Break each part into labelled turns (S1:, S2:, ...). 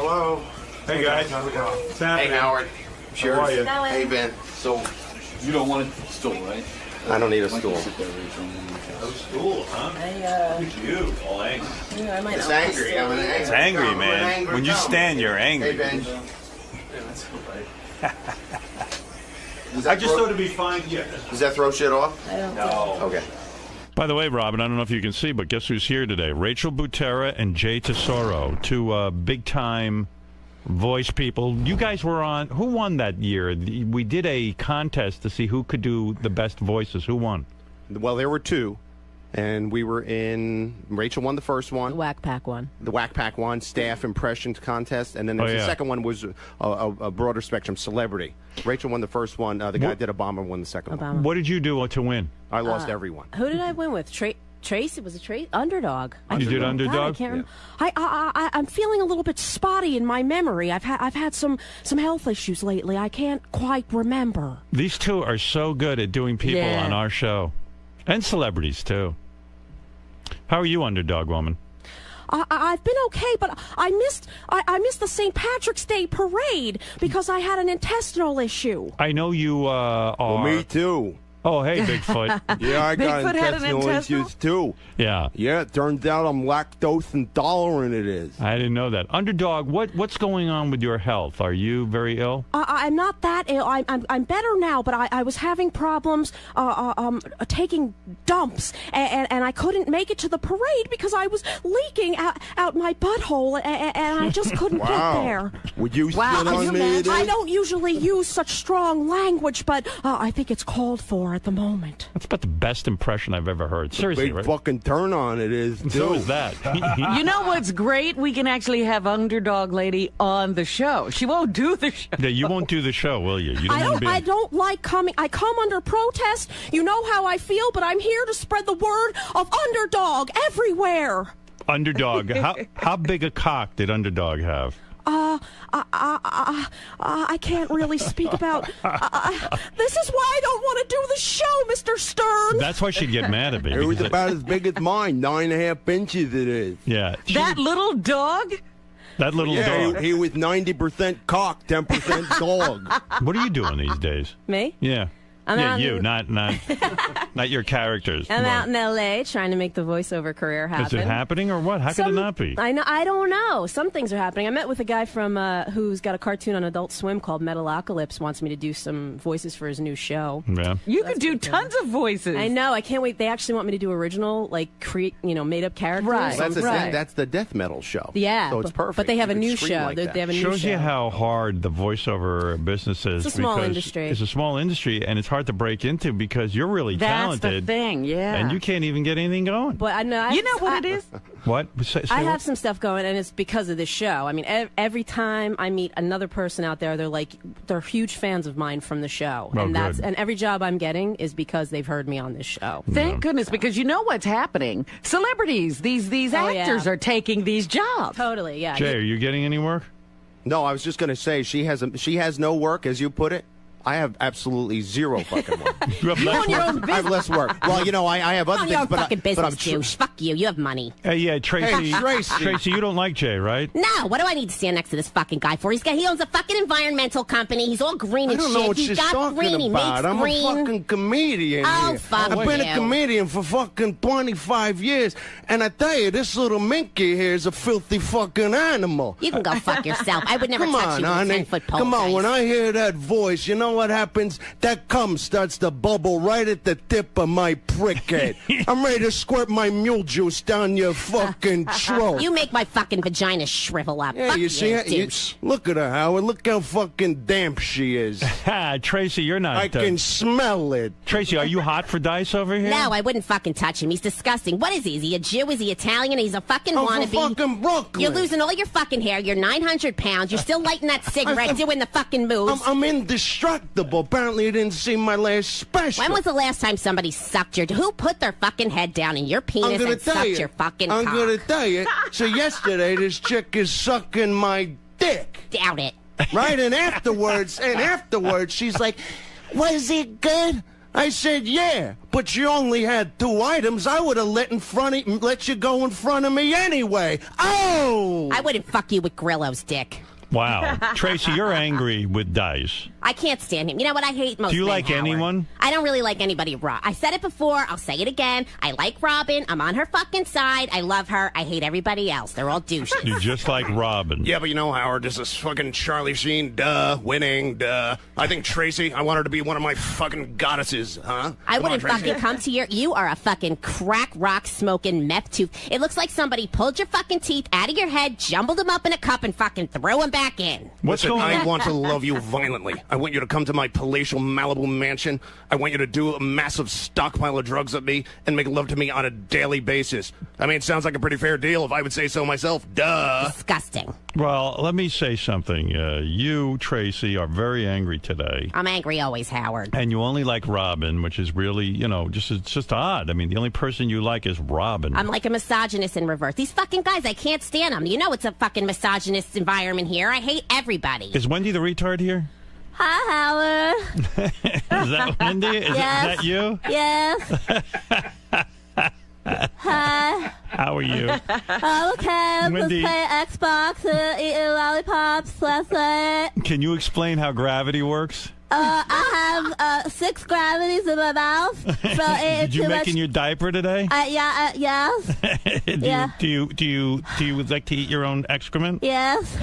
S1: Hello.
S2: Hey guys.
S1: How's it going?
S2: Hey
S1: Howard.
S2: How are you?
S1: Hey Ben. So
S3: You don't want a stool, right?
S1: I don't need a stool.
S2: No stool, huh? Look at you, all angry.
S4: I might
S1: It's
S4: not
S1: angry. I'm an angry.
S2: It's angry,
S1: I'm an
S2: man.
S1: angry
S2: When you
S1: gentleman.
S2: stand, you're angry.
S1: Hey Ben.
S2: I just thought it'd be fine. Yeah.
S1: Does that throw shit off?
S4: I don't
S2: No.
S1: Okay.
S5: By the way, Robin, I don't know if you can see, but guess who's here today? Rachel Butera and Jay Tesoro, two big-time voice people. You guys were on. Who won that year? We did a contest to see who could do the best voices. Who won?
S6: Well, there were two, and we were in. Rachel won the first one.
S4: Whack Pack one.
S6: The Whack Pack one, staff impressions contest, and then there's the second one was a broader spectrum celebrity. Rachel won the first one. The guy that did Obama won the second one.
S5: What did you do to win?
S6: I lost everyone.
S4: Who did I win with? Trace? It was a Trace? Underdog.
S5: You did Underdog?
S4: I can't remember. I'm feeling a little bit spotty in my memory. I've had some health issues lately. I can't quite remember.
S5: These two are so good at doing people on our show, and celebrities too. How are you, Underdog woman?
S4: I've been okay, but I missed the St. Patrick's Day parade because I had an intestinal issue.
S5: I know you are.
S6: Well, me too.
S5: Oh, hey, Bigfoot.
S6: Yeah, I got
S4: Bigfoot had an
S6: intestinal issues too.
S5: Yeah.
S6: Yeah, it turns out I'm lactose intolerant. It is.
S5: I didn't know that. Underdog, what's going on with your health? Are you very ill?
S4: I'm not that ill. I'm better now, but I was having problems taking dumps, and I couldn't make it to the parade because I was leaking out my butthole, and I just couldn't get there.
S6: Would you sit on me?
S4: I don't usually use such strong language, but I think it's called for at the moment.
S5: That's about the best impression I've ever heard. Seriously,
S6: Big
S5: right?
S6: fucking turn on it is.
S5: So is that.
S7: You know what's great? We can actually have Underdog Lady on the show. She won't do the show.
S5: Yeah, you won't do the show, will you? You
S4: I don't like coming. I come under protest. You know how I feel, but I'm here to spread the word of Underdog everywhere.
S5: Underdog. How big a cock did Underdog have?
S4: I can't really speak about. This is why I don't want to do the show, Mr. Stern.
S5: That's why she'd get mad at me.
S6: It was about as big as mine, 9.5 inches. It is.
S5: Yeah.
S7: That little dog?
S5: That little dog.
S6: He was 90% cock, 10% dog.
S5: What are you doing these days?
S4: Me?
S5: Yeah.
S4: I'm
S5: yeah,
S4: out
S5: you,
S4: in-
S5: not your characters.
S4: I'm out in L.A. trying to make the voiceover career happen.
S5: Is it happening or what? How could it not be?
S4: I know. I don't know. Some things are happening. I met with a guy from who's got a cartoon on Adult Swim called Metalocalypse. Wants me to do some voices for his new show.
S5: Yeah.
S7: You could do tons of voices.
S4: I know. I can't wait. They actually want me to do original, like create, made up characters.
S7: Right.
S6: That's the death metal show.
S4: Yeah.
S6: So it's perfect.
S4: But they have
S6: You
S4: a
S6: could
S4: new
S6: scream
S4: show.
S6: like
S4: They
S6: that.
S4: have a new
S5: Shows
S4: show.
S5: you how hard the voiceover business is.
S4: It's a small
S5: because
S4: industry.
S5: It's a small industry, and it's hard to break into because you're really
S7: That's
S5: talented.
S7: the thing, yeah.
S5: And you can't even get anything going.
S4: But I know.
S7: You know what it is?
S5: What? Say
S4: I
S5: what?
S4: have some stuff going, and it's because of this show. I mean, every time I meet another person out there, they're huge fans of mine from the show,
S5: Oh,
S4: and
S5: good.
S4: and every job I'm getting is because they've heard me on this show.
S7: Thank goodness, because you know what's happening. Celebrities, these
S4: Oh, yeah.
S7: actors are taking these jobs.
S4: Totally, yeah.
S5: Jay, are you getting any work?
S6: No, I was just going to say she has no work, as you put it. I have absolutely zero fucking work.
S5: You have less
S4: own your
S5: work?
S4: own
S6: I have less work. Well, I have other
S4: Own
S6: things,
S4: your own
S6: but
S4: fucking
S6: but I'm
S4: business, douche. Fuck you. You have money.
S5: Yeah, Tracy.
S6: Hey, Tracy.
S5: Tracy, you don't like Jay, right?
S8: No, what do I need to stand next to this fucking guy for? He owns a fucking environmental company. He's all green
S6: I
S8: and
S6: don't
S8: shit.
S6: know what
S8: He's
S6: she's
S8: got
S6: talking
S8: green. He
S6: about.
S8: makes
S6: I'm
S8: green.
S6: a fucking comedian.
S8: Oh,
S6: here.
S8: fuck
S6: I've been
S8: you.
S6: a comedian for fucking 25 years, and I tell you, this little minky here is a filthy fucking animal.
S8: You can go fuck yourself. I would never
S6: Come
S8: touch
S6: on,
S8: you with a
S6: honey.
S8: 10-foot pole.
S6: Come on,
S8: guys.
S6: when I hear that voice, you know what happens? That cum starts to bubble right at the tip of my prick head. I'm ready to squirt my mule juice down your fucking throat.
S8: You make my fucking vagina shrivel up.
S6: Yeah,
S8: Fuck
S6: you see,
S8: douche.
S6: look at her, Howard. Look how fucking damp she is.
S5: Ha, Tracy, you're not.
S6: I can smell it.
S5: Tracy, are you hot for Dice over here?
S8: No, I wouldn't fucking touch him. He's disgusting. What is he? Is he a Jew? Is he Italian? He's a fucking
S6: I'm
S8: wannabe.
S6: from fucking Brooklyn.
S8: You're losing all your fucking hair. You're 900 pounds. You're still lighting that cigarette, doing the fucking moves.
S6: I'm indestructible. Apparently, you didn't see my last special.
S8: When was the last time somebody sucked your... Who put their fucking head down in your penis and sucked your fucking
S6: I'm
S8: cock?
S6: gonna tell you. So yesterday, this chick is sucking my dick.
S8: Doubt it.
S6: Right? And afterwards, she's like, was it good? I said, yeah, but you only had 2 items. I would have let you go in front of me anyway. Oh!
S8: I wouldn't fuck you with Grillo's dick.
S5: Wow. Tracy, you're angry with Dice.
S8: I can't stand him. You know what? I hate most
S5: Do you
S8: men,
S5: like
S8: Howard.
S5: anyone?
S8: I don't really like anybody raw. I said it before. I'll say it again. I like Robin. I'm on her fucking side. I love her. I hate everybody else. They're all douches.
S5: You just like Robin.
S6: Yeah, but you know, Howard, this is fucking Charlie Sheen. Duh. Winning. Duh. I think Tracy, I want her to be one of my fucking goddesses, huh?
S8: I
S6: Come on,
S8: wouldn't
S6: Tracy.
S8: fucking come to you are a fucking crack rock smoking meth tooth. It looks like somebody pulled your fucking teeth out of your head, jumbled them up in a cup, and fucking threw them back in.
S5: What's
S6: Listen,
S5: going
S6: I
S5: on?
S6: want to love you violently. I want you to come to my palatial Malibu mansion. I want you to do a massive stockpile of drugs at me and make love to me on a daily basis. I mean, it sounds like a pretty fair deal if I would say so myself. Duh.
S8: Disgusting.
S5: Well, let me say something. You, Tracy, are very angry today.
S8: I'm angry always, Howard.
S5: And you only like Robin, which is really, it's just odd. I mean, the only person you like is Robin.
S8: I'm like a misogynist in reverse. These fucking guys, I can't stand them. You know it's a fucking misogynist environment here. I hate everybody.
S5: Is Wendy the retard here?
S8: Hi, Howard.
S5: Is that Wendy? Is that you?
S8: Yes. Hi.
S5: How are you?
S8: Okay.
S5: Wendy.
S8: Just play Xbox and eating lollipops last night.
S5: Can you explain how gravity works?
S8: I have 6 gravities in my mouth. So
S5: Did you make in your diaper today?
S8: Yes.
S5: Do you like to eat your own excrement?
S8: Yes.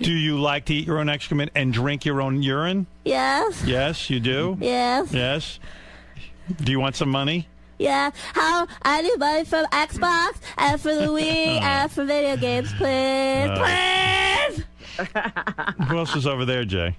S5: Do you like to eat your own excrement and drink your own urine?
S8: Yes.
S5: Yes, you do?
S8: Yes.
S5: Yes. Do you want some money?
S8: Yeah. How I need money from Xbox and for the Wii and for video games, please. Please.
S5: Who else is over there, Jay?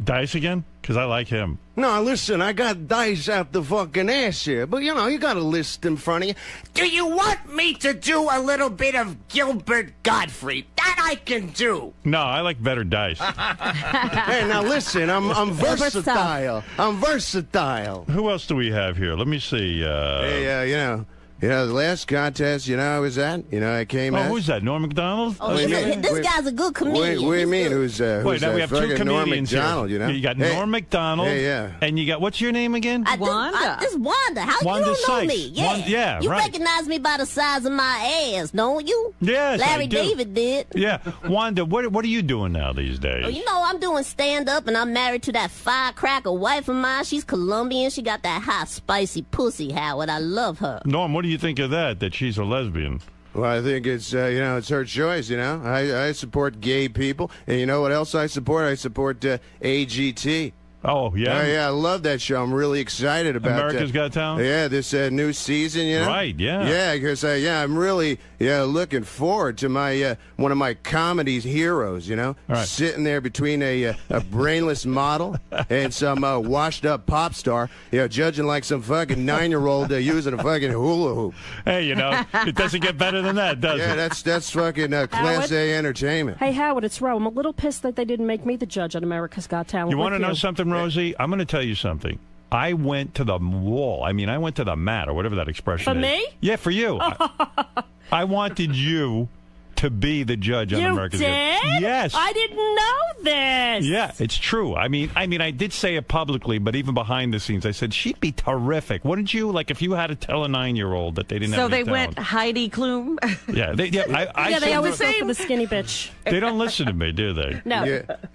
S5: Dice again? Because I like him.
S6: No, listen, I got Dice out the fucking ass here, but you got a list in front of you. Do you want me to do a little bit of Gilbert Gottfried? That I can do.
S5: No, I like better Dice.
S6: Hey, now listen, I'm versatile. I'm versatile.
S5: Who else do we have here? Let me see.
S6: Hey, the last contest, I was at, I came at.
S5: Who's that? Norm Macdonald?
S8: Oh, this guy's a good comedian.
S6: What do you mean? Who's
S5: Wait, now we have 2 comedians
S6: Norm Macdonald,
S5: here. You got Norm Macdonald.
S6: Hey, yeah.
S5: And you got, what's your name again?
S7: Wanda.
S8: This is Wanda. How
S5: Wanda
S8: you don't know
S5: Sykes.
S8: me? Yeah. You
S5: right.
S8: recognize me by the size of my ass, don't you?
S5: Yes,
S8: Larry
S5: I do.
S8: David did.
S5: Yeah. Wanda, what are you doing now these days?
S8: Well, I'm doing stand-up, and I'm married to that firecracker wife of mine. She's Colombian. She got that hot, spicy pussy, Howard. I love her.
S5: Norm, what do you think of that she's a lesbian?
S6: Well, I think it's, it's her choice, I support gay people. And you know what else I support? I support AGT.
S5: Oh, yeah?
S6: I love that show. I'm really excited about
S5: America's Got Talent?
S6: Yeah, this new season,
S5: Right, yeah.
S6: Yeah, because, I'm really looking forward to my one of my comedy's heroes,
S5: Right.
S6: sitting there between a brainless model and some washed-up pop star, judging like some fucking 9-year-old using a fucking hula hoop.
S5: Hey, it doesn't get better than that, does
S6: Yeah,
S5: it?
S6: that's fucking Class A entertainment.
S4: Hey, Howard, it's Ro. I'm a little pissed that they didn't make me the judge on America's Got Talent.
S5: You want to
S4: with
S5: know something, Rosie? I'm going to tell you something. I went to the wall. I mean, I went to the mat, or whatever that expression is.
S4: For me?
S5: Yeah, for you. I wanted you to be the judge on America's Got Talent. Yes.
S4: I didn't know this.
S5: Yeah, it's true. I mean, I did say it publicly, but even behind the scenes, I said she'd be terrific. Wouldn't you? Like if you had to tell a 9-year-old that they didn't have
S7: So
S5: any
S7: they went
S5: talent.
S7: Heidi Klum.
S5: Yeah, I
S4: They
S5: said-
S4: always go for the skinny bitch.
S5: They don't listen to me, do they?
S4: No.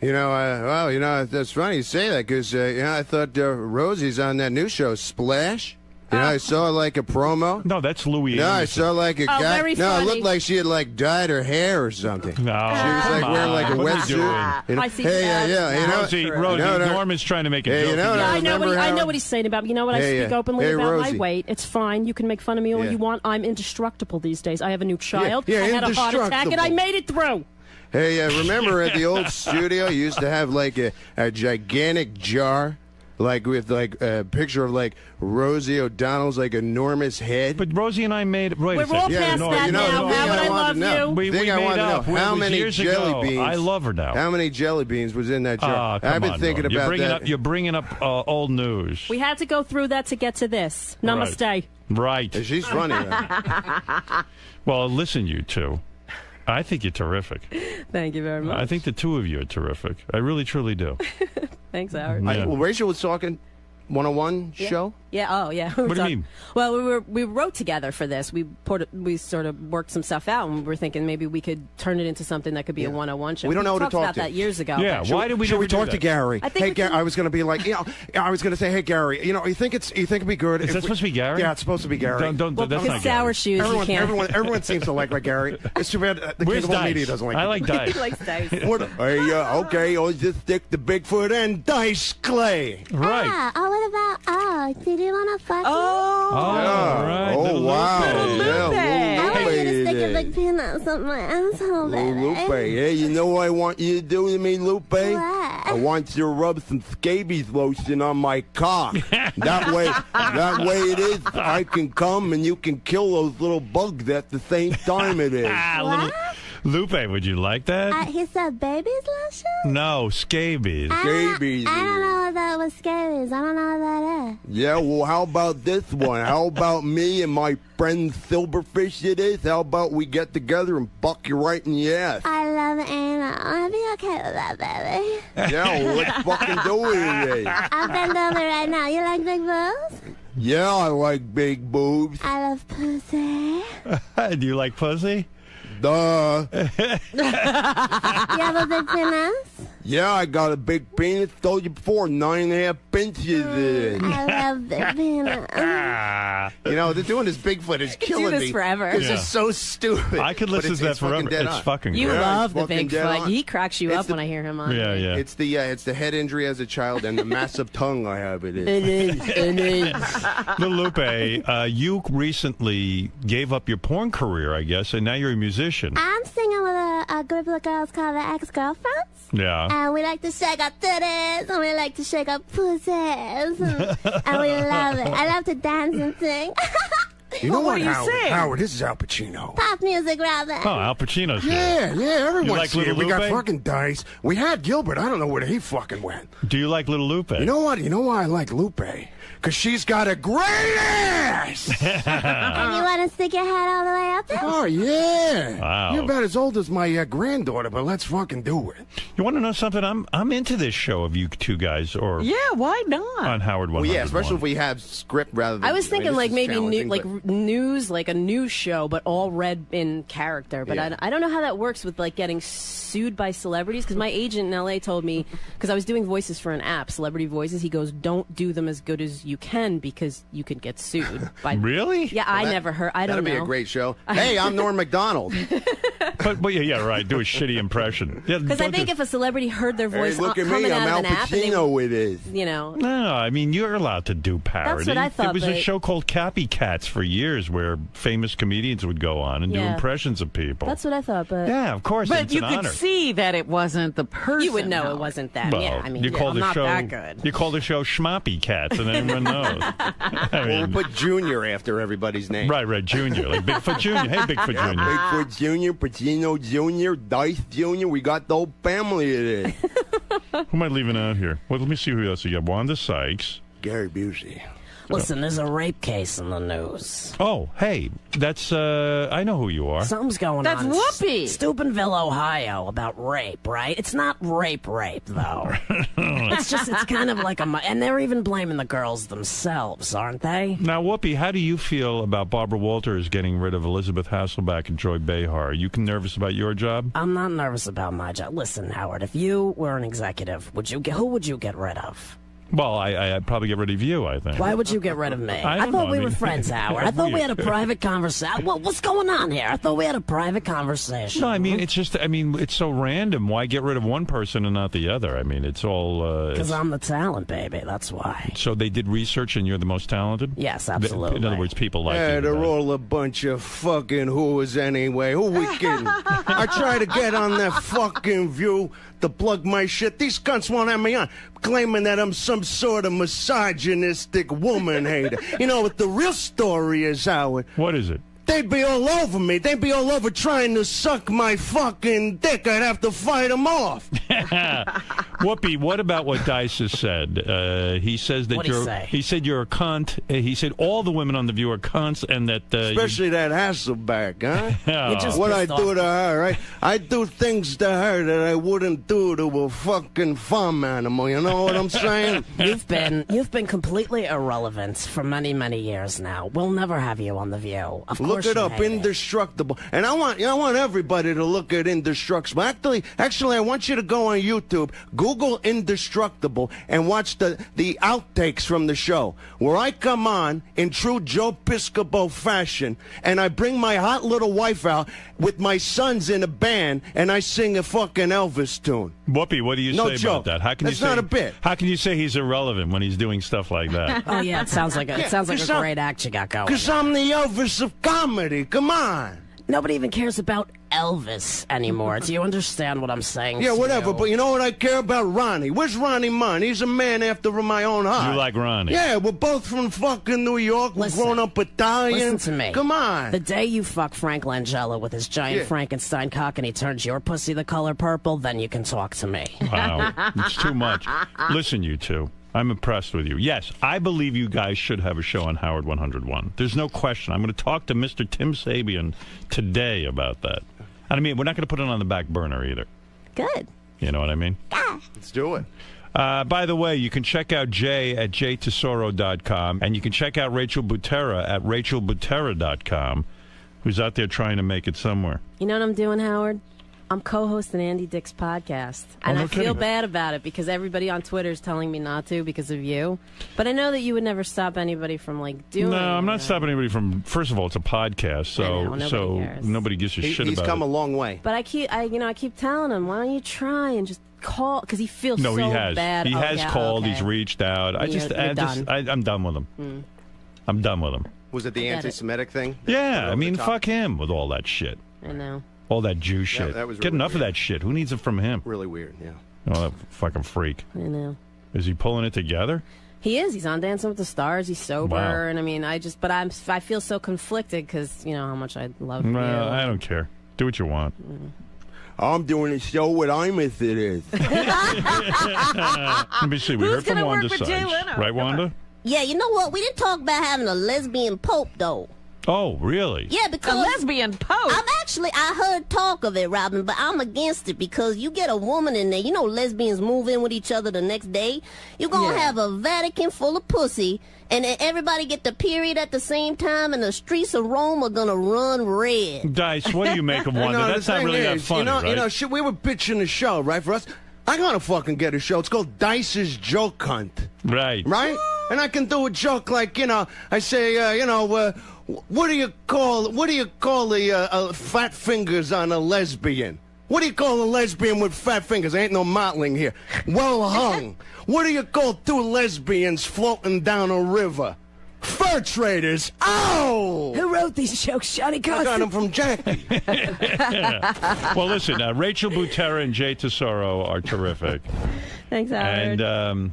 S6: Yeah, that's funny you say that because I thought Rosie's on that new show Splash. I saw like a promo.
S5: No, that's Louis.
S6: No, I
S5: Anderson.
S6: saw like a guy.
S4: very
S6: No, it
S4: funny.
S6: looked like she had like dyed her hair or something.
S5: No,
S6: She was like
S5: come
S6: wearing like a
S5: on. What are you
S6: wetsuit.
S5: doing?
S4: I see
S6: Hey,
S4: that.
S5: Rosie,
S6: No.
S5: Norm is trying to make a
S6: Hey,
S5: joke.
S6: you know,
S4: Yeah,
S6: remember
S4: I know
S6: how-
S4: what he's saying about me. You know what? I
S6: Hey,
S4: speak openly
S6: hey,
S4: about
S6: Rosie.
S4: my weight. It's fine. You can make fun of me all
S6: Yeah.
S4: you want. I'm indestructible these days. I have a new child.
S6: Yeah,
S4: I had a heart attack, and I
S6: indestructible.
S4: made it through.
S6: Hey, remember at the old studio, you used to have like a gigantic jar, like with like a picture of like Rosie O'Donnell's like enormous head.
S5: But Rosie and I made. Wait
S4: We're
S5: a second.
S4: all past
S5: no,
S4: that
S6: you know,
S4: now.
S6: the thing
S4: Howard,
S6: I
S4: I
S6: wanted
S4: love
S6: to know.
S4: you.
S5: We
S6: thing I
S5: made
S6: wanted to
S5: up.
S6: know,
S5: It
S6: how
S5: was
S6: many
S5: years
S6: jelly
S5: ago.
S6: beans?
S5: I love her now.
S6: How many jelly beans was in that jar?
S5: Come
S6: I've been
S5: on,
S6: thinking
S5: Norm.
S6: about that.
S5: You're bringing up old news.
S4: We had to go through that to get to this. Namaste.
S5: Right.
S6: She's funny. Right?
S5: Well, listen, you two. I think you're terrific.
S4: Thank you very much.
S5: I think the two of you are terrific. I really, truly do.
S4: Thanks, Howard.
S5: Yeah.
S6: Well, Rachel was talking 101 show.
S4: Yeah. Oh, yeah.
S5: What do you mean?
S4: Well, we wrote together for this. We sort of worked some stuff out, and we were thinking maybe we could turn it into something that could be a 101 show.
S6: We don't know who to
S4: talked
S6: talk
S4: about
S6: to.
S4: that years ago.
S5: Yeah. Why did we
S6: Should
S5: never
S6: we
S5: do
S6: talk
S5: that?
S6: to Gary?
S4: I think
S6: Hey,
S4: we
S6: Gary.
S4: can-
S6: I was going to be like, I was going to say, hey, Gary. You think it be good?
S5: Is that supposed to be Gary?
S6: Yeah, it's supposed to be Gary.
S5: Don't.
S4: Well,
S5: That's
S4: because
S5: not
S4: sour
S5: Gary.
S4: shoes, you can't.
S6: Everyone seems to like Gary. It's too bad the
S5: Where's
S6: cable
S5: Dice?
S6: media doesn't like.
S5: I like Dice.
S4: He likes dice.
S6: What? Hey, okay. I'll just stick to Bigfoot and Dice Clay.
S5: Right.
S8: what about, did you want to fuck
S5: Oh, right.
S6: Oh,
S5: Little
S6: wow.
S5: Lupe.
S6: Yeah,
S8: I want you to stick
S6: Lupe.
S8: a big penis up my asshole,
S6: Little
S8: baby.
S6: Lupe. Hey, you know what I want you to do to me, Lupe?
S8: What?
S6: I want you to rub some scabies lotion on my cock. that way it is. I can come and you can kill those little bugs at the same time it is.
S5: Little Lupe, would you like that?
S8: He said baby's lotion?
S5: No, scabies.
S6: Scabies.
S8: I don't know what that was scabies. I don't know what that is.
S6: Yeah, well, how about this one? How about me and my friend Silverfish it is? How about we get together and fuck you right in the ass?
S8: I love anal. I'd be okay with that, baby.
S6: Yeah, well, let's fucking do it today.
S8: I'll bend over right now. You like big boobs?
S6: Yeah, I like big boobs.
S8: I love pussy.
S5: Do you like pussy?
S6: Duh.
S8: You have a big penis?
S6: Yeah, I got a big penis. Told you before, 9.5 inches in.
S8: I love big penis.
S6: You know, they're doing this Bigfoot is killing
S4: this
S6: me.
S4: forever.
S6: It's
S5: Yeah.
S6: just so stupid.
S5: I could
S6: But
S5: listen to that
S6: fucking
S5: forever.
S6: dead
S5: It's
S6: on.
S5: fucking
S4: You
S5: great.
S4: love the
S6: fucking dead
S4: Bigfoot.
S6: on.
S4: He cracks you
S6: It's
S4: up
S6: the-
S4: when I hear him on.
S5: Yeah, yeah.
S6: It's the head injury as a child and the massive tongue I have. It is.
S4: It is.
S5: Little Lupe, you recently gave up your porn career, I guess, and now you're a musician.
S8: I'm singing with a group of girls called the Ex-Girlfriends.
S5: Yeah.
S8: And we like to shake our titties, and we like to shake our pussies, and we love it. I love to dance and sing.
S6: You know
S7: What
S6: what,
S7: do you
S6: Howard?
S7: sing?
S6: Howard, this is Al Pacino.
S8: Pop music, rather.
S5: Oh, Al Pacino's here.
S6: Yeah, everyone's
S5: You like
S6: here.
S5: Little
S6: We got
S5: Lupe?
S6: fucking Dice. We had Gilbert. I don't know where he fucking went.
S5: Do you like Little Lupe?
S6: You know what? You know why I like Lupe? Because she's got a great ass!
S8: And you want to stick your head all the way up there?
S6: Oh, yeah.
S5: Wow.
S6: You're about as old as my granddaughter, but let's fucking do it.
S5: You want to know something? I'm into this show of you two guys, or
S7: Yeah, why not?
S5: on Howard 101.
S6: Well, yeah, especially if we have script rather than...
S4: I was thinking
S6: this
S4: like
S6: is
S4: maybe
S6: challenging,
S4: like
S6: but-
S4: news, like a news show, but all read in character. But
S6: Yeah.
S4: I don't know how that works with like getting sued by celebrities, because my agent in LA told me, because I was doing voices for an app, Celebrity Voices, he goes, don't do them as good as you can because you could get sued. By
S5: Really?
S4: Yeah, I never heard. I don't know.
S6: That'd be a great show. Hey, I'm Norm Macdonald.
S5: But yeah, right. Do a shitty impression. Yeah,
S4: Because I
S5: don't
S4: think
S5: do-
S4: if a celebrity heard their
S6: Hey,
S4: voice
S6: look at
S4: coming
S6: me.
S4: out
S6: I'm
S4: of
S6: Al
S4: an app, and
S6: Pacino, it is.
S4: you know,
S5: No, I mean you're allowed to do parody.
S4: what I thought,
S5: There was a
S4: but-
S5: show called Copycats for years where famous comedians would go on and do
S4: Yeah.
S5: impressions of people.
S4: that's what I thought. But
S5: Yeah, of course.
S7: But
S5: it's
S7: you
S5: an
S7: could
S5: honor.
S7: see that it wasn't the person.
S4: you would know
S7: Howard.
S4: it wasn't them.
S5: Well,
S4: Yeah, I mean,
S5: you call
S4: I'm
S5: the
S4: not
S5: show
S4: that good.
S5: You call the show Schmoppy Cats, and everyone knows. I
S6: We'll
S5: mean,
S6: put Junior after everybody's name.
S5: right, Junior, like Bigfoot Junior. Hey, Bigfoot Junior.
S6: Bigfoot Jr., Pacino Jr., Dice Jr., we got the whole family it is.
S5: Who am I leaving out here? Well, let me see who else you got. Wanda Sykes.
S6: Gary Busey.
S9: Listen, there's a rape case in the news.
S5: Oh, hey, that's I know who you are.
S9: Something's going
S7: That's
S9: on.
S7: Whoopi.
S9: Steubenville, Ohio, about rape, right? It's not rape, though. It's kind of like and they're even blaming the girls themselves, aren't they?
S5: Now, Whoopi, how do you feel about Barbara Walters getting rid of Elizabeth Hasselbeck and Joy Behar? Are you nervous about your job?
S9: I'm not nervous about my job. Listen, Howard, if you were an executive, who would you get rid of?
S5: Well, I'd probably get rid of you, I think.
S9: Why would you get rid of me?
S5: I don't
S9: thought
S5: know.
S9: we
S5: I
S9: were
S5: mean-
S9: friends, Howard. I thought we had a private conversation. What's going on here? I thought we had a private conversation.
S5: No, I mean, it's just, it's so random. Why get rid of one person and not the other? I mean, it's all...
S9: Because I'm the talent, baby. That's why.
S5: So they did research and you're the most talented?
S9: Yes, absolutely.
S5: In other words, people like
S6: Yeah,
S5: you.
S6: they're
S5: today.
S6: all a bunch of fucking whores anyway. Who we kidding? I try to get on that fucking View to plug my shit. These cunts won't have me on, claiming that I'm some sort of misogynistic woman hater. You know what the real story is, Howard?
S5: What is it?
S6: They they'd be all over me. They'd be all over trying to suck my fucking dick. I'd have to fight them off.
S5: Whoopi, what about what Dice has said? He says that
S9: What'd he say?
S5: He said you're a cunt. He said all the women on The View are cunts, and that
S6: Especially that Hasselback, huh?
S9: You just
S6: What I
S9: pissed
S6: do
S9: off.
S6: to her, right? I do things to her that I wouldn't do to a fucking farm animal. You know what I'm saying?
S9: You've been completely irrelevant for many, many years now. We'll never have you on The View. Of
S6: Look
S9: course
S6: it
S9: you
S6: up,
S9: hate it.
S6: Indestructible. And I want everybody to look at Indestructible. Actually, I want you to go on YouTube, Google Indestructible, and watch the outtakes from the show, where I come on in true Joe Piscopo fashion, and I bring my hot little wife out with my sons in a band, and I sing a fucking Elvis tune.
S5: Whoopi, what do you
S6: No
S5: say
S6: joke.
S5: about that? How can
S6: That's
S5: you say,
S6: not a bit.
S5: How can you say he's irrelevant when he's doing stuff like that?
S9: Oh yeah, it sounds like a
S6: Cause I'm-
S9: great act you got going.
S6: Because I'm the Elvis of comedy. Come on.
S9: Nobody even cares about Elvis anymore. Do you understand what I'm saying?
S6: Yeah,
S9: to
S6: whatever.
S9: you?
S6: But you know what I care about? Ronnie. Where's Ronnie Munn? He's a man after my own heart.
S5: You like Ronnie?
S6: Yeah, we're both from fucking New York. We're
S9: Listen.
S6: grown up Italian.
S9: Listen to me.
S6: Come on.
S9: The day you fuck Frank Langella with his giant
S6: Yeah.
S9: Frankenstein cock and he turns your pussy the color purple, then you can talk to me.
S5: Wow, it's too much. Listen, you two. I'm impressed with you. Yes, I believe you guys should have a show on Howard 101. There's no question. I'm going to talk to Mr. Tim Sabian today about that. I mean, we're not going to put it on the back burner either.
S8: Good.
S5: You know what I mean?
S1: Let's do it.
S5: By the way, you can check out Jay at jtesoro.com, and you can check out Rachel Butera at rachelbutera.com, who's out there trying to make it somewhere.
S10: You know what I'm doing, Howard? I'm co-hosting Andy Dick's podcast, and
S5: no
S10: I feel
S5: kidding.
S10: bad about it because everybody on Twitter is telling me not to because of you. But I know that you would never stop anybody from doing.
S5: No, I'm not
S10: it.
S5: stopping anybody from. First of all, it's a podcast, so
S10: I know, nobody cares.
S5: nobody gives a shit
S6: He's
S5: about
S6: come
S5: it.
S6: a long way.
S10: But I keep telling him, why don't you try and just call? Because he feels
S5: No,
S10: so
S5: he has.
S10: bad.
S5: He
S10: Oh,
S5: has
S10: yeah,
S5: called.
S10: okay.
S5: He's reached out.
S10: You're done.
S5: I'm done with him. I'm done with him.
S1: Was it the
S10: Forget it.
S1: anti-Semitic thing?
S5: Yeah,
S1: Over
S5: I mean,
S1: the top?
S5: fuck him with all that shit.
S10: I know.
S5: All that Jew shit.
S1: that was
S5: Get
S1: really
S5: enough of
S1: weird.
S5: that shit. Who needs it from him?
S1: Really weird, yeah.
S5: Oh, that fucking freak.
S10: I know.
S5: Is he pulling it together?
S10: He is. He's on Dancing with the Stars. He's sober,
S5: Wow.
S10: and I mean, I feel so conflicted because you know how much I love you.
S5: Well, I don't care. Do what you want.
S6: I'm doing a show with Imeth it is.
S5: Let me see. We
S7: Who's
S5: heard from
S7: gonna work
S5: Wanda
S7: with Jay
S5: Sykes.
S7: Leno?
S5: Right,
S7: Come
S5: Wanda?
S8: Yeah, you know what? We didn't talk about having a lesbian pope, though.
S5: Oh, really?
S8: Yeah,
S7: A
S8: because
S7: lesbian pope.
S8: I heard talk of it, Robin, but I'm against it because you get a woman in there. You know, lesbians move in with each other the next day. You're going to have a Vatican full of pussy, and then everybody get the period at the same time, and the streets of Rome are going to run red.
S5: Dice, what do you make of Wanda?
S6: No, the
S5: That's not
S6: thing
S5: really that
S6: is,
S5: funny, right?
S6: shit, we were pitching a show, right, for us. I gotta fucking get a show. It's called Dice's Joke Hunt.
S5: Right.
S6: Right? And I can do a joke like, I say, what do you call the fat fingers on a lesbian? What do you call a lesbian with fat fingers? Ain't no mottling here. Well hung. What do you call two lesbians floating down a river? Fur traders. Oh!
S9: Who wrote these jokes, Johnny
S6: I got
S9: Carson?
S6: them from Jackie.
S5: Well, listen, Rachel Butera and Jay Tesoro are terrific.
S10: Thanks, Howard.
S5: And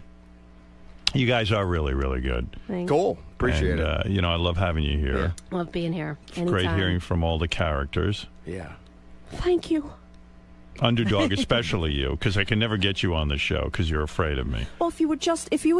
S5: you guys are really, really good.
S10: Thanks.
S1: Cool. Appreciate
S5: and,
S1: it.
S5: I love having you here.
S10: Love being here. Anytime.
S5: Great hearing from all the characters.
S6: Yeah.
S10: Thank you.
S5: Underdog, especially you, because I can never get you on the show because you're afraid of me.
S4: Well, if you would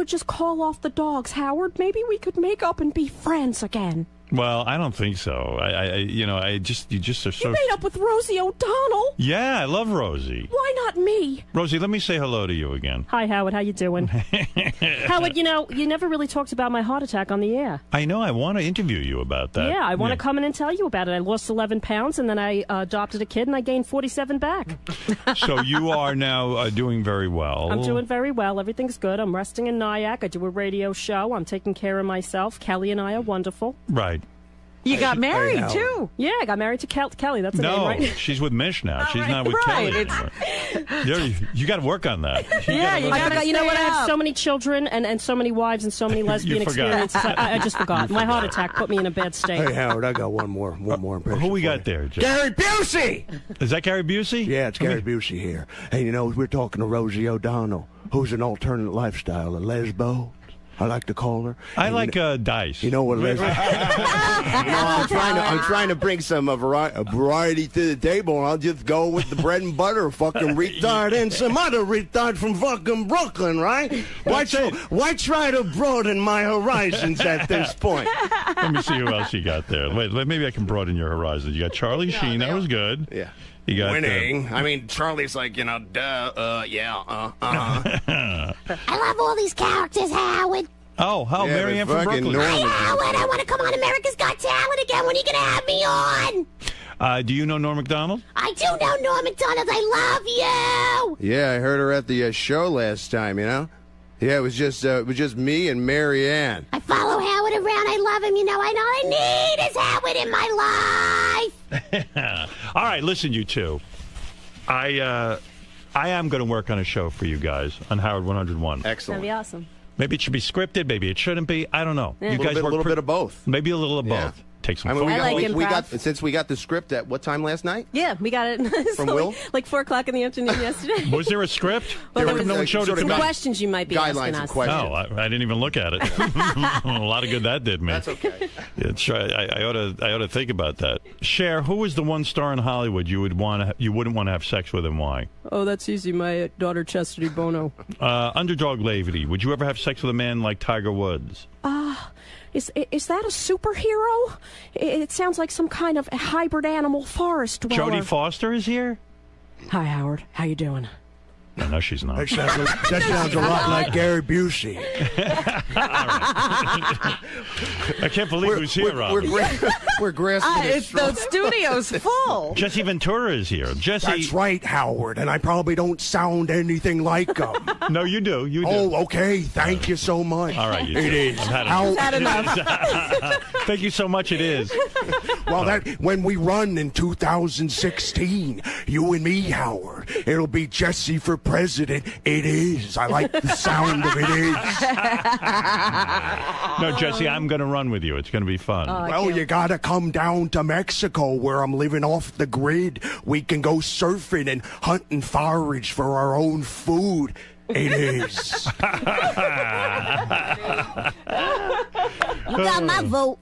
S4: just call off the dogs, Howard, maybe we could make up and be friends again.
S5: Well, I don't think so. You just are so.
S4: You made up with Rosie O'Donnell.
S5: Yeah, I love Rosie.
S4: Why not me?
S5: Rosie, let me say hello to you again.
S4: Hi, Howard. How you doing? Howard, you never really talked about my heart attack on the air.
S5: I know. I want to interview you about that.
S4: Yeah, I want to come in and tell you about it. I lost 11 pounds, and then I adopted a kid, and I gained 47 back.
S5: So you are now doing very well.
S4: I'm doing very well. Everything's good. I'm resting in Nyack. I do a radio show. I'm taking care of myself. Kelly and I are wonderful.
S5: Right.
S7: You got married, too.
S4: Yeah, I got married to Kelly. That's the name,
S5: No,
S4: right?
S5: she's with Mish now. She's
S7: right,
S5: not with
S7: right.
S5: Kelly anymore. You got to work on that.
S7: Yeah, you
S4: I
S7: gotta
S4: forgot. You know
S7: stay
S4: what? I have
S7: up.
S4: so many children and so many wives and so many lesbian
S5: You forgot.
S4: experiences. I just forgot. My heart attack put me in a bad state.
S6: Hey, Howard, I got one more impression.
S5: Who we
S6: for
S5: got
S6: you.
S5: there, Jay?
S6: Gary Busey!
S5: Is that Gary Busey?
S6: Yeah, it's Gary Busey here. Hey, we're talking to Rosie O'Donnell, who's an alternate lifestyle, a lesbo. I like to call her.
S5: I like Dice.
S6: You know what, Leslie? I'm trying to bring some variety to the table, and I'll just go with the bread and butter, fucking retard, and some other retard from fucking Brooklyn, right? Why try to broaden my horizons at this point?
S5: Let me see who else you got there. Wait, maybe I can broaden your horizons. You got Charlie Sheen. That was good.
S6: Yeah.
S5: You got
S6: winning. I mean, Charlie's like, yeah,
S8: I love all these characters, Howard.
S5: Marianne from Brooklyn.
S8: Hey, Howard, I want to come on America's Got Talent again. When are you going to have me on?
S5: Do you know Norm Macdonald?
S8: I do know Norm Macdonald. I love you.
S1: Yeah, I heard her at the show last time, you know? Yeah, it was just me and Marianne.
S8: I follow Howard around. I love him. You know, I need is Howard in my life.
S5: All right, listen, you two. I am going to work on a show for you guys on Howard 101.
S1: Excellent.
S10: That'd be awesome.
S5: Maybe it should be scripted. Maybe it shouldn't be. I don't know.
S10: Yeah.
S5: You guys
S1: a little bit of both.
S5: Maybe a little of
S1: Yeah.
S5: both. Take some.
S1: I mean,
S10: we got
S1: since we got the script at what time last night?
S10: Yeah, we got it.
S1: From Will?
S10: Like 4 o'clock in the afternoon yesterday.
S5: Was there a script?
S10: Well, there
S5: no one
S10: was
S5: showed it to
S10: some
S5: me.
S10: questions you might be
S1: Guidelines
S10: asking
S1: and
S10: us.
S1: questions.
S5: No, I didn't even look at it. A lot of good that did me.
S1: That's okay.
S5: I ought to think about that. Cher, who is the one star in Hollywood you wouldn't want to have sex with, and why?
S10: Oh, that's easy. My daughter Chastity Bono.
S5: Underdog Lady, would you ever have sex with a man like Tiger Woods?
S4: Is that a superhero? It sounds like some kind of hybrid animal forest dweller.
S5: Jodie Foster is here?
S10: Hi, Howard. How you doing?
S5: No, she's not.
S6: That sounds a lot like Gary Busey.
S5: I can't believe who's here, Rob.
S1: We're grasping at
S7: The studio's full.
S5: Jesse Ventura is here. Jesse.
S6: That's right, Howard, and I probably don't sound anything like him.
S5: No, you do. You do.
S6: Oh, okay. Thank you so much.
S5: All right.
S6: It is.
S5: I've
S10: Had enough.
S5: Thank you so much. It is.
S6: Well, when we run in 2016, you and me, Howard, it'll be Jesse for president. It is. I like the sound of it is.
S5: No, Jesse, I'm going to run with you. It's going to be fun.
S6: Well, you gotta come down to Mexico where I'm living off the grid. We can go surfing and hunt and forage for our own food. It is.
S8: You got my vote.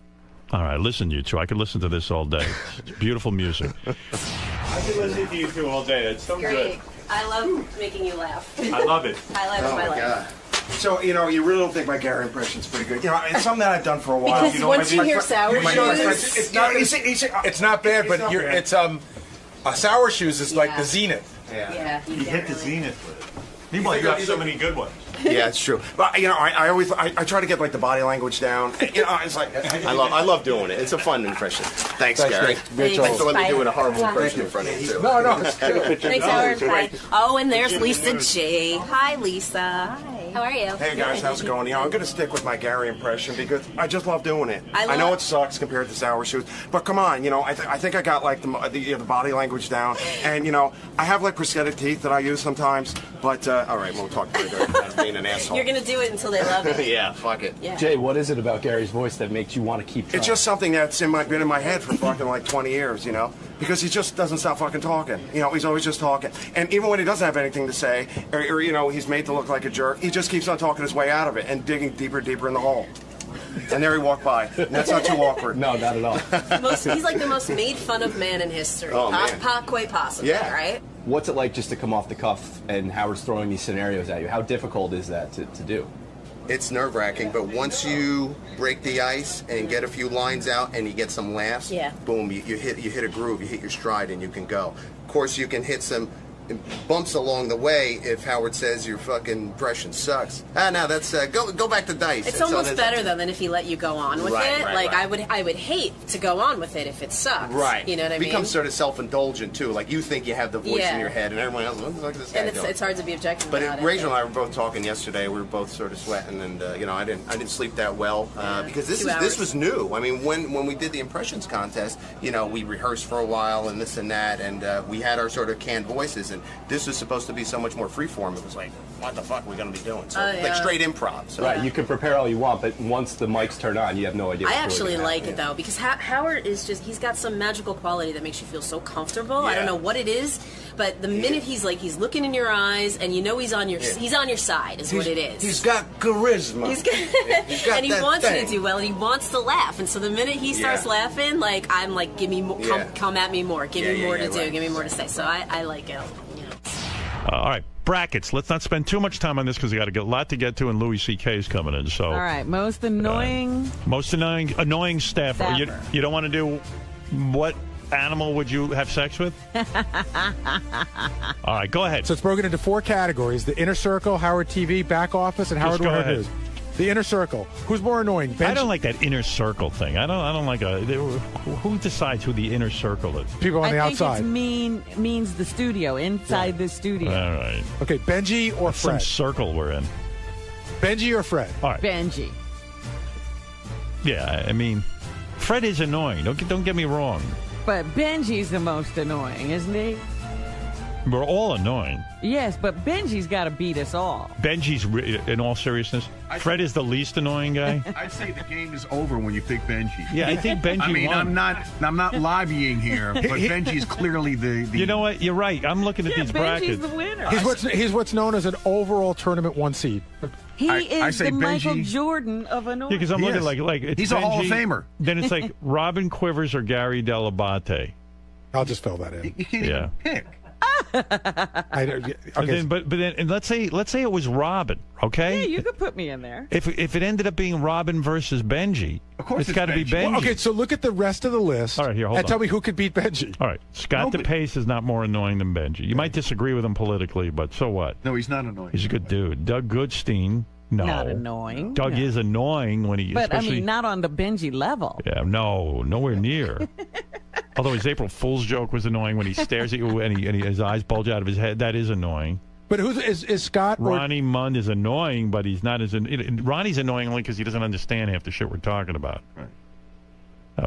S5: All right, listen, you two. I could listen to this all day. It's beautiful music.
S3: I can listen to you two all day. It's so good.
S10: I love making you laugh.
S3: I love it.
S10: Highlight of my life.
S6: So, you really don't think my Gary impression's pretty good. It's something that I've done for a while.
S10: Because once you hear sour shoes,
S11: It's not bad, but it's sour shoes is like the zenith.
S10: yeah,
S3: You hit the zenith with it. Meanwhile, you have so many good ones.
S6: Yeah, it's true. But I always try to get like the body language down. It's like
S1: I love doing it. It's a fun impression. Thanks, Gary.
S10: Thanks.
S1: Thanks for letting me
S10: Bye.
S1: doing a horrible impression in front of you, too.
S6: no, it's good.
S10: Thanks, Howard. Bye. Oh, and there's Lisa J. Hi, Lisa. Hi. How are you?
S6: Hey guys, how's it going? I'm gonna stick with my Gary impression because I just love doing it.
S10: I
S6: know it sucks compared to sour shoes, but come on, I think I got like the body language down, and I have like prosthetic teeth that I use sometimes. But all right, we'll talk later about being an asshole.
S10: You're gonna do it until they love it.
S1: Yeah, fuck it.
S10: Yeah.
S11: Jay, what is it about Gary's voice that makes you want to keep trying?
S6: It's just something that's been in my head for fucking like 20 years, because he just doesn't stop fucking talking. He's always just talking. And even when he doesn't have anything to say, or he's made to look like a jerk, he just keeps on talking his way out of it and digging deeper and deeper in the hole. And there he walked by. And that's not too awkward.
S11: No, not at all.
S10: He's like the most made fun of man in history.
S1: Oh, man.
S10: Quite possibly,
S1: Yeah.
S10: right?
S11: What's it like just to come off the cuff and Howard's throwing these scenarios at you? How difficult is that to do?
S1: It's nerve-wracking, but once you break the ice and get a few lines out and you get some laughs,
S10: Yeah.
S1: boom, you hit a groove, you hit your stride, and you can go. Of course, you can hit some bumps along the way if Howard says your fucking impression sucks. No, that's go back to Dice.
S10: It's
S1: And so
S10: almost
S1: that's-
S10: better though than if he let you go on with
S1: Right,
S10: it.
S1: right,
S10: Like
S1: right.
S10: I would hate to go on with it if it sucks.
S1: Right.
S10: You know what I mean?
S1: Becomes sort of self-indulgent, too. Like, you think you have the voice
S10: Yeah.
S1: in your head, and everyone else, what the fuck is this guy
S10: And
S1: doing?
S10: it's hard to be objective
S1: But
S10: about
S1: Rachel
S10: it.
S1: and I were both talking yesterday. We were both sort of sweating, and I didn't sleep that well because this
S10: 2 hours.
S1: this was new. I mean, when we did the impressions contest, we rehearsed for a while and this and that, and we had our sort of canned voices, and this was supposed to be so much more freeform. It was like, what the fuck are we going to be doing? So
S10: yeah.
S1: like straight improv. So.
S11: Right, you can prepare all you want, but once the mics turn on, you have no idea.
S10: I
S11: what's really
S10: actually
S11: gonna
S10: like
S11: happen.
S10: it though because Howard is he's got some magical quality that makes you feel so comfortable. I don't
S1: Yeah.
S10: know what it is,
S12: But the minute he's looking in your eyes, and you know he's on your side, is what it is.
S1: He's got charisma.
S12: He's got and he
S1: that
S12: wants
S1: thing.
S12: to do well, and he wants to laugh. And so the minute he starts laughing, like I'm like, give me more, come at me more, give me more to do, give me more to say. So I like it.
S5: All right, brackets. Let's not spend too much time on this because we got a lot to get to, and Louis C.K. is coming in. So
S7: all right, most annoying
S5: staffer. You don't want to do what animal would you have sex with? All right, go ahead.
S13: So it's broken into 4 categories: the inner circle, Howard TV, back office, and Howard Warner News. The inner circle. Who's more annoying? Benji?
S5: I don't like that inner circle thing. I don't like who decides who the inner circle is?
S13: People on the outside.
S7: I think it means the studio, inside the studio.
S5: All right.
S13: Okay, Benji or
S5: That's
S13: Fred?
S5: Some circle we're in.
S13: Benji or Fred?
S5: All right.
S7: Benji.
S5: Yeah, I mean, Fred is annoying. Don't get me wrong.
S7: But Benji's the most annoying, isn't he?
S5: We're all annoying.
S7: Yes, but Benji's got to beat us all.
S5: Benji's, in all seriousness, Fred is the least annoying guy.
S14: I'd say the game is over when you pick Benji.
S5: Yeah, I think Benji
S14: I mean,
S5: won.
S14: I'm not lobbying here, but Benji's clearly the...
S5: You know what? You're right. I'm looking at these brackets.
S7: Benji's the winner.
S13: He's what's known as an overall tournament 1 seed.
S7: He is
S14: say
S7: the Michael
S14: Benji.
S7: Jordan of annoying.
S5: Because I'm looking like it's
S14: He's
S5: Benji,
S14: a Hall of Famer.
S5: Then it's like Robin Quivers or Gary Delabate.
S13: I'll just fill that in.
S14: You can't even pick.
S13: Okay.
S5: But then and let's say it was Robin, okay?
S7: Yeah, you could put me in there.
S5: If it ended up being Robin versus Benji,
S14: of course
S5: it's got to be Benji.
S13: Well, okay, so look at the rest of the list.
S5: All right, here, hold
S13: and
S5: on.
S13: tell me who could beat Benji.
S5: All right, Scott DePace is not more annoying than Benji. You might disagree with him politically, but so what?
S14: No, he's not annoying.
S5: He's a good dude. Doug Goodstein, no.
S7: Not annoying.
S5: Doug is annoying when he...
S7: But, I
S5: especially,
S7: mean, not on the Benji level.
S5: Yeah, no, nowhere near. Although his April Fool's joke was annoying when he stares at you and his eyes bulge out of his head. That is annoying.
S13: But is Scott...
S5: Ronnie Mund is annoying, but he's not as... Ronnie's annoying only because he doesn't understand half the shit we're talking about. Right.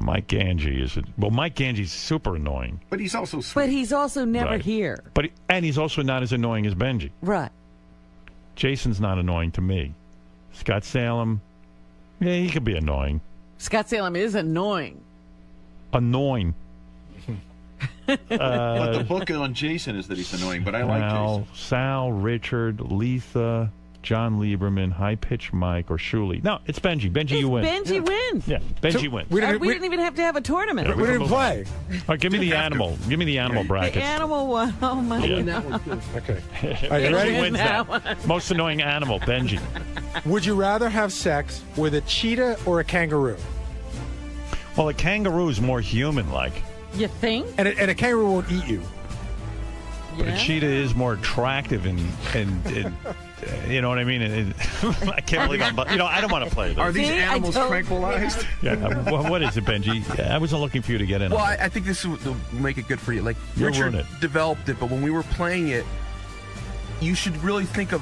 S5: Mike Ganji is... Mike Ganji's super annoying.
S14: But he's also sweet.
S7: But he's also never here.
S5: But he's also not as annoying as Benji.
S7: Right.
S5: Jason's not annoying to me. Scott Salem, yeah, he could be annoying.
S7: Scott Salem is annoying.
S5: Annoying.
S14: But the book on Jason is that he's annoying, but I like Jason.
S5: Sal, Richard, Letha, John Lieberman, High Pitch Mike, or Shuley. No, it's Benji. Benji, you win.
S7: Benji wins.
S5: Yeah, Benji wins.
S7: We didn't even have to have a tournament.
S5: Yeah,
S13: we didn't play.
S5: All right, give me the animal. Give me the animal brackets.
S7: The animal one. Oh, my God.
S13: Okay. Are you ready?
S5: Benji wins that. Most annoying animal, Benji.
S13: Would you rather have sex with a cheetah or a kangaroo?
S5: Well, a kangaroo is more human-like.
S7: You think?
S13: And a kangaroo won't eat you.
S5: But a cheetah is more attractive and you know what I mean? I can't believe I don't want to play this.
S14: Are these animals tranquilized?
S5: Yeah. What is it, Benji? I wasn't looking for you to get in.
S15: Well, I think this will make it good for you. Like,
S5: You'll
S15: Richard
S5: ruin it.
S15: developed it, but when we were playing it, you should really think of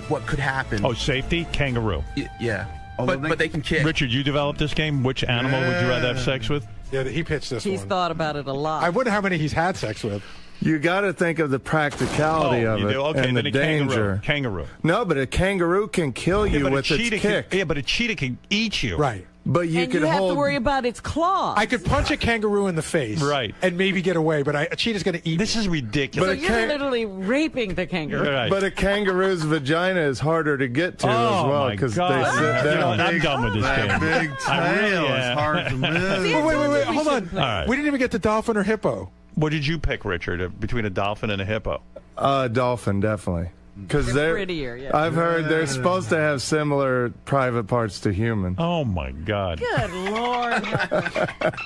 S15: what could happen.
S5: Oh, safety? Kangaroo.
S15: Yeah. But they can kick.
S5: Richard, you developed this game. Which animal would you rather have sex with?
S13: Yeah, he pitched this
S7: He's
S13: one.
S7: thought about it a lot.
S13: I wonder how many he's had sex with.
S16: You got to think of the practicality of
S5: you
S16: it
S5: do? Okay,
S16: and
S5: then
S16: the
S5: a
S16: danger.
S5: Kangaroo.
S16: No, but a kangaroo can kill you with its kick.
S5: But a cheetah can eat you.
S13: Right.
S16: But you
S7: and
S16: could
S7: you have
S16: hold.
S7: to worry about its claws.
S13: I could punch a kangaroo in the face,
S5: right,
S13: and maybe get away. But a cheetah's going to eat.
S5: This is ridiculous.
S7: So you're literally raping the kangaroo.
S5: Right.
S16: But a kangaroo's vagina is harder to get to as well because they sit down.
S5: I'm done with this game.
S14: Big tail is hard to move.
S13: Wait, hold on.
S5: All right.
S13: We didn't even get to dolphin or hippo.
S5: What did you pick, Richard, between a dolphin and a hippo?
S16: Dolphin, definitely. Because they're
S7: prettier, yeah.
S16: I've heard they're supposed to have similar private parts to human.
S5: Oh my God!
S7: Good Lord!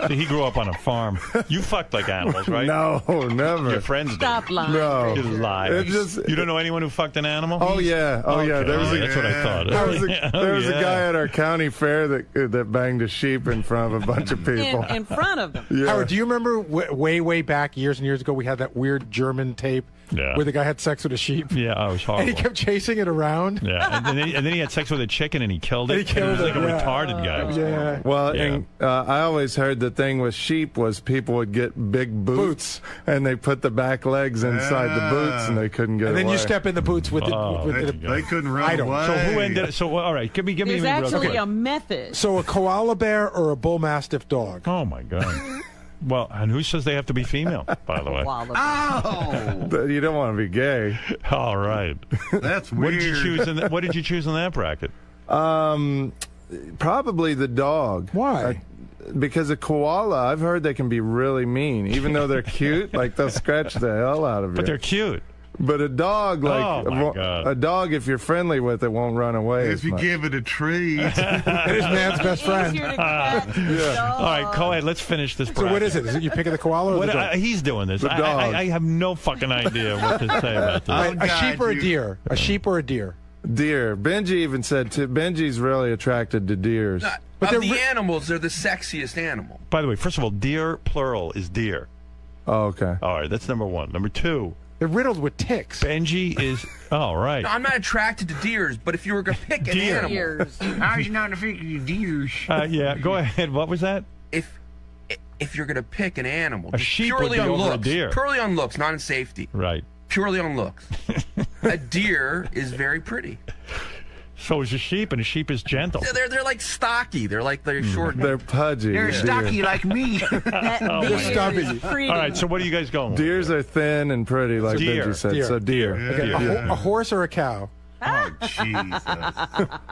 S5: See, he grew up on a farm. You fucked like animals, right?
S16: No, never.
S5: Your friends did.
S7: Stop lying.
S16: No,
S5: you lie. You don't know anyone who fucked an animal?
S16: Oh yeah,
S5: Okay.
S16: There was
S5: That's what I thought.
S16: There was a guy at our county fair that banged a sheep in front of a bunch of people.
S7: In front of them.
S16: Yeah.
S13: Howard, do you remember way back years and years ago we had that weird German tape where the guy had sex with a sheep?
S5: Yeah, I was horrible.
S13: And he kept chasing it around.
S5: Yeah, and then he had sex with a chicken and he killed it.
S13: He was
S5: like a retarded guy.
S13: Yeah.
S16: Well, and, I always heard the thing with sheep was people would get big boots and they put the back legs inside the boots and they couldn't get
S13: And then
S16: away.
S13: you step in the boots with
S14: They couldn't run away.
S5: So who ended? So all right, give me.
S7: There's actually a method.
S13: So a koala bear or a bull mastiff dog?
S5: Oh my God. Well, and who says they have to be female, by the way?
S16: Oh! You don't want to be gay.
S5: All right.
S14: That's weird.
S5: What did you choose what did you choose in that bracket?
S16: Probably the dog.
S13: Why?
S16: Because a koala, I've heard they can be really mean. Even though they're cute, like they'll scratch the hell out of you.
S5: But they're cute.
S16: But a dog, like
S5: Oh, my God.
S16: a dog, if you're friendly with it, won't run away.
S14: If you give it a treat.
S13: It is man's best friend.
S16: Yeah.
S5: All right, go ahead. Let's finish this bracket.
S13: So what is it? Is it you picking the koala or
S5: What,
S13: the dog?
S5: he's doing this.
S16: The dog.
S5: I have no fucking idea what to say about this.
S13: A sheep or a deer? A sheep or a deer?
S16: Deer. Benji even said Benji's really attracted to deers.
S15: But of the animals, they're the sexiest animal.
S5: By the way, first of all, deer plural is deer.
S16: Oh, okay.
S5: All right, that's number one. Number two.
S13: They're riddled with ticks.
S5: Benji is... Oh, right.
S15: No, I'm not attracted to deers, but if you were going to pick an animal...
S14: How's you not attracted to deers?
S5: Yeah, go ahead. What was that?
S15: If you're going to pick an animal...
S5: A sheep
S15: purely
S5: would be
S15: on
S5: over a
S15: looks,
S5: deer.
S15: Purely on looks, not in safety.
S5: Right.
S15: Purely on looks. A deer is very pretty.
S5: So is a sheep, and a sheep is gentle.
S15: They're like stocky. They're short.
S16: They're pudgy.
S14: They're stocky like me.
S5: All right, so what are you guys going with?
S16: Deers are thin and pretty, like
S5: Deer.
S16: Benji said.
S13: Deer.
S16: So deer.
S13: Okay, a horse or a cow?
S14: Oh, Jesus.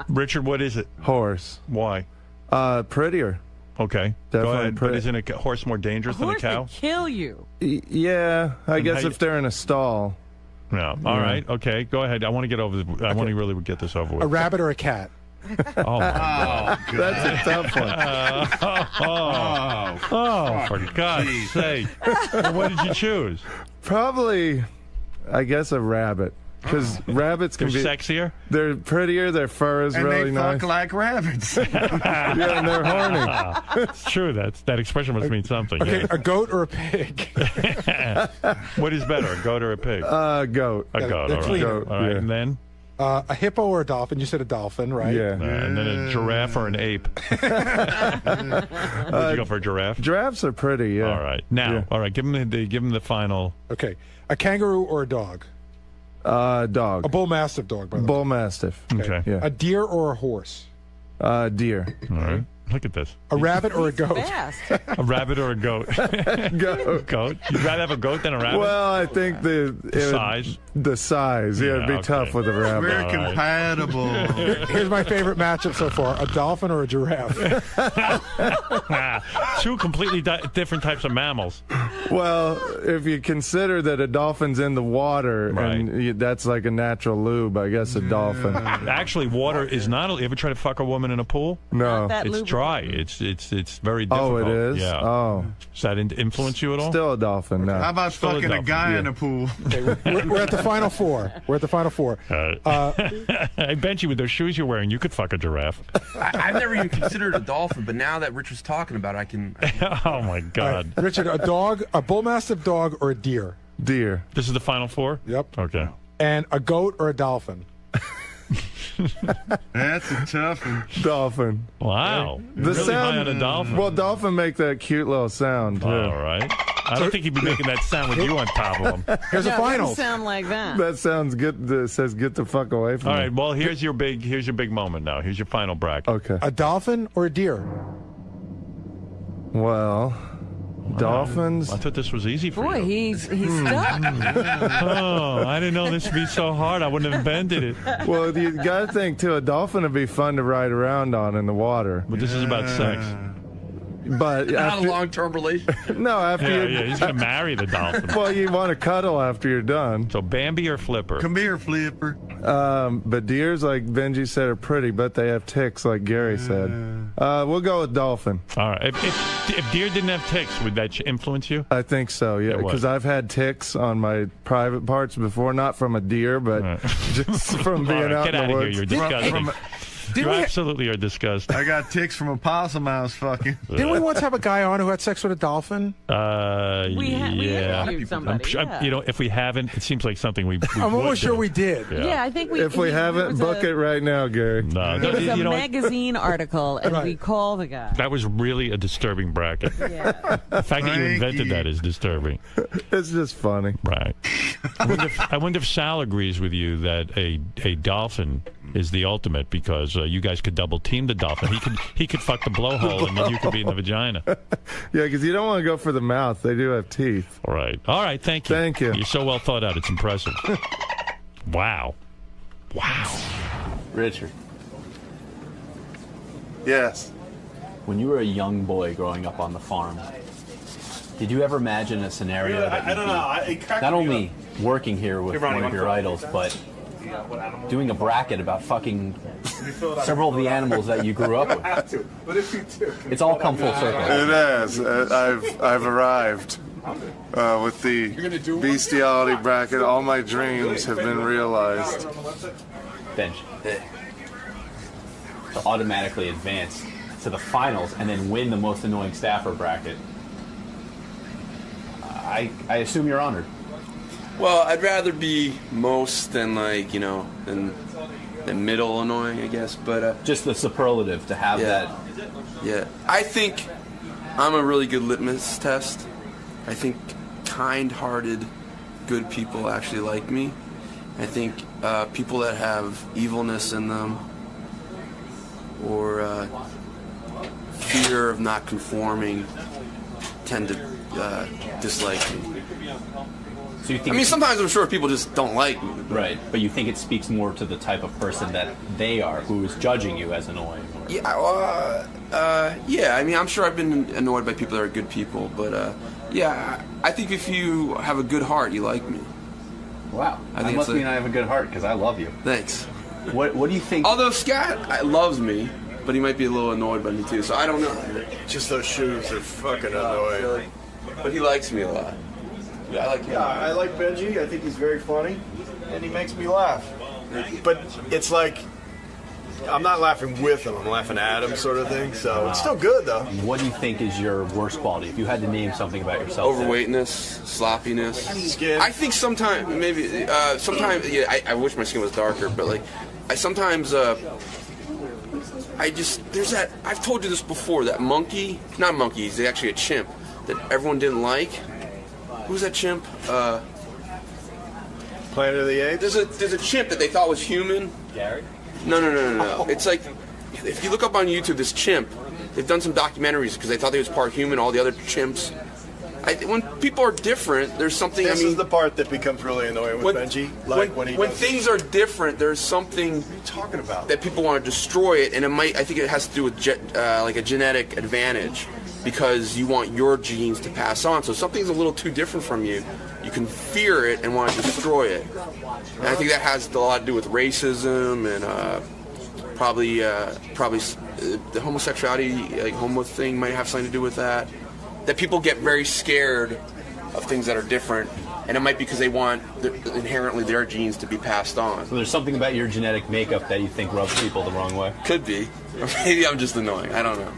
S5: Richard, what is it?
S16: Horse.
S5: Why?
S16: Prettier.
S5: Okay.
S16: Definitely
S5: Go ahead. But
S16: pretty.
S5: isn't a horse more dangerous than a cow?
S7: Could kill you.
S16: Yeah, I guess
S5: how
S16: if they're in a stall.
S5: No. All right. Okay. Go ahead. I want to get over. I want to really get this over with.
S13: A rabbit or a cat?
S5: Oh, my
S16: That's a tough one.
S5: for God's sake! Well, what did you choose?
S16: Probably, I guess a rabbit. Because rabbits can
S5: They're
S16: be
S5: sexier.
S16: They're prettier. Their fur is
S14: And
S16: really
S14: they
S16: nice.
S14: fuck like rabbits.
S16: Yeah, and they're horny.
S5: It's true. That expression must mean something.
S13: Okay,
S5: yeah.
S13: a goat or a pig?
S5: What is better, a goat or a pig?
S16: Goat.
S5: A goat.
S13: they're
S5: All right.
S13: cleaner.
S5: All right.
S16: Yeah.
S5: And then.
S13: A hippo or a dolphin? You said a dolphin, right?
S16: Yeah.
S5: And then a giraffe or an ape. Would you go for a giraffe?
S16: Giraffes are pretty. Yeah.
S5: All right. Now,
S16: Yeah.
S5: all right. Give him the final.
S13: Okay. A kangaroo or a dog?
S16: Dog.
S13: A bull mastiff dog, by the way.
S16: Bull mastiff.
S5: Okay.
S16: Yeah.
S13: A deer or a horse?
S16: Deer.
S5: All right. Look at this.
S13: A rabbit or a goat?
S5: A rabbit or a goat?
S16: Goat.
S5: Goat? You'd rather have a goat than a rabbit?
S16: Well, I think the
S5: size.
S16: The size. Yeah, it'd be
S5: okay.
S16: tough with a rabbit.
S14: We're
S5: All right.
S14: compatible.
S13: Here's my favorite matchup so far: a dolphin or a giraffe.
S5: Two completely different types of mammals.
S16: Well, if you consider that a dolphin's in the water,
S5: Right.
S16: and that's like a natural lube, I guess a dolphin.
S5: Actually, water is not. You ever try to fuck a woman in a pool?
S16: No.
S5: It's dry. It's very difficult.
S16: Oh, it is?
S5: Yeah.
S16: Oh.
S5: Does that influence you at all?
S16: Still a dolphin, no.
S14: How about
S5: Still a
S14: fucking a
S5: dolphin,
S14: guy
S5: yeah.
S14: in a pool?
S13: Okay, we're at the final four. We're at the final four.
S5: I bet you with those shoes you're wearing, you could fuck a giraffe.
S15: I've never even considered a dolphin, but now that Rich was talking about it, I can
S5: Oh my God.
S13: Richard, a dog, a bull mastiff dog, or a deer?
S16: Deer.
S5: This is the final four?
S13: Yep.
S5: Okay.
S13: And a goat or a dolphin?
S14: That's a tough one.
S16: Dolphin.
S5: Wow.
S16: The
S5: Really high on a dolphin.
S16: Well, dolphin make that cute little sound, too.
S5: All right. I don't think he'd be making that sound with you on top of him.
S13: Here's a final.
S7: Doesn't sound like that.
S16: That sounds good. That says get the fuck away from
S5: All
S16: me.
S5: right. Well, here's your big moment now. Here's your final bracket.
S16: Okay.
S13: A dolphin or a deer?
S16: Well, dolphins.
S5: I thought this was easy for
S7: Boy,
S5: you.
S7: he's stuck.
S5: Oh, I didn't know this would be so hard. I wouldn't have invented it.
S16: Well, you got to think, too, a dolphin would be fun to ride around on in the water.
S5: But this is about sex.
S16: But
S15: not
S16: after,
S15: a long-term relationship.
S16: No, after
S5: Yeah, he's going to marry the dolphin.
S16: Well, you want to cuddle after you're done.
S5: So Bambi or Flipper?
S14: Come here, Flipper.
S16: But deers, like Benji said, are pretty, but they have ticks, like Gary said. We'll go with dolphin.
S5: All right. If deer didn't have ticks, would that influence you?
S16: I think so, yeah,
S5: It would.
S16: because I've had ticks on my private parts before, not from a deer, but just from being
S5: All right,
S16: out
S5: get
S16: in
S5: out
S16: the
S5: of here.
S16: woods.
S5: You're disgusting. You absolutely are disgusting.
S14: I got ticks from a possum I was fucking.
S13: Didn't we once have a guy on who had sex with a dolphin?
S7: We
S5: yeah.
S7: interviewed somebody.
S5: You know, if we haven't, it seems like something we
S13: I'm
S5: would
S13: almost
S5: do.
S13: sure we did.
S7: Yeah, I think we.
S16: If we haven't, book it right now, Gary.
S5: No,
S7: It was a
S5: you know what?
S7: magazine article, and we call the guy.
S5: That was really a disturbing bracket.
S7: Yeah.
S5: The fact that you
S14: Thank
S5: invented
S14: you.
S5: that is disturbing.
S16: It's just funny.
S5: Right. I wonder if Sal agrees with you that a dolphin is the ultimate because you guys could double team the dolphin. He could fuck the blowhole and then you could be in the vagina.
S16: Yeah, because you don't want to go for the mouth. They do have teeth.
S5: All right. All right. Thank you.
S16: Thank you.
S5: You're so well thought out. It's impressive. Wow. Wow.
S11: Richard.
S16: Yes.
S11: When you were a young boy growing up on the farm, did you ever imagine a scenario that
S3: I don't know.
S11: not only working here with one of your idols, but doing a bracket about fucking several of the animals that you grew up with?
S3: What if you do?
S11: It's all come full circle.
S16: It has. I've arrived with the bestiality bracket. All my dreams have been realized.
S11: Bench. To automatically advance to the finals and then win the most annoying staffer bracket. I assume you're honored.
S17: Well, I'd rather be most than than middle annoying, I guess. But
S11: just the superlative to have that.
S17: Yeah, I think I'm a really good litmus test. I think kind-hearted, good people actually like me. I think people that have evilness in them or fear of not conforming tend to dislike me.
S11: So you think
S17: sometimes I'm sure people just don't like me.
S11: Right, but you think it speaks more to the type of person that they are, who is judging you as annoying?
S17: Yeah, yeah. I'm sure I've been annoyed by people that are good people, but yeah, I think if you have a good heart, you like me.
S11: Wow, that must mean I have a good heart because I love you.
S17: Thanks.
S11: What do you think?
S17: Although Scott loves me, but he might be a little annoyed by me too, so I don't know.
S18: Just those shoes are fucking annoying.
S17: But he likes me a lot. Yeah, I like him.
S18: Yeah, I like Benji. I think he's very funny, and he makes me laugh. But it's like, I'm not laughing with him, I'm laughing at him sort of thing, so it's still good, though.
S11: What do you think is your worst quality? If you had to name something about yourself.
S17: Overweightness, sloppiness. Skin. I think sometimes, I wish my skin was darker, but I've told you this before, that monkey, not monkey, he's actually a chimp, that everyone didn't like. Who's that chimp?
S18: Planet of the Apes?
S17: There's a chimp that they thought was human.
S11: Gary?
S17: No. It's like, if you look up on YouTube, this chimp, they've done some documentaries because they thought he was part human, all the other chimps. When people are different, there's something.
S18: This is the part that becomes really annoying with Benji.
S17: When things are different, there's something.
S18: What are you talking about?
S17: That people want to destroy it, and I think it has to do with like a genetic advantage, because you want your genes to pass on. So if something's a little too different from you, you can fear it and want to destroy it. And I think that has a lot to do with racism and probably the homosexuality, like homo thing, might have something to do with that. That people get very scared of things that are different, and it might be because they want inherently their genes to be passed on.
S11: So there's something about your genetic makeup that you think rubs people the wrong way?
S17: Could be. Or maybe I'm just annoying. I don't know.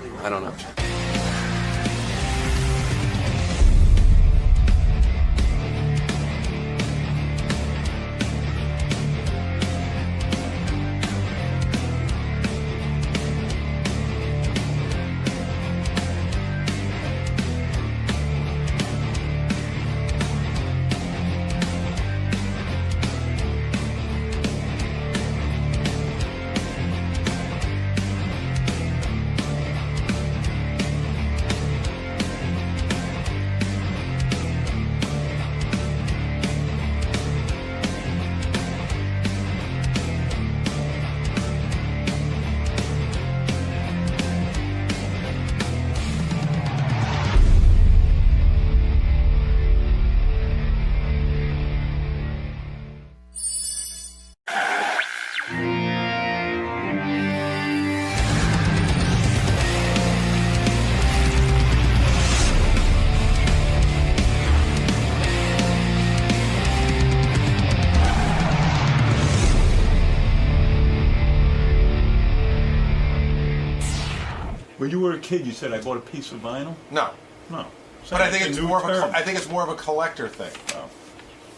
S3: When you were a kid, you said I bought a piece of vinyl.
S13: No.
S3: No.
S13: But I think it's more of a. I think it's more of a collector thing. Oh.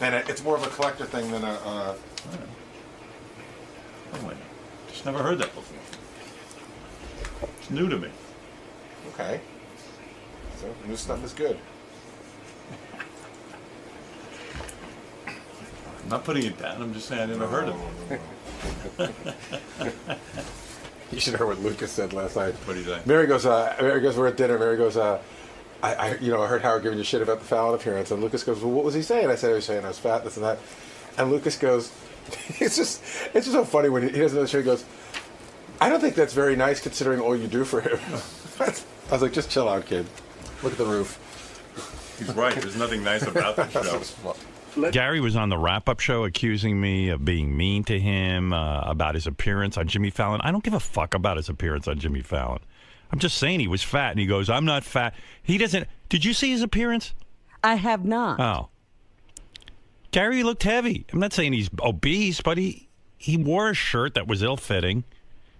S13: It's more of a collector thing than a.
S3: Oh, wait. Just never heard that before. It's new to me.
S13: Okay. So new stuff is good.
S3: I'm not putting it down. I'm just saying I never heard of it.
S13: You should hear what Lucas said last night.
S3: What did he say?
S13: Mary goes, we're at dinner. Mary goes, I heard Howard giving you shit about the Fallon appearance. And Lucas goes, well, what was he saying? I said, he was saying I was fat, this and that. And Lucas goes, it's just so funny when he doesn't know the show. He goes, I don't think that's very nice considering all you do for him. I was like, just chill out, kid. Look at the roof.
S3: He's right. There's nothing nice about the show.
S5: Gary was on the wrap-up show accusing me of being mean to him about his appearance on Jimmy Fallon. I don't give a fuck about his appearance on Jimmy Fallon. I'm just saying he was fat, and he goes, I'm not fat. He doesn't... Did you see his appearance?
S7: I have not.
S5: Oh. Gary looked heavy. I'm not saying he's obese, but he wore a shirt that was ill-fitting,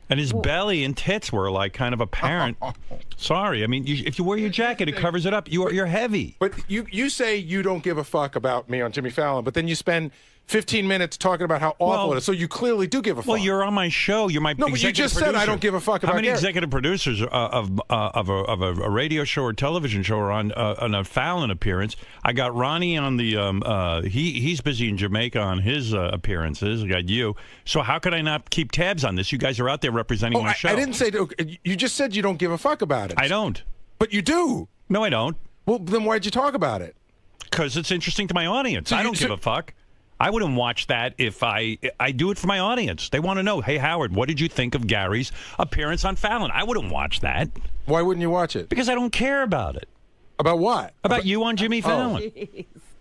S5: and his belly and tits were, like, kind of apparent. Sorry. I mean, if you wear your jacket, it covers it up. You're heavy.
S13: But you say you don't give a fuck about me on Jimmy Fallon, but then you spend 15 minutes talking about how awful it is. So you clearly do give a fuck.
S5: Well, you're on my show. You're my
S13: but you just said I don't give a fuck about
S5: How many
S13: Gary?
S5: executive producers of a radio show or television show are on a Fallon appearance? I got Ronnie on the he's busy in Jamaica on his appearances. I got you. So how could I not keep tabs on this? You guys are out there representing my show.
S13: I didn't say you just said you don't give a fuck about it.
S5: I don't.
S13: But you do.
S5: No, I don't.
S13: Well, then why'd you talk about it?
S5: Because it's interesting to my audience.
S13: So
S5: I don't give a fuck. I wouldn't watch that if I do it for my audience. They want to know, hey, Howard, what did you think of Gary's appearance on Fallon? I wouldn't watch that.
S13: Why wouldn't you watch it?
S5: Because I don't care about it.
S13: About what?
S5: About you on Jimmy Fallon.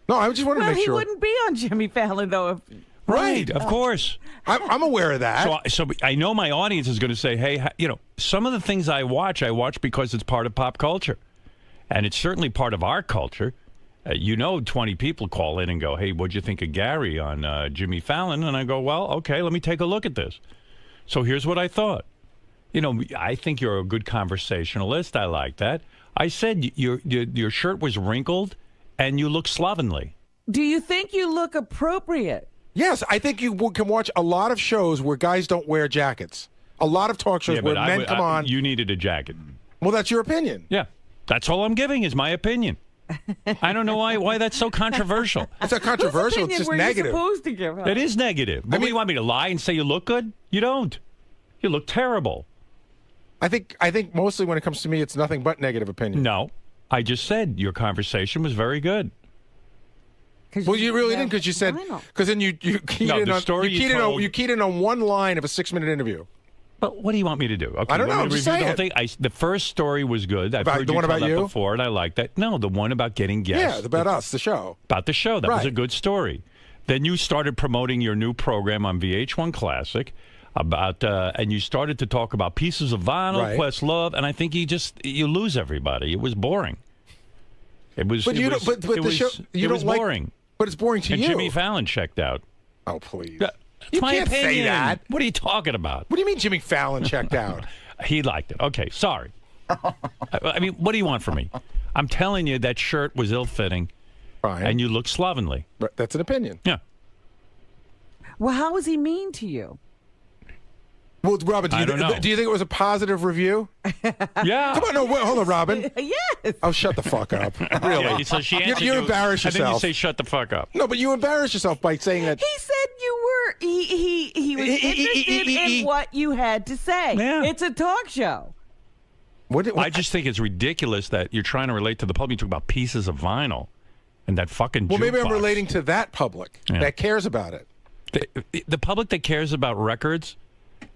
S13: No, I just wanted to make sure.
S7: Well, he wouldn't be on Jimmy Fallon, though. If...
S5: Right, of course.
S13: I'm aware of that.
S5: So I know my audience is going to say, hey, some of the things I watch because it's part of pop culture. And it's certainly part of our culture. 20 people call in and go, hey, what'd you think of Gary on Jimmy Fallon? And I go, well, okay, let me take a look at this. So here's what I thought. I think you're a good conversationalist. I like that. I said your shirt was wrinkled and you look slovenly.
S7: Do you think you look appropriate?
S13: Yes, I think you can watch a lot of shows where guys don't wear jackets. A lot of talk shows where men come on.
S5: You needed a jacket.
S13: Well, that's your opinion.
S5: Yeah, that's all I'm giving is my opinion. I don't know why that's so controversial.
S13: It's not controversial. It's just negative.
S7: Supposed to give up?
S5: It is negative. I mean, you want me to lie and say you look good? You don't. You look terrible.
S13: I think mostly when it comes to me, it's nothing but negative opinion.
S5: No, I just said your conversation was very good.
S13: Well, you really didn't, because you said because then you keyed in on one line of a 6-minute interview.
S5: But what do you want me to do? Okay,
S13: I don't know. I'm just saying.
S5: The first story was good. I've heard
S13: the one about you
S5: before, and I like that. No, the one about getting guests.
S13: Yeah, about us, the show.
S5: About the show. That was a good story. Then you started promoting your new program on VH1 Classic and you started to talk about pieces of vinyl, Questlove, and I think you lose everybody. It was boring. It was.
S13: But you don't. But the show you don't like.
S5: Boring.
S13: But it's boring to you.
S5: And Jimmy Fallon checked out.
S13: Oh, please.
S5: You
S13: can't say that.
S5: What are you talking about?
S13: What do you mean Jimmy Fallon checked out?
S5: He liked it. Okay, sorry. I mean, what do you want from me? I'm telling you that shirt was ill-fitting, and you look slovenly.
S13: That's an opinion.
S5: Yeah.
S7: Well, how was he mean to you?
S13: Well, Robin, do you think it was a positive review?
S5: Yeah.
S13: Come on, no, wait, hold on, Robin.
S7: Yes.
S13: Oh, shut the fuck up. Really?
S5: Yeah, so she answered
S13: you embarrass yourself.
S5: And then you say, shut the fuck up.
S13: No, but you embarrass yourself by saying that.
S7: He said you were, he was interested in what you had to say.
S5: Yeah.
S7: It's a talk show.
S5: I just think it's ridiculous that you're trying to relate to the public. You talk about pieces of vinyl and that fucking
S13: Well, maybe I'm
S5: jukebox.
S13: relating to that public that cares about it.
S5: The public that cares about records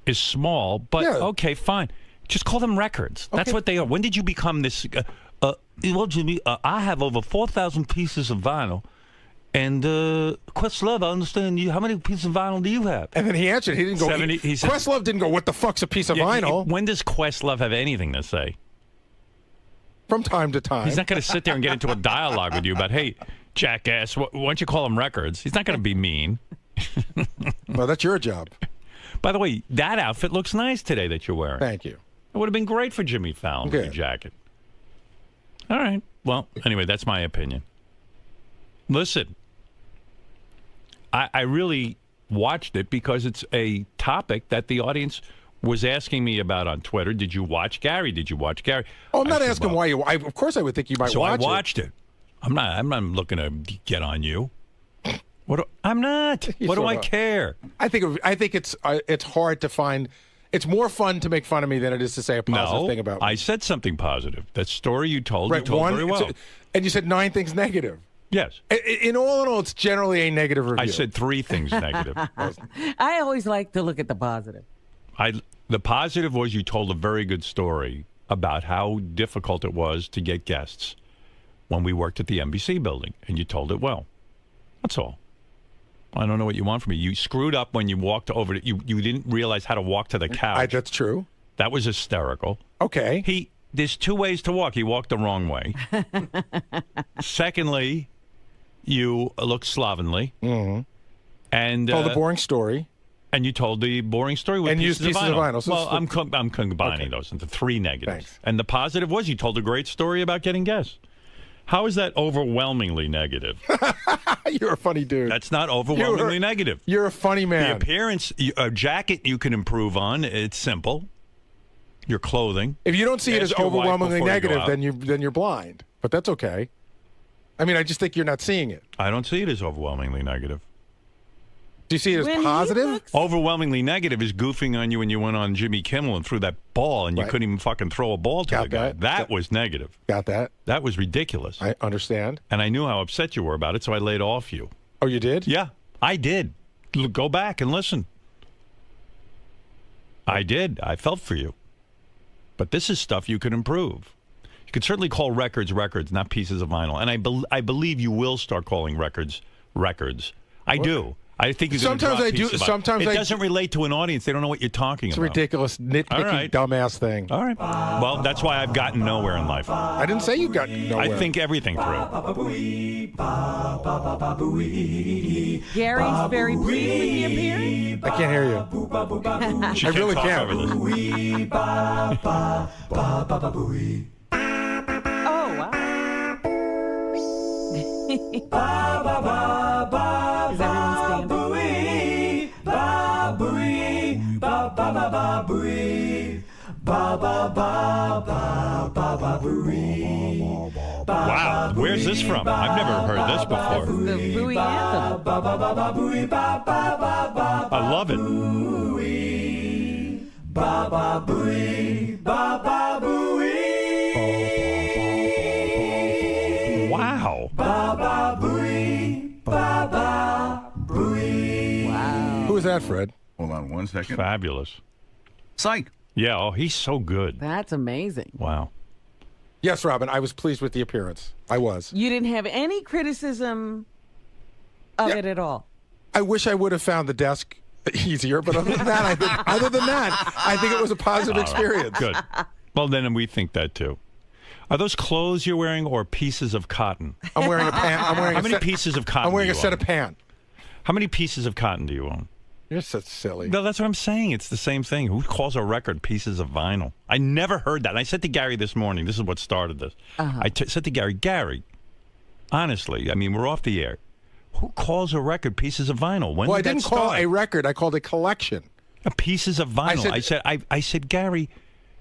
S5: is small, but okay, fine. Just call them records. Okay. That's what they are. When did you become this? Well, Jimmy, I have over 4,000 pieces of vinyl. And Questlove, I understand you. How many pieces of vinyl do you have?
S13: And then he answered. He didn't go.
S5: 70, he said,
S13: Questlove didn't go. What the fuck's a piece of vinyl?
S5: When does Questlove have anything to say?
S13: From time to time.
S5: He's not going to sit there and get into a dialogue with you about, hey, jackass, why don't you call them records? He's not going to be mean.
S13: Well, that's your job.
S5: By the way, that outfit looks nice today that you're wearing.
S13: Thank you.
S5: It would have been great for Jimmy Fallon with your jacket. All right. Well, anyway, that's my opinion. Listen, I really watched it because it's a topic that the audience was asking me about on Twitter. Did you watch Gary? Did you watch Gary?
S13: Oh, I'm not asking why you. Of course, I would think you might watch it.
S5: So I watched it. I'm not looking to get on you. I'm not. What do I care?
S13: I think it's hard to find. It's more fun to make fun of me than it is to say a positive thing about me.
S5: I said something positive. That story you told,
S13: right,
S5: you told very well.
S13: And you said 9 things negative.
S5: Yes.
S13: In all, it's generally a negative review.
S5: I said 3 things negative.
S7: I always like to look at the positive.
S5: The positive was you told a very good story about how difficult it was to get guests when we worked at the NBC building, and you told it well. That's all. I don't know what you want from me. You screwed up when you walked over to, you didn't realize how to walk to the couch.
S13: That's true.
S5: That was hysterical.
S13: Okay.
S5: There's 2 ways to walk. He walked the wrong way. Secondly, you look slovenly.
S13: Mm-hmm.
S5: And
S13: told a boring story.
S5: And you told the boring story with pieces of vinyl.
S13: So
S5: well, I'm combining those into 3 negatives.
S13: Thanks.
S5: And the positive was you told a great story about getting guests. How is that overwhelmingly negative?
S13: You're a funny dude.
S5: That's not overwhelmingly negative.
S13: You're a funny man.
S5: The appearance, a jacket you can improve on. It's simple. Your clothing.
S13: If you don't see it as overwhelmingly negative, then you're blind. But that's okay. I mean, I just think you're not seeing it.
S5: I don't see it as overwhelmingly negative.
S13: Do you see it as positive?
S5: Overwhelmingly negative is goofing on you when you went on Jimmy Kimmel and threw that ball and you couldn't even fucking throw a ball to the guy. That was negative.
S13: Got that.
S5: That was ridiculous.
S13: I understand.
S5: And I knew how upset you were about it, so I laid off you.
S13: Oh, you did?
S5: Yeah, I did. Go back and listen. I did. I felt for you. But this is stuff you could improve. You could certainly call records, not pieces of vinyl. And I believe you will start calling records. I do. I think you're
S13: sometimes I do. Sometimes
S5: it doesn't relate to an audience. They don't know what you're talking about.
S13: It's a ridiculous, nitpicky, dumbass thing.
S5: All right. Well, that's why I've gotten nowhere in life.
S13: I didn't say you got nowhere.
S5: I think everything through.
S7: Gary's very pleased with the appearance.
S13: I can't hear you. I really can't.
S7: Oh, wow. Is everyone standing?
S5: Wow, where's this from? I've never heard this before.
S7: The Bowie anthem.
S5: I love it. Wow.
S13: Wow. Who is that, Fred?
S14: Hold on 1 second.
S5: Fabulous.
S14: Psych.
S5: Yeah, oh, he's so good.
S7: That's amazing.
S5: Wow.
S13: Yes, Robin, I was pleased with the appearance. I was.
S7: You didn't have any criticism of it at all.
S13: I wish I would have found the desk easier, but other than that, I think it was a positive experience.
S5: Good. Well, then we think that too. Are those clothes you're wearing or pieces of cotton?
S13: I'm wearing a pant.
S5: How many pieces of cotton?
S13: I'm wearing a set of pants.
S5: How many pieces of cotton do you own?
S13: You're so silly.
S5: No, that's what I'm saying. It's the same thing. Who calls a record pieces of vinyl? I never heard that. And I said to Gary this morning, this is what started this. I said to Gary, honestly, I mean, we're off the air. Who calls a record pieces of vinyl? When
S13: well,
S5: did
S13: I didn't call a record. I called a collection.
S5: Pieces of vinyl. I said, Gary,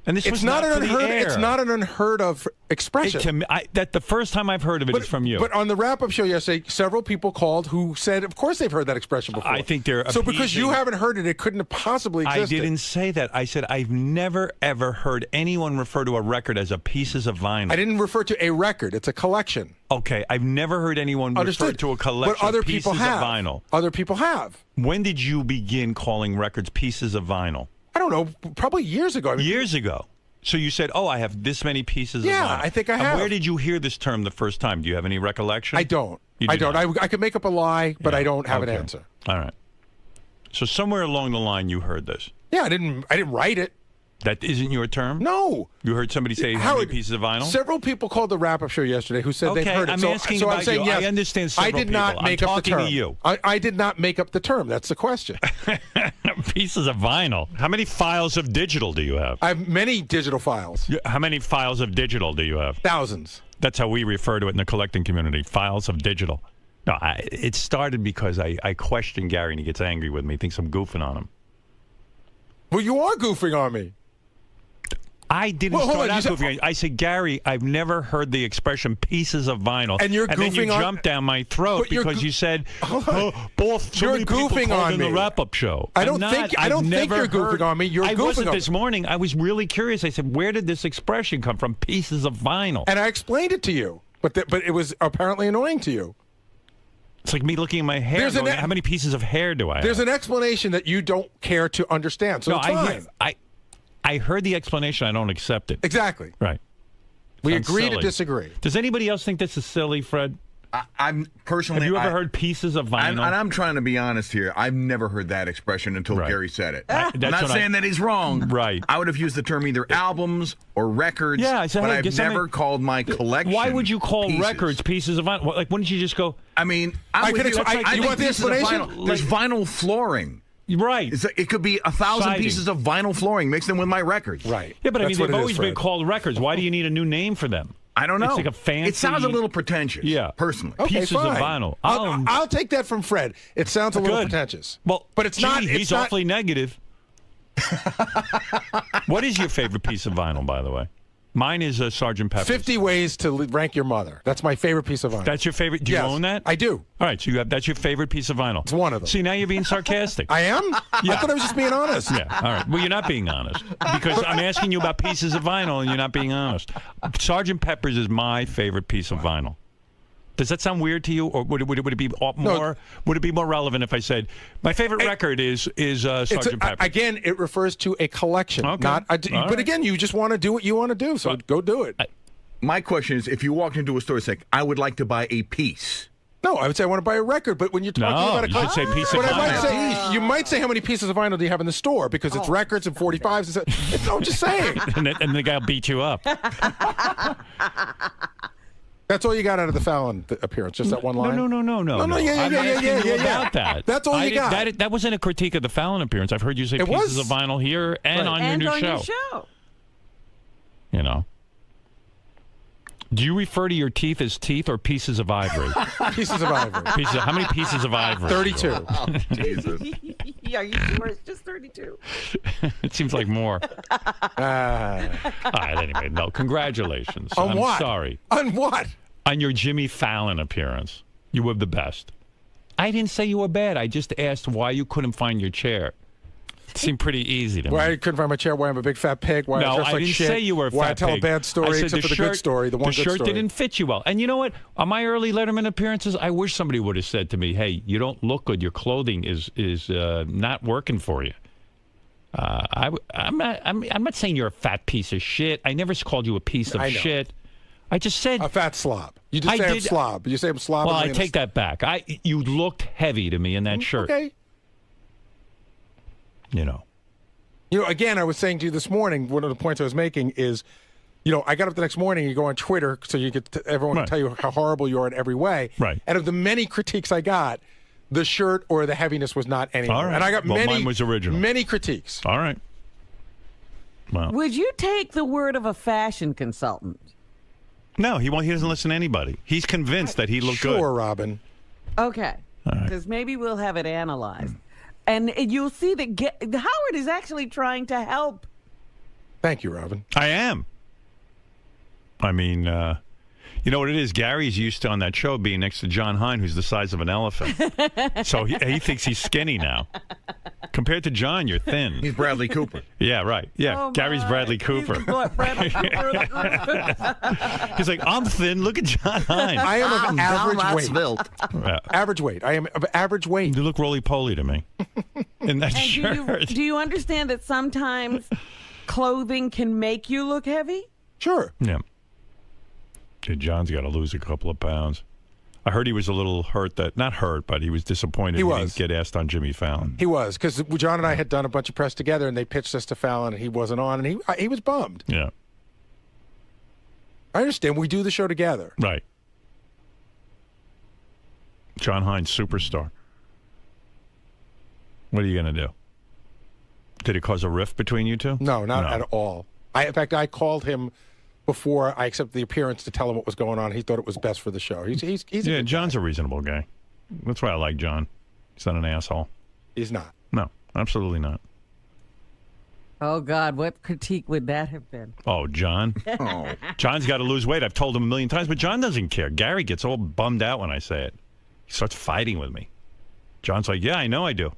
S5: and this was not for the air.
S13: It's not an unheard of expression.
S5: That the first time I've heard of it is from you.
S13: But on the wrap-up show yesterday, several people called who said, of course they've heard that expression before.
S5: I think they're
S13: so because you haven't heard it, it couldn't have possibly existed.
S5: I didn't say that. I said I've never, ever heard anyone refer to a record as a pieces of vinyl.
S13: I didn't refer to a record. It's a collection.
S5: Okay, I've never heard anyone refer to a collection
S13: but other
S5: of pieces
S13: people have.
S5: of vinyl.
S13: Other people have.
S5: When did you begin calling records pieces of vinyl?
S13: I don't know. Probably years ago.
S5: Years ago. So you said, I have this many pieces of vinyl.
S13: Yeah, I think I have.
S5: And where did you hear this term the first time? Do you have any recollection?
S13: I don't.
S5: I don't.
S13: I could make up a lie, but I don't have an answer.
S5: All right. So somewhere along the line you heard this.
S13: Yeah, I didn't write it.
S5: That isn't your term?
S13: No.
S5: You heard somebody say how many pieces of vinyl?
S13: Several people called the wrap-up show yesterday who said they've heard it.
S5: I'm asking
S13: so
S5: about
S13: I'm saying
S5: you.
S13: yes.
S5: I understand several
S13: I did not
S5: people.
S13: make
S5: I'm
S13: up the
S5: talking
S13: term.
S5: to you.
S13: I did not make up the term. That's the question.
S5: Pieces of vinyl. How many files of digital do you have?
S13: I have many digital files.
S5: How many files of digital do you have?
S13: Thousands.
S5: That's how we refer to it in the collecting community, files of digital. No, it started because I question Gary and he gets angry with me. He thinks I'm goofing on him.
S13: Well, you are goofing on me.
S5: I didn't
S13: Well, hold
S5: start
S13: on,
S5: out
S13: you
S5: goofing. I said, Gary, I've never heard the expression "pieces of vinyl,"
S13: And you're
S5: then
S13: goofing
S5: you
S13: on-
S5: jumped down my throat
S13: But you're
S5: because
S13: go-
S5: you said,
S13: Hold on.
S5: "Both so
S13: You're
S5: many people
S13: goofing
S5: called
S13: on
S5: in
S13: me.
S5: the wrap-up show."
S13: I don't
S5: I'm
S13: think-
S5: not.
S13: I don't
S5: I've
S13: think
S5: never
S13: you're goofing
S5: heard-
S13: on me. You're
S5: I
S13: goofing
S5: wasn't
S13: on
S5: this
S13: me.
S5: morning. I was really curious. I said, "Where did this expression come from?" Pieces of vinyl.
S13: And I explained it to you, but it was apparently annoying to you.
S5: It's like me looking at my hair.
S13: There's
S5: Going,
S13: an-
S5: how many pieces of hair do I have?
S13: There's an explanation that you don't care to understand, so
S5: no,
S13: it's fine.
S5: I heard the explanation. I don't accept it.
S13: Exactly.
S5: Right.
S13: We
S5: Sounds
S13: agree to
S5: silly.
S13: disagree.
S5: Does anybody else think this is silly, Fred?
S14: I'm personally.
S5: Have you ever heard pieces of vinyl?
S14: And I'm trying to be honest here. I've never heard that expression until
S5: Right.
S14: Gary said it.
S5: That's
S14: I'm not
S5: what I-
S14: saying that he's wrong.
S5: Right.
S14: I would have used the term either albums or records.
S5: Yeah, I said,
S14: but
S5: hey,
S14: I've
S5: get something-
S14: never called my collection.
S5: Why would you call
S14: pieces.
S5: records pieces of vinyl? Like, wouldn't you just go?
S14: I mean,
S13: I
S14: I'm with
S13: could
S14: you.
S13: ex- I- you
S14: think
S13: want the
S14: pieces of
S13: explanation?
S14: vinyl- There's vinyl flooring.
S5: Right.
S14: It could be 1,000
S5: Siding.
S14: pieces of vinyl flooring. Mix them with my records.
S13: Right.
S5: Yeah, but I
S13: That's
S5: mean,
S13: what
S5: they've
S13: it is,
S5: always been
S13: Fred.
S5: called records. Why do you need a new name for them?
S14: I don't know.
S5: It's like a fancy.
S14: It sounds a little pretentious.
S5: Yeah.
S14: Personally.
S13: Okay,
S5: pieces
S13: fine.
S5: of vinyl.
S13: I'll take that from Fred. It sounds a little
S5: Good.
S13: pretentious.
S5: Well,
S13: but it's
S5: gee,
S13: not. It's
S5: He's
S13: not,
S5: awfully negative. What is your favorite piece of vinyl, by the way? Mine is Sgt. Pepper's.
S13: 50 ways to rank your mother. That's my favorite piece of vinyl.
S5: That's your favorite? Do you
S13: Yes,
S5: own that?
S13: I do.
S5: All right, so that's your favorite piece of vinyl.
S13: It's one of them.
S5: See, now you're being sarcastic.
S13: I am?
S5: Yeah.
S13: I thought I was just being honest.
S5: Yeah, all right. Well, you're not being honest because I'm asking you about pieces of vinyl and you're not being honest. Sgt. Pepper's is my favorite piece of vinyl. Does that sound weird to you, or would it be more? Would it be more relevant if I said my favorite record is Sgt. Pepper?
S13: Again, it refers to a collection,
S5: Okay.
S13: not.
S5: All
S13: But
S5: right.
S13: again, you just want to do what you want to do, so go do it.
S14: My question is, if you walked into a store and said, I would like to buy a piece.
S13: No, I would say I want to buy a record, but when you're talking
S5: No,
S13: about a
S5: you should say piece of
S13: but I might
S5: vinyl.
S13: say, you might say how many pieces of vinyl do you have in the store because it's records and 45s. And no, I'm just saying.
S5: and the guy will beat you up.
S13: That's all you got out of the Fallon appearance, just that one line?
S5: No.
S13: Yeah,
S5: I'm asking you
S13: yeah.
S5: about that.
S13: That's all
S5: I
S13: you
S5: didn't-
S13: got.
S5: That wasn't a critique of the Fallon appearance. I've heard you say
S13: It
S5: pieces
S13: was.
S5: of vinyl here and
S13: Right.
S5: on your new show. You know. Do you refer to your teeth as teeth or pieces of ivory?
S13: Pieces of ivory.
S5: How many pieces of ivory?
S13: 32.
S14: Oh, Jesus.
S7: Are you sure it's just 32?
S5: It seems like more. All right, anyway, no, congratulations.
S13: On
S5: I'm
S13: what?
S5: sorry.
S13: On what?
S5: On your Jimmy Fallon appearance. You were the best. I didn't say you were bad. I just asked why you couldn't find your chair. It seemed pretty easy to me.
S13: Why I couldn't find my chair, why I'm a big fat pig, why
S5: No,
S13: I dress
S5: I
S13: like
S5: didn't
S13: shit,
S5: say you were a fat
S13: why I tell
S5: pig.
S13: a bad story
S5: I said
S13: except for the good story, the one good
S5: shirt
S13: story.
S5: didn't fit you well. And you know what? On my early Letterman appearances, I wish somebody would have said to me, hey, you don't look good. Your clothing is not working for you. I'm not saying you're a fat piece of shit. I never called you a piece of
S13: I know.
S5: shit. I just said
S13: a fat slob. You just say I'm slob. You say I'm slob.
S5: Well, I take that back. You looked heavy to me in that shirt.
S13: Okay.
S5: You know.
S13: Again, I was saying to you this morning, one of the points I was making is, I got up the next morning, you go on Twitter so you get everyone
S5: Right.
S13: to tell you how horrible you are in every way.
S5: Right.
S13: And of the many critiques I got, the shirt or the heaviness was not anywhere.
S5: All right.
S13: And I got
S5: Well, mine was original.
S13: many critiques.
S5: All right. Well.
S7: Would you take the word of a fashion consultant?
S5: No, he doesn't listen to anybody. He's convinced that he looked good.
S13: Sure, Robin.
S7: Okay.
S5: All right.
S7: Because maybe we'll have it analyzed. And you'll see that Howard is actually trying to help.
S13: Thank you, Robin.
S5: I am. I mean, you know what it is? Gary's used to on that show being next to John Hine, who's the size of an elephant. So he thinks he's skinny now. Compared to John, you're thin.
S14: He's Bradley Cooper.
S5: Yeah, right. Yeah, Gary's Bradley Cooper.
S7: Bradley Cooper.
S5: He's like, I'm thin. Look at John Hine.
S13: I am of average weight.
S14: Svelte.
S5: Yeah.
S13: Average weight. I am of average weight.
S5: You look roly-poly to me in that
S7: And
S5: shirt.
S7: do you understand that sometimes clothing can make you look heavy?
S13: Sure.
S5: Yeah. Dude, John's got to lose a couple of pounds. I heard he was a little hurt not hurt, but he was disappointed
S13: He
S5: he
S13: was.
S5: didn't get asked on Jimmy Fallon.
S13: He was, because John and I had done a bunch of press together, and they pitched us to Fallon, and he wasn't on, and he was bummed.
S5: Yeah.
S13: I understand. We do the show together.
S5: Right. John Hine, superstar. What are you going to do? Did it cause a rift between you two?
S13: No, not at all. In fact, I called him before I accepted the appearance to tell him what was going on. He thought it was best for the show. He's
S5: yeah, John's a reasonable guy. That's why I like John. He's not an asshole.
S13: He's not.
S5: No, absolutely not.
S7: Oh, God, what critique would that have been?
S5: Oh, John. John's got to lose weight. I've told him a million times, but John doesn't care. Gary gets all bummed out when I say it. He starts fighting with me. John's like, yeah, I know I do.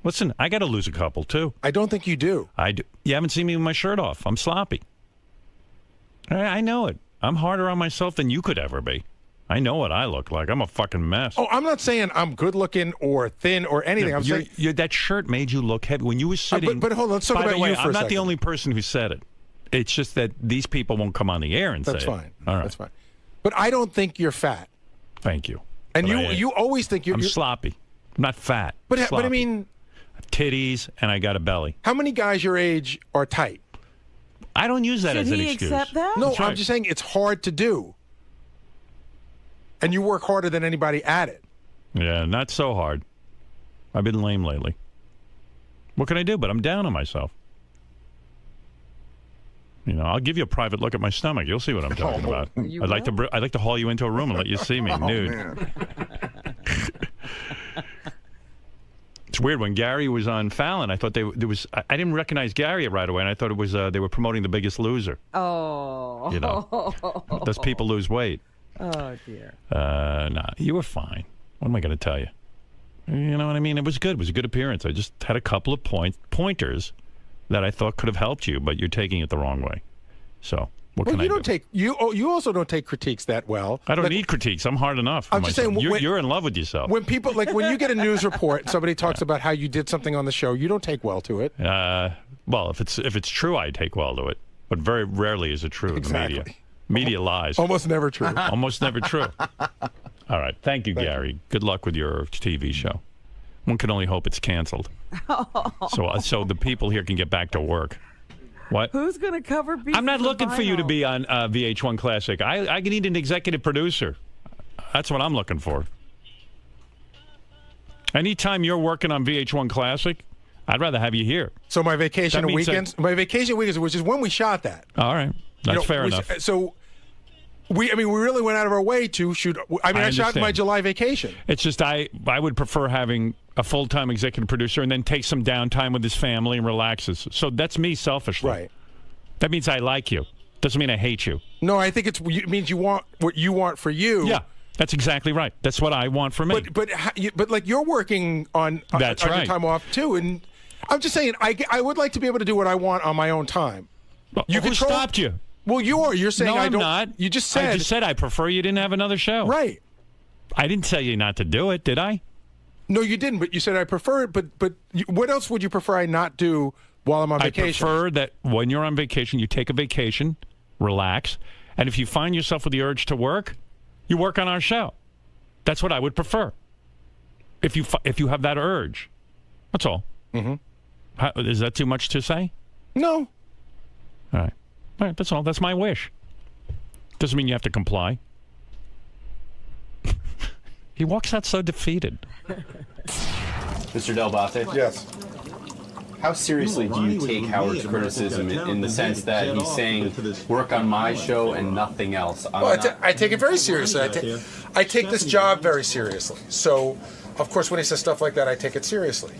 S5: Listen, I got to lose a couple, too.
S13: I don't think you do.
S5: I do. You haven't seen me with my shirt off. I'm sloppy. I know it. I'm harder on myself than you could ever be. I know what I look like. I'm a fucking mess.
S13: Oh, I'm not saying I'm good looking or thin or anything.
S5: Yeah,
S13: I'm saying
S5: that shirt made you look heavy when you were sitting.
S13: But hold on, let's talk
S5: by
S13: about
S5: the way,
S13: you for a
S5: I'm not
S13: second.
S5: the only person who said it. It's just that these people won't come on the air and
S13: That's
S5: say
S13: fine.
S5: it. All right.
S13: That's fine. But I don't think you're fat.
S5: Thank you.
S13: And
S5: But
S13: you always think you're
S5: I'm sloppy. I'm not fat.
S13: But
S5: sloppy.
S13: I mean,
S5: I have titties and I got a belly.
S13: how many guys your age are tight?
S5: I don't use that as an excuse.
S7: that?
S13: No,
S5: That's right.
S13: I'm just saying it's hard to do. And you work harder than anybody at it.
S5: Yeah, not so hard. I've been lame lately. What can I do? But I'm down on myself. You know, I'll give you a private look at my stomach. You'll see what I'm talking about. I'd like to haul you into a room and let you see me nude. It's weird. When Gary was on Fallon, I thought I didn't recognize Gary right away, and I thought it was they were promoting The Biggest Loser.
S7: Oh.
S5: You know, those people lose weight.
S7: Oh, dear.
S5: Nah, you were fine. What am I going to tell you? You know what I mean? It was good. It was a good appearance. I just had a couple of pointers that I thought could have helped you, but you're taking it the wrong way. So what can I do?
S13: You also don't take critiques that well.
S5: I don't need critiques. I'm hard enough.
S13: I'm just saying,
S5: you're in love with yourself.
S13: When people when you get a news report, somebody talks about how you did something on the show, you don't take well to it.
S5: Well, if it's true, I take well to it, but very rarely is it true in the media. Media lies.
S13: Almost never true.
S5: Almost never true. All right. Thank you, Gary. Good luck with your TV show. One can only hope it's canceled. So the people here can get back to work. What?
S7: Who's going to cover Beef
S5: I'm not
S7: with the
S5: looking for you to
S7: Vinyl?
S5: be on VH1 Classic. I need an executive producer. That's what I'm looking for. Anytime you're working on VH1 Classic, I'd rather have you here.
S13: So my vacation
S5: That
S13: and
S5: means
S13: weekends, which is when we shot that.
S5: All right. That's fair enough.
S13: So we really went out of our way to shoot. I shot my July vacation.
S5: It's just I would prefer having a full-time executive producer and then take some downtime with his family and relaxes. So that's me selfishly.
S13: Right.
S5: That means I like you. Doesn't mean I hate you.
S13: No, I think it means you want what you want for you.
S5: Yeah, that's exactly right. That's what I want for me.
S13: But like you're working on
S5: That's
S13: your
S5: right.
S13: time off too, and I'm just saying I would like to be able to do what I want on my own time.
S5: Who stopped you?
S13: Well, you are. You're saying
S5: no,
S13: I
S5: I'm
S13: don't.
S5: not.
S13: You just said.
S5: I just said I prefer you didn't have another show.
S13: Right.
S5: I didn't tell you not to do it, did I?
S13: No, you didn't. But you said I prefer it. But what else would you prefer I not do while I'm on vacation?
S5: I prefer that when you're on vacation, you take a vacation, relax, and if you find yourself with the urge to work, you work on our show. That's what I would prefer. If you have that urge, that's all. Mm-hmm. Is that too much to say?
S13: No.
S5: All right. All right, that's all. That's my wish. Doesn't mean you have to comply. He walks out so defeated.
S11: Mr. Del Bate?
S13: Yes.
S11: How seriously do you take Howard's criticism in the sense that he's saying, work on my show and nothing else?
S13: I take it very seriously. I take this job very seriously. So, of course, when he says stuff like that, I take it seriously.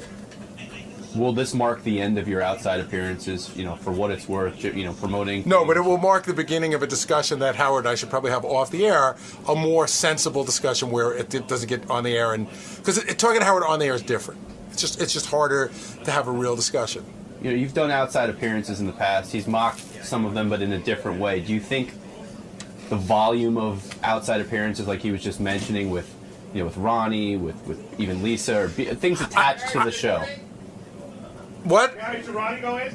S11: Will this mark the end of your outside appearances, for what it's worth, promoting?
S13: No, but it will mark the beginning of a discussion that Howard and I should probably have off the air, a more sensible discussion where it doesn't get on the air. Because talking to Howard on the air is different. It's just harder to have a real discussion.
S11: You've done outside appearances in the past. He's mocked some of them, but in a different way. Do you think the volume of outside appearances, like he was just mentioning with Ronnie, with even Lisa, or things attached to the show?
S13: What?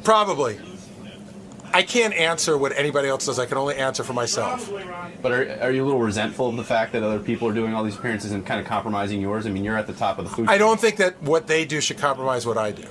S13: Probably. I can't answer what anybody else does. I can only answer for myself.
S11: But are you a little resentful of the fact that other people are doing all these appearances and kind of compromising yours? I mean, you're at the top of the food chain.
S13: I don't think that what they do should compromise what I do.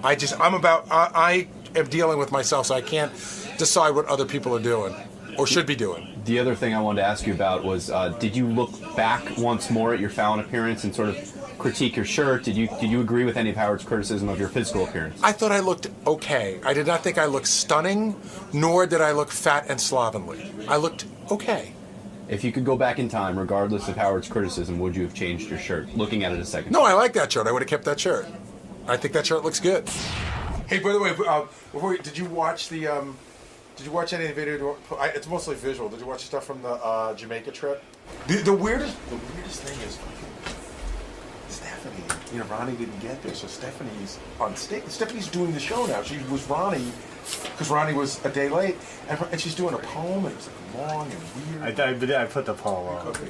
S13: I am dealing with myself, so I can't decide what other people are doing or should be doing.
S11: The other thing I wanted to ask you about was, did you look back once more at your Fallon appearance and sort of critique your shirt? Did you agree with any of Howard's criticism of your physical appearance?
S13: I thought I looked okay. I did not think I looked stunning, nor did I look fat and slovenly. I looked okay.
S11: If you could go back in time, regardless of Howard's criticism, would you have changed your shirt? Looking at it a second.
S13: No, I like that shirt. I would have kept that shirt. I think that shirt looks good. Hey, by the way, did you watch the? Did you watch any of the video? It's mostly visual. Did you watch stuff from the Jamaica trip? The weirdest thing is Stephanie. You know, Ronnie didn't get there, so Stephanie's on stage. Stephanie's doing the show now. She was Ronnie because Ronnie was a day late, and she's doing a poem, and it's like long and weird.
S19: I put the poem on.
S13: Okay.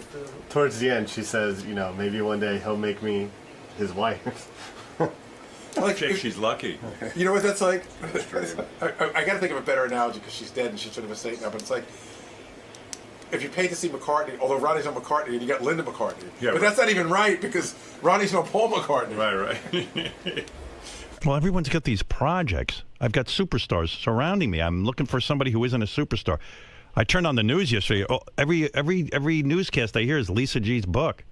S19: Towards the end, she says, you know, maybe one day he'll make me his wife.
S3: Like, she's lucky.
S13: You know what that's like? I got to think of a better analogy because she's dead and she's sort of a saint now. But it's like if you pay to see McCartney, although Ronnie's no McCartney, and you got Linda McCartney. Yeah, but that's not even right because Ronnie's no Paul McCartney.
S3: Right.
S5: Well, everyone's got these projects. I've got superstars surrounding me. I'm looking for somebody who isn't a superstar. I turned on the news yesterday. Oh, every newscast I hear is Lisa G's book.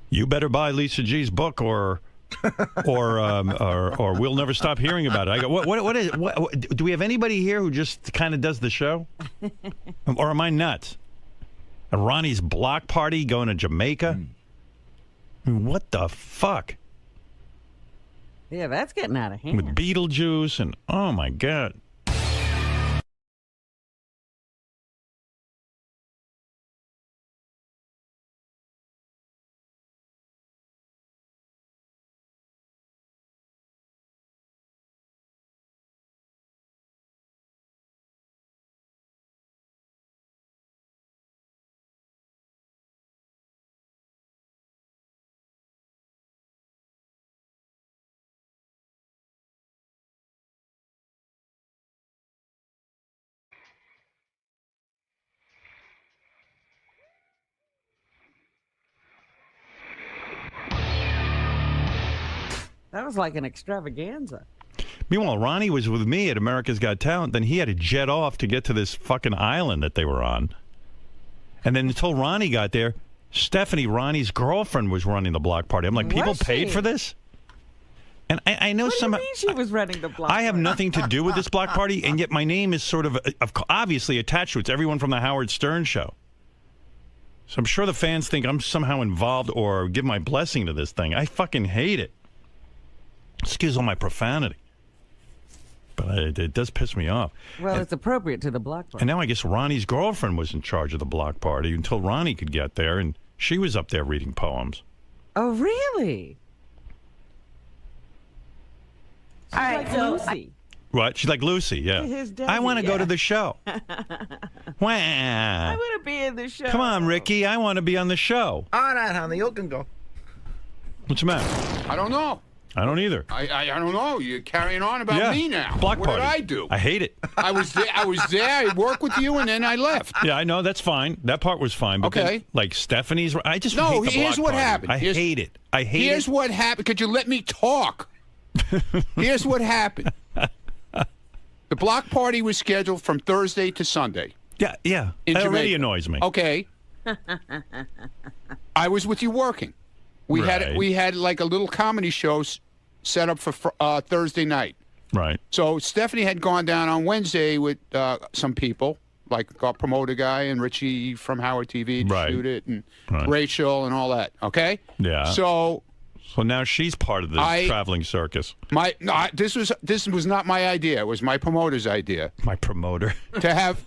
S5: You better buy Lisa G's book or we'll never stop hearing about it. I go, what do we have anybody here who just kind of does the show? Or am I nuts? Ronnie's block party going to Jamaica? What the fuck?
S7: Yeah, that's getting out of hand.
S5: With Beetlejuice and, oh my God.
S7: That was like an extravaganza.
S5: Meanwhile, Ronnie was with me at America's Got Talent. Then he had to jet off to get to this fucking island that they were on. And then until Ronnie got there, Stephanie, Ronnie's girlfriend, was running the block party. I'm like, people paid for this? And I know
S7: what do you mean she was running the block party?
S5: I have nothing to do with this block party, and yet my name is sort of obviously attached to it. It's everyone from the Howard Stern show. So I'm sure the fans think I'm somehow involved or give my blessing to this thing. I fucking hate it. Excuse all my profanity. But it does piss me off.
S7: Well, it's appropriate to the block party.
S5: And now I guess Ronnie's girlfriend was in charge of the block party until Ronnie could get there, and she was up there reading poems.
S7: Oh, really? She's like Lucy.
S5: What? She's like Lucy, yeah.
S7: His daddy,
S5: I want to go to the show.
S7: I
S5: Wah.
S7: want to be in the show.
S5: Come on, Ricky. I want to be on the show.
S18: All right, honey, you can go.
S5: What's the matter?
S20: I don't know.
S5: I don't either.
S20: I don't know. You're carrying on about me now.
S5: Block
S20: what
S5: party.
S20: did I do?
S5: I hate it.
S20: I was there. I worked with you, and then I left.
S5: Yeah, I know. That's fine. That part was fine. But
S20: okay.
S5: Then, like Stephanie's, I just
S20: no.
S5: hate the
S20: Here's
S5: block
S20: what
S5: party.
S20: happened.
S5: I hate it. I hate it.
S20: Here's what happened. Could you let me talk? Here's what happened. The block party was scheduled from Thursday to Sunday.
S5: Yeah, yeah. That already annoys me.
S20: Okay. I was with you working. We had like a little comedy show set up for Thursday night.
S5: Right.
S20: So Stephanie had gone down on Wednesday with some people, like our promoter guy and Richie from Howard TV to shoot it, and Rachel and all that. Okay.
S5: Yeah.
S20: So
S5: now she's part of the traveling circus.
S20: This was not my idea. It was my promoter's idea.
S5: My promoter.
S20: to have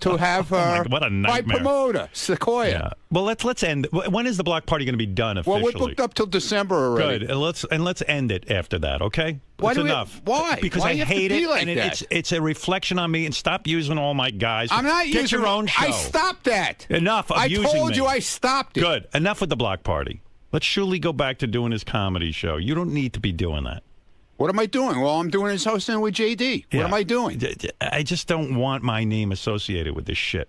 S20: her.
S5: What a nightmare.
S20: My promoter, Sequoia.
S5: Yeah. Well, let's end. When is the block party going to be done officially?
S20: Well, we're booked up till December already.
S5: Good. And let's end it after that. Okay. It's enough.
S20: Why?
S5: Because
S20: Why
S5: I
S20: you have to
S5: hate
S20: be
S5: it,
S20: like
S5: and
S20: that?
S5: it's a reflection on me. And stop using all my guys.
S20: I'm not
S5: Get
S20: using
S5: your own show.
S20: I stopped that.
S5: Enough of using me.
S20: I told you I stopped it.
S5: Good. Enough with the block party. Let Shuley go back to doing his comedy show. You don't need to be doing that.
S20: What am I doing? Well, I'm doing his hosting with JD. What am I doing?
S5: I just don't want my name associated with this shit.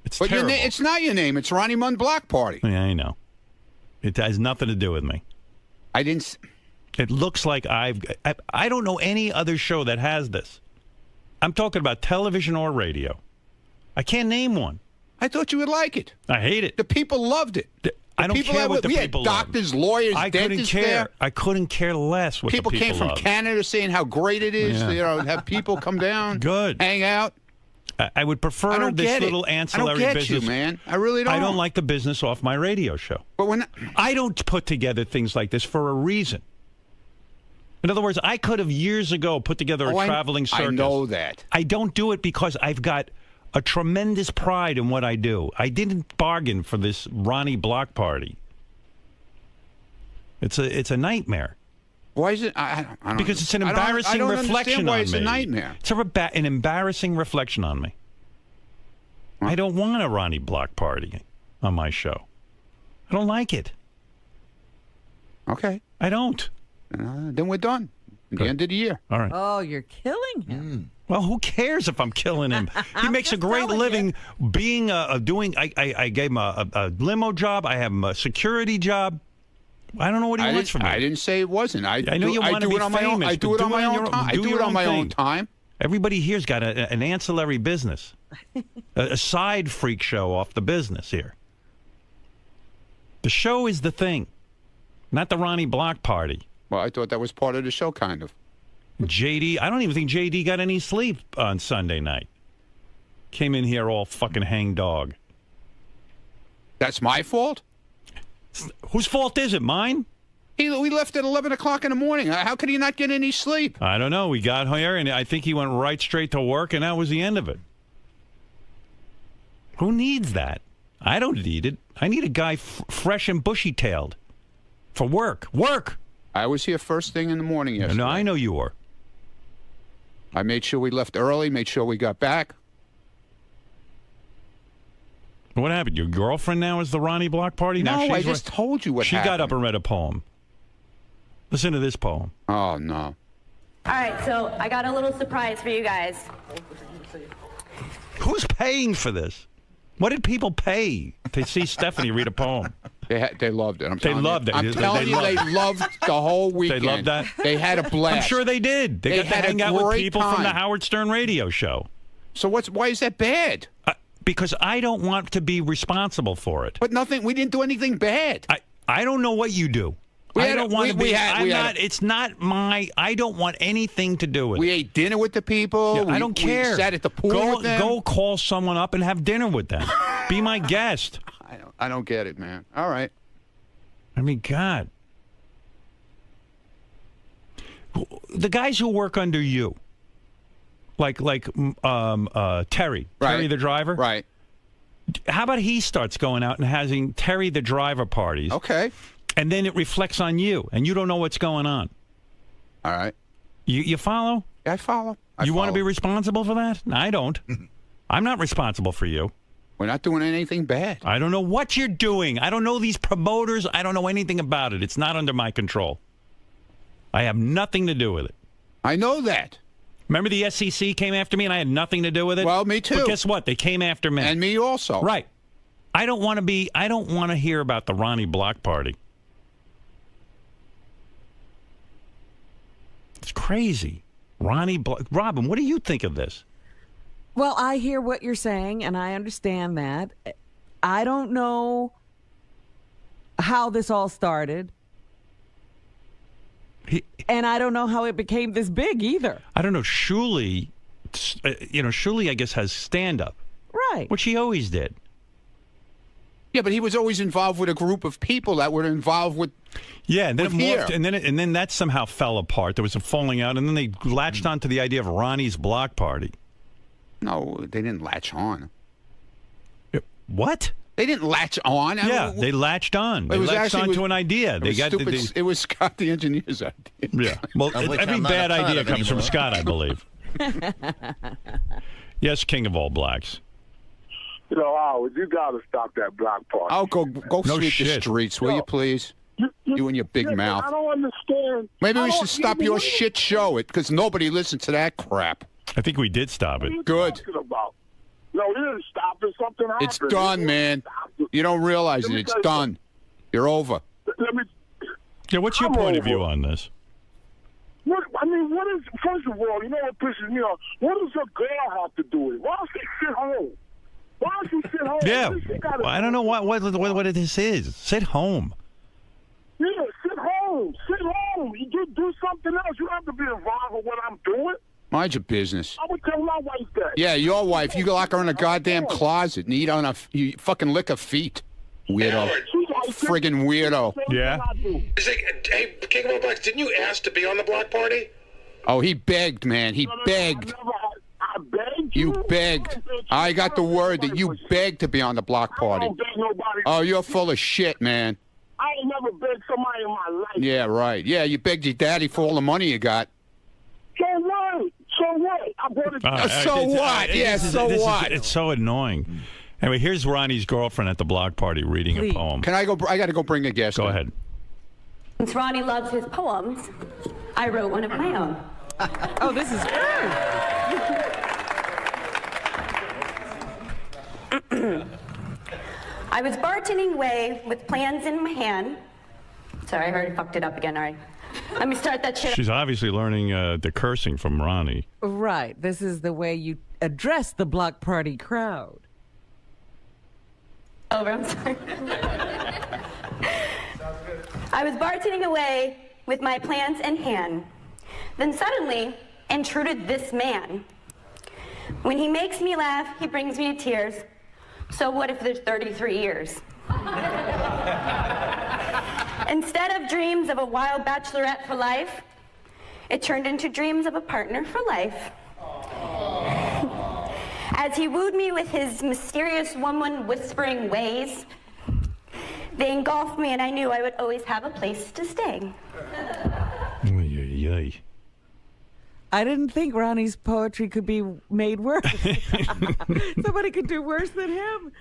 S5: It's
S20: but
S5: terrible.
S20: It's not your name. It's Ronnie Munn Block Party.
S5: Yeah, I know. It has nothing to do with me.
S20: I didn't.
S5: It looks like I don't know any other show that has this. I'm talking about television or radio. I can't name one.
S20: I thought you would like it.
S5: I hate it.
S20: The people loved it.
S5: I don't care what the people
S20: We had doctors, lawyers,
S5: I couldn't
S20: dentists
S5: care.
S20: there.
S5: I couldn't care less what
S20: People
S5: the people
S20: came from
S5: love.
S20: Canada saying how great it is.
S5: Yeah.
S20: You know, have people come down,
S5: good,
S20: hang out.
S5: I would prefer this little ancillary
S20: I don't get
S5: business.
S20: you, man. I really don't.
S5: I don't like the business off my radio show.
S20: But when
S5: I don't put together things like this for a reason. In other words, I could have years ago put together a traveling circus.
S20: I know that.
S5: I don't do it because I've got a tremendous pride in what I do. I didn't bargain for this Ronnie Block Party. It's a nightmare.
S20: Why is it? I don't
S5: because it's an embarrassing reflection
S20: why
S5: on
S20: it's
S5: me.
S20: a nightmare.
S5: It's an embarrassing reflection on me. I don't want a Ronnie Block Party on my show. I don't like it.
S20: Okay.
S5: I don't.
S20: Then we're done. At the end of the year.
S5: All right.
S7: Oh, you're killing him.
S5: Well, who cares if I'm killing him? He makes a great living being doing. I gave him a limo job. I have him a security job. I don't know what he wants from me.
S20: I didn't say it wasn't. I
S5: know you want to be famous.
S20: I do it on my own time. I do it on my own time.
S5: Everybody here's got an ancillary business, a side freak show off the business here. The show is the thing, not the Ronnie Block Party.
S20: Well, I thought that was part of the show, kind of.
S5: JD, I don't even think JD got any sleep on Sunday night. Came in here all fucking hangdog.
S20: That's my fault?
S5: Whose fault is it? Mine?
S20: We left at 11 o'clock in the morning. How could he not get any sleep?
S5: I don't know. We got here, and I think he went right straight to work, and that was the end of it. Who needs that? I don't need it. I need a guy fresh and bushy-tailed for work. Work!
S20: I was here first thing in the morning yesterday.
S5: No, I know you were.
S20: I made sure we left early, made sure we got back.
S5: What happened? Your girlfriend now is the Ronnie Block Party?
S20: No,
S5: now
S20: I just told you what happened.
S5: She got up and read a poem. Listen to this poem.
S20: Oh, no.
S21: All right, so I got a little surprise for you guys.
S5: Who's paying for this? What did people pay to see Stephanie read a poem?
S20: They loved it.
S5: They loved it.
S20: I'm telling you, they loved the whole weekend.
S5: They loved that?
S20: They had a blast.
S5: I'm sure they did. They got to hang out with people from the Howard Stern radio show.
S20: So why is that bad?
S5: Because I don't want to be responsible for it.
S20: But we didn't do anything bad.
S5: I don't know what you do. I don't want to be. It's not my. I don't want anything to do with it.
S20: We ate dinner with the people.
S5: Yeah, I don't care.
S20: We sat at the pool with them.
S5: Go call someone up and have dinner with them. Be my guest.
S20: I don't get it, man. All right.
S5: I mean, God. The guys who work under you, like Terry the driver.
S20: Right.
S5: How about he starts going out and having Terry the driver parties?
S20: Okay.
S5: And then it reflects on you, and you don't know what's going on.
S20: All right.
S5: You follow?
S20: I follow.
S5: You want to be responsible for that? No, I don't. I'm not responsible for you.
S20: We're not doing anything bad.
S5: I don't know what you're doing. I don't know these promoters. I don't know anything about it. It's not under my control. I have nothing to do with it.
S20: I know that.
S5: Remember the SEC came after me and I had nothing to do with it?
S20: Well, me too.
S5: But guess what? They came after me.
S20: And me also.
S5: Right. I don't want to hear about the Ronnie Block Party. It's crazy. Ronnie Block. Robin, what do you think of this?
S7: Well, I hear what you're saying, and I understand that. I don't know how this all started. And I don't know how it became this big either.
S5: I don't know. Shuley, Shuley, I guess, has stand-up.
S7: Right.
S5: Which he always did.
S20: Yeah, but he was always involved with a group of people that were involved with.
S5: Yeah, and then it morphed,
S20: here.
S5: and then that somehow fell apart. There was a falling out, and then they latched onto the idea of Ronnie's Block Party.
S20: No, they didn't latch on.
S5: What?
S20: They didn't latch on.
S5: Yeah, they latched on. They latched onto an idea.
S20: It was Scott the engineer's idea.
S5: Yeah. Well, every bad idea comes from Scott, I believe. Yes, King of all blacks.
S22: You know, Howard, you got to stop that block party.
S20: Oh, go sweep the streets, will you, please? You and your big mouth.
S22: I don't understand.
S20: Maybe we should stop your shit show because nobody listens to that crap.
S5: I think we did stop it.
S20: Good.
S22: No, we didn't stop it. Something happened.
S20: It's done, man. You don't realize it. It's done. You're over.
S5: Yeah, what's your point of view on this?
S22: What is, first of all, you know what pisses me off? What does a girl have to do with it? Why does she sit home? Why does she sit home?
S5: Yeah. Well, I don't know what this is. Sit home.
S22: Yeah, sit home. Sit home. You do something else. You don't have to be involved with what I'm doing.
S20: Mind your business.
S22: I would tell my wife that.
S20: Yeah, your wife. You lock her in a goddamn closet and you fucking lick her feet. Weirdo.
S22: She's like,
S20: friggin' weirdo.
S5: Yeah.
S2: Hey, King of All Blacks, didn't you ask to be on the block party?
S20: Oh, he begged, man. He begged.
S22: I begged
S20: You begged. I got the word that you begged to be on the block
S22: I
S20: party.
S22: don't beg nobody.
S20: Oh, you're full of shit, man.
S22: I ain't never begged somebody in my life.
S20: Yeah, right. Yeah, you begged your daddy for all the money you got.
S22: So what? So what? I bought it.
S5: It's so annoying. Anyway, here's Ronnie's girlfriend at the block party reading a poem.
S20: Can I go? I got to go bring a guest.
S5: Go ahead.
S21: Since Ronnie loves his poems, I wrote one of my own.
S7: Oh, this is
S21: I was bartending away with plans in my hand. Sorry, I already fucked it up again. All right. Let me start that shit.
S5: She's obviously learning the cursing from Ronnie.
S7: Right. This is the way you address the block party crowd.
S21: Over, I'm sorry. I was bartending away with my plans in hand. Then suddenly intruded this man. When he makes me laugh, he brings me to tears. So what if there's 33 years? Instead of dreams of a wild bachelorette for life, it turned into dreams of a partner for life. As he wooed me with his mysterious woman-whispering ways, they engulfed me, and I knew I would always have a place to stay.
S7: I didn't think Ronnie's poetry could be made worse. Somebody could do worse than him.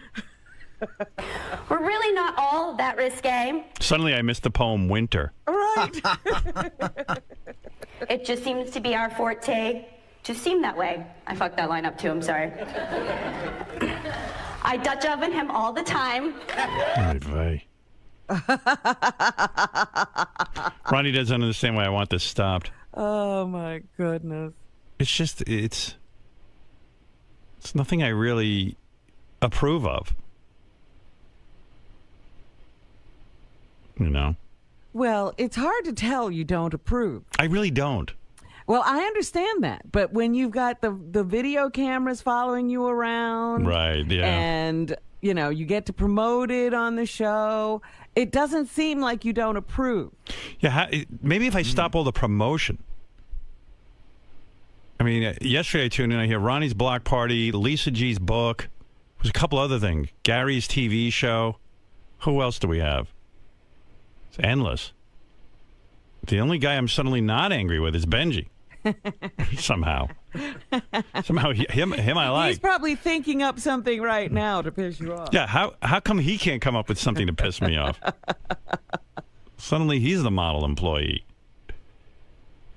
S21: We're really not all that risque.
S5: Suddenly I missed the poem Winter.
S21: Right. It just seems to be our forte to seem that way. I fucked that line up too, I'm sorry. I Dutch oven him all the time.
S5: Ronnie doesn't understand why I want this stopped.
S7: Oh, my goodness.
S5: It's just, it's nothing I really approve of. You know?
S7: Well, it's hard to tell you don't approve.
S5: I really don't.
S7: Well, I understand that, but when you've got the video cameras following you around,
S5: right? Yeah,
S7: and you know you get to promote it on the show, it doesn't seem like you don't approve.
S5: Yeah, maybe if I stop all the promotion. I mean, yesterday I tuned in. I hear Ronnie's block party, Lisa G's book. There's a couple other things. Gary's TV show. Who else do we have? It's endless. The only guy I'm suddenly not angry with is Benji. Somehow him I like.
S7: He's probably thinking up something right now to piss you off.
S5: Yeah, how come he can't come up with something to piss me off? Suddenly he's the model employee.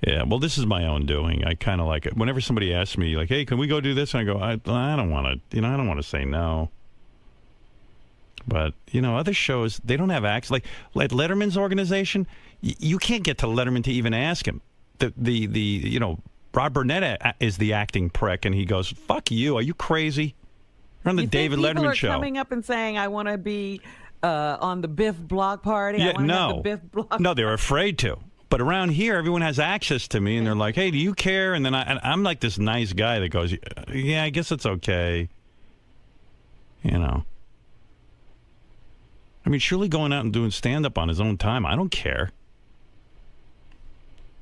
S5: Yeah, well, this is my own doing. I kind of like it. Whenever somebody asks me, like, "Hey, can we go do this?" And I go, "I don't want to. I don't want to say no." But other shows, they don't have access. Like Letterman's organization, you can't get to Letterman to even ask him. Rob Burnett is the acting prick, and he goes, "Fuck you! Are you crazy?" We're on the David Letterman
S7: people are
S5: show.
S7: Coming up and saying, "I want to be on the Biff block party."
S5: Yeah,
S7: I want to have the Biff block.
S5: No, they're afraid to. But around here, everyone has access to me, and they're like, "Hey, do you care?" And then I'm like this nice guy that goes, "Yeah, I guess it's okay." I mean, surely going out and doing stand-up on his own time, I don't care.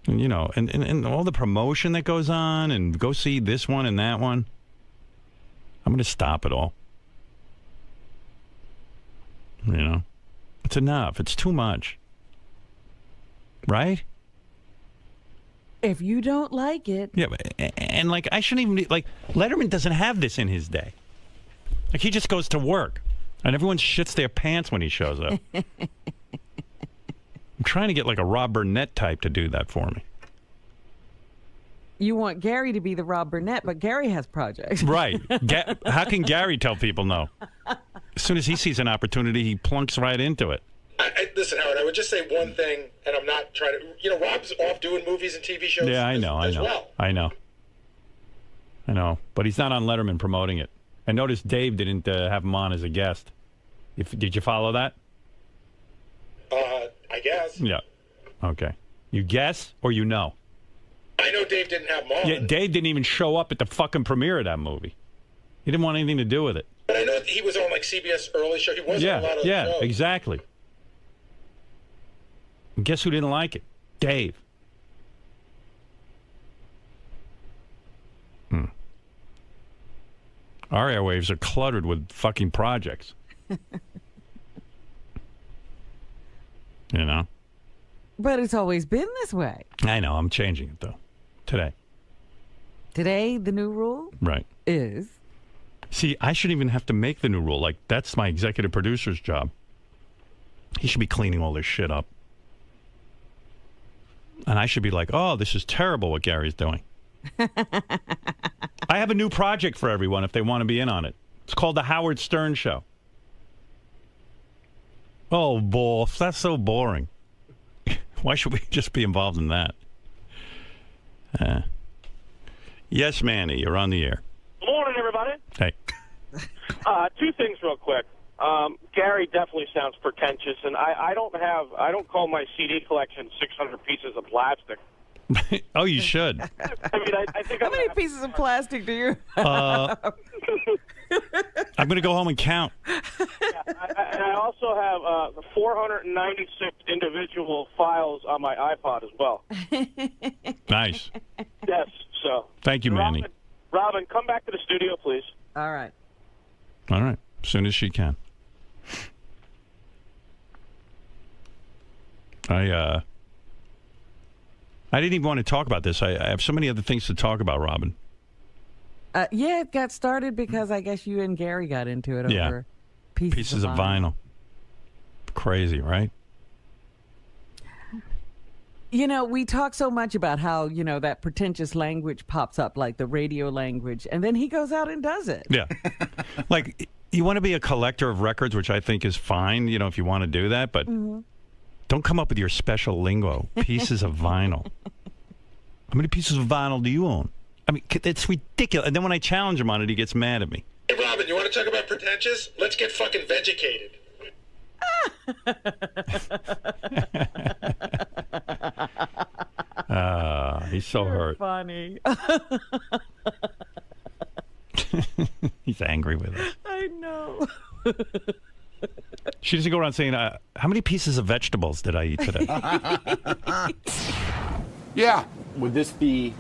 S5: And, and all the promotion that goes on, and go see this one and that one, I'm going to stop it all. It's enough. It's too much. Right?
S7: If you don't like it.
S5: Yeah, and I shouldn't even be, Letterman doesn't have this in his day. He just goes to work, and everyone shits their pants when he shows up. I'm trying to get a Rob Burnett type to do that for me.
S7: You want Gary to be the Rob Burnett, but Gary has projects.
S5: Right. How can Gary tell people no? As soon as he sees an opportunity, he plunks right into it.
S2: Listen, Howard, I would just say one thing, and I'm not trying to... Rob's off doing movies and TV shows
S5: Yeah, I know. I know. But he's not on Letterman promoting it. I noticed Dave didn't have him on as a guest. Did you follow that?
S2: I guess.
S5: Yeah. Okay. You guess or you know?
S2: I know Dave didn't have him on.
S5: Yeah, Dave didn't even show up at the fucking premiere of that movie. He didn't want anything to do with it.
S2: But I know he was on CBS early show. He wasn't on a lot of shows.
S5: Exactly. And guess who didn't like it? Dave. Our airwaves are cluttered with fucking projects. You know?
S7: But it's always been this way.
S5: I know. I'm changing it, though. Today.
S7: Today, the new rule
S5: Right.
S7: is...
S5: See, I shouldn't even have to make the new rule. Like, that's my executive producer's job. He should be cleaning all this shit up. And I should be like, oh, this is terrible what Gary's doing. I have a new project for everyone if they want to be in on it. It's called The Howard Stern Show. Oh, boss, that's so boring. Why should we just be involved in that? Yes, Manny, you're on the air.
S4: Good morning, everybody.
S5: Hey.
S4: Two things real quick. Gary definitely sounds pretentious, and I don't call my CD collection 600 pieces of plastic.
S5: Oh, you should.
S4: I mean, I think
S7: How many pieces of plastic do you
S5: I'm going to go home and count.
S4: and I also have 496 individual files on my iPod as well.
S5: Nice.
S4: Yes, so.
S5: Thank you, Manny.
S4: Robin, come back to the studio, please.
S7: All right.
S5: All right. As soon as she can. I didn't even want to talk about this. I have so many other things to talk about, Robin.
S7: Yeah, it got started because I guess you and Gary got into it over pieces
S5: of vinyl. Crazy, right?
S7: You know, we talk so much about how, you know, that pretentious language pops up, like the radio language, and then he goes out and does it.
S5: Yeah. Like, you want to be a collector of records, which I think is fine, you know, if you want to do that, but don't come up with your special lingo. Pieces of vinyl. How many pieces of vinyl do you own? I mean, it's ridiculous. And then when I challenge him on it, he gets mad at me.
S2: Hey, Robin, you want to talk about pretentious? Let's get fucking vegucated.
S5: He's so hurt.
S7: Funny.
S5: He's angry with us.
S7: I know.
S5: She doesn't go around saying, how many pieces of vegetables did I eat today?
S11: Yeah. Would this be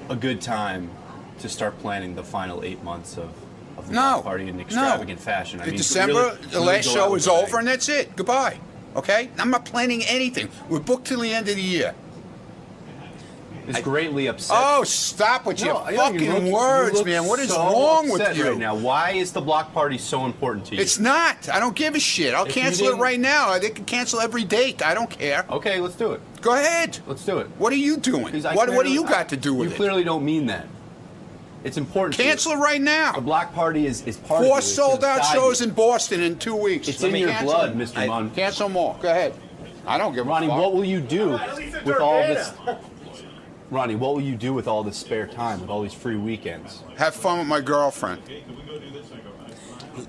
S11: a good time to start planning the final 8 months of the block party in extravagant fashion? I
S20: In
S11: mean,
S20: December,
S11: really
S20: the last
S11: go
S20: show
S11: out
S20: is
S11: with a
S20: over, and that's it. Goodbye. Okay? I'm not planning anything. We're booked till the end of the year.
S11: Is greatly upset.
S20: Oh, stop with your fucking words, man. What is
S11: so
S20: wrong with
S11: upset
S20: you?
S11: right now? Why is the block party so important to you?
S20: It's not. I don't give a shit. I'll
S11: If you
S20: cancel it
S11: didn't-
S20: right now. They can cancel every date. I don't care.
S11: Okay, let's do it.
S20: Go ahead.
S11: Let's do it.
S20: What are you doing? What do you got to do with
S11: You
S20: it?
S11: clearly don't mean that. It's important.
S20: Cancel it right now.
S11: The block party is part of you.
S20: 4
S11: It's
S20: sold-out
S11: inside
S20: shows
S11: you.
S20: in Boston in 2 weeks.
S11: It's
S20: Let
S11: in
S20: me
S11: your
S20: cancel
S11: blood,
S20: it.
S11: Mr. Munn.
S20: Cancel more. Go ahead. I don't give a
S11: Ronnie,
S20: fuck.
S11: what will you do with all this? Ronnie, what will you do with all this spare time, with all these free weekends?
S20: Have fun with my girlfriend.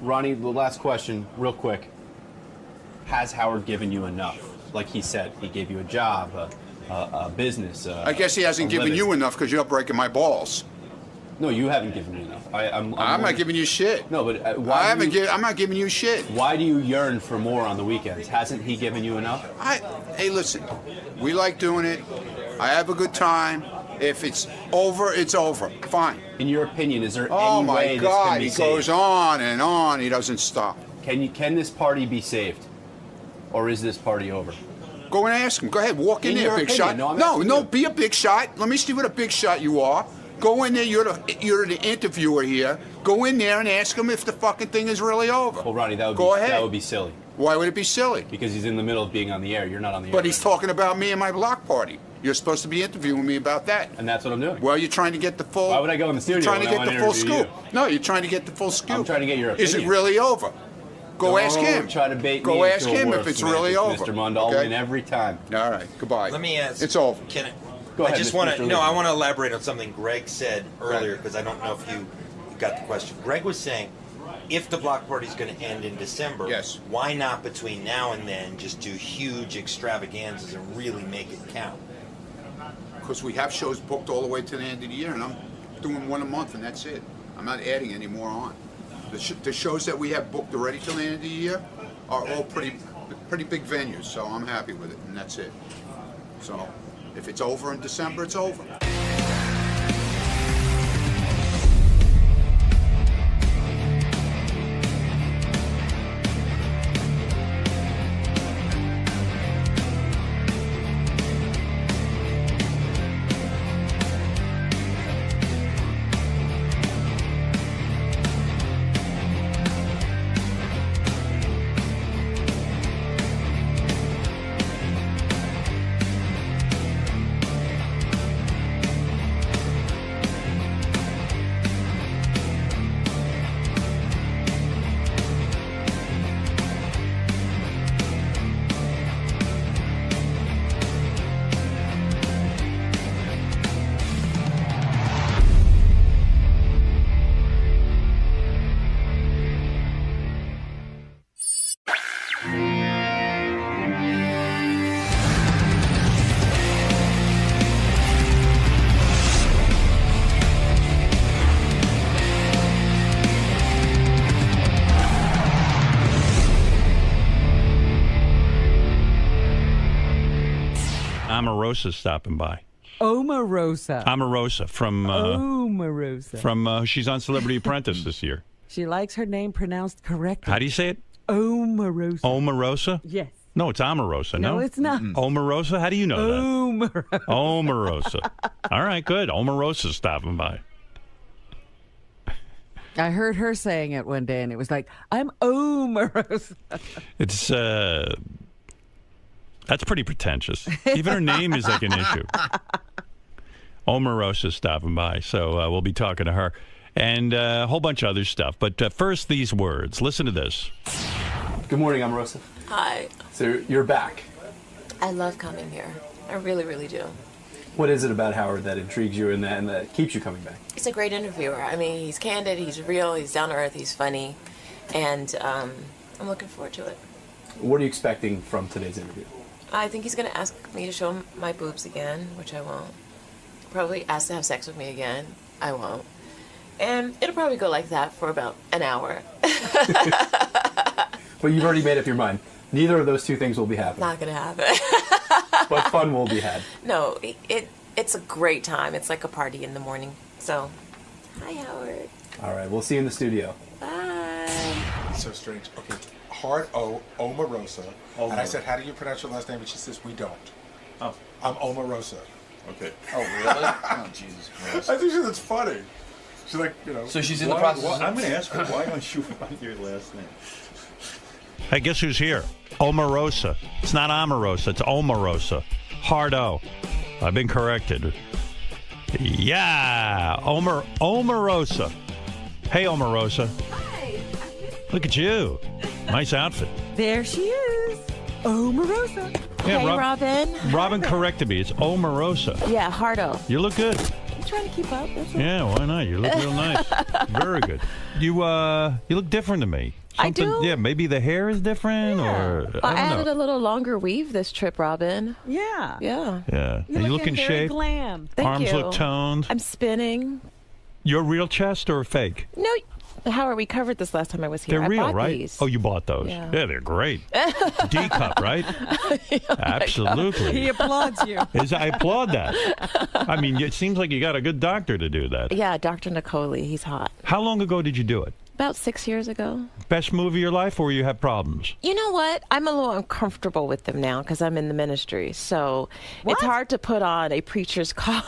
S11: Ronnie, the last question, real quick. Has Howard given you enough? Like he said, he gave you a job, a business.
S20: I guess he hasn't
S11: a
S20: given
S11: living.
S20: you enough because you're breaking my balls.
S11: No, you haven't given me enough. I'm
S20: not giving you shit.
S11: No, but why?
S20: I'm not giving you shit.
S11: Why do you yearn for more on the weekends? Hasn't he given you enough?
S20: Hey, listen. We like doing it. I have a good time. If it's over, it's over. Fine.
S11: In your opinion, is there
S20: Oh
S11: any
S20: my
S11: way this
S20: God!
S11: can be
S20: He
S11: saved?
S20: goes on and on. He doesn't stop.
S11: Can this party be saved, or is this party over?
S20: Go and ask him. Go ahead. Walk in
S11: In
S20: there,
S11: your
S20: big
S11: opinion.
S20: shot.
S11: No, I'm asking
S20: No,
S11: you.
S20: be a big shot. Let me see what a big shot you are. Go in there. You're the interviewer here. Go in there and ask him if the fucking thing is really over.
S11: Well, Ronnie, that would be silly.
S20: Why would it be silly?
S11: Because he's in the middle of being on the air. You're not on the air.
S20: But he's talking about me and my block party. You're supposed to be interviewing me about that.
S11: And that's what I'm doing.
S20: Well, you're trying to get the full.
S11: Why would I go in the studio
S20: You're trying to
S11: when I
S20: get the
S11: wanna
S20: full
S11: interview
S20: scoop. No, you're trying to get the full scoop.
S11: I'm trying to get your
S20: Is it
S11: opinion.
S20: really over? Go ask him.
S11: Try to bait
S20: Go
S11: me
S20: ask
S11: into a
S20: him if
S11: worse
S20: it's really
S11: semantics,
S20: over.
S11: Mr. Mund, I'll
S20: okay?
S11: win every time.
S20: All right. Goodbye.
S9: Let me ask.
S20: It's over.
S9: Can I?
S11: Go ahead,
S9: I just
S11: Mr.
S9: want to. No,
S11: Lee.
S9: I want to elaborate on something Greg said earlier because I don't know if you got the question. Greg was saying, if the block party is going to end in December, why not between now and then just do huge extravaganzas and really make it count?
S20: Because we have shows booked all the way to the end of the year, and I'm doing one a month, and that's it. I'm not adding any more on. The shows that we have booked already till the end of the year are all pretty
S6: pretty big venues, so I'm happy with it, and that's it. So if it's over in December, it's over.
S5: Omarosa's stopping by.
S7: Omarosa.
S5: Omarosa from
S7: Omarosa.
S5: From she's on Celebrity Apprentice this year.
S7: She likes her name pronounced correctly.
S5: How do you say it?
S7: Omarosa.
S5: Omarosa?
S7: Yes.
S5: No, it's Omarosa. No,
S7: it's not.
S5: Omarosa? How do you know
S7: Omarosa.
S5: that? Omarosa. All right, good. Omarosa's stopping by.
S7: I heard her saying it one day, and it was like, I'm Omarosa.
S5: It's that's pretty pretentious. Even her name is like an issue. Omarosa's stopping by, so we'll be talking to her. And a whole bunch of other stuff. But first, these words. Listen to this.
S11: Good morning, Omarosa.
S8: Hi.
S11: So you're back.
S8: I love coming here. I really, really do.
S11: What is it about Howard that intrigues you and that keeps you coming back?
S8: He's a great interviewer. I mean, he's candid, he's real, he's down to earth, he's funny. And I'm looking forward to it.
S11: What are you expecting from today's interview?
S8: I think he's going to ask me to show him my boobs again, which I won't. Probably ask to have sex with me again. I won't. And it'll probably go like that for about an hour.
S11: But you've already made up your mind. Neither of those two things will be happening.
S8: Not going to happen.
S11: But fun will be had.
S8: No, it's a great time. It's like a party in the morning. So, hi, Howard.
S11: All right, we'll see you in the studio.
S8: Bye.
S13: It's so strange. Okay, hard O, Omarosa. And I said, how do you pronounce your last name? And she says, we don't.
S3: Oh.
S13: I'm Omarosa.
S3: Okay.
S14: Oh, really? Oh, Jesus Christ.
S13: I think that's funny. She's like, you know.
S14: So she's in the process.
S3: I'm going to ask her, why don't you want your last name?
S5: Hey, guess who's here? Omarosa. It's not Omarosa, it's Omarosa. Hard O. I've been corrected. Yeah, Omarosa. Hey, Omarosa.
S21: Hi.
S5: Look at you. Nice outfit.
S7: There she is. Omarosa.
S5: Yeah,
S10: Hey, Robin.
S5: Robin corrected me. It's Omarosa.
S10: Yeah, Hardo.
S5: You look good.
S10: I'm trying to keep up. That's all.
S5: Yeah, why not? You look real nice. Very good. You look different to me.
S10: I do?
S5: Yeah, maybe the hair is different, or
S10: I
S5: I don't
S10: added
S5: know.
S10: a little longer weave this trip, Robin.
S7: Yeah.
S10: Yeah.
S5: Yeah.
S7: You
S5: Are you
S7: look
S5: looking
S7: very
S5: shape?
S7: glam.
S10: Thank
S5: Arms
S10: you.
S5: look toned.
S10: I'm spinning.
S5: Your real chest or fake?
S10: No, Howard, we covered this last time I was here.
S5: They're real,
S10: I bought
S5: right?
S10: These.
S5: Oh, you bought those?
S10: Yeah.
S5: Yeah, they're great. D cup, right? Absolutely.
S7: He applauds you.
S5: I applaud that. I mean, it seems like you got a good doctor to do that.
S10: Yeah, Dr. Nicoli. He's hot.
S5: How long ago did you do it?
S10: About 6 years ago.
S5: Best move of your life, or you have problems?
S10: You know what? I'm a little uncomfortable with them now because I'm in the ministry. So it's hard to put on a preacher's collar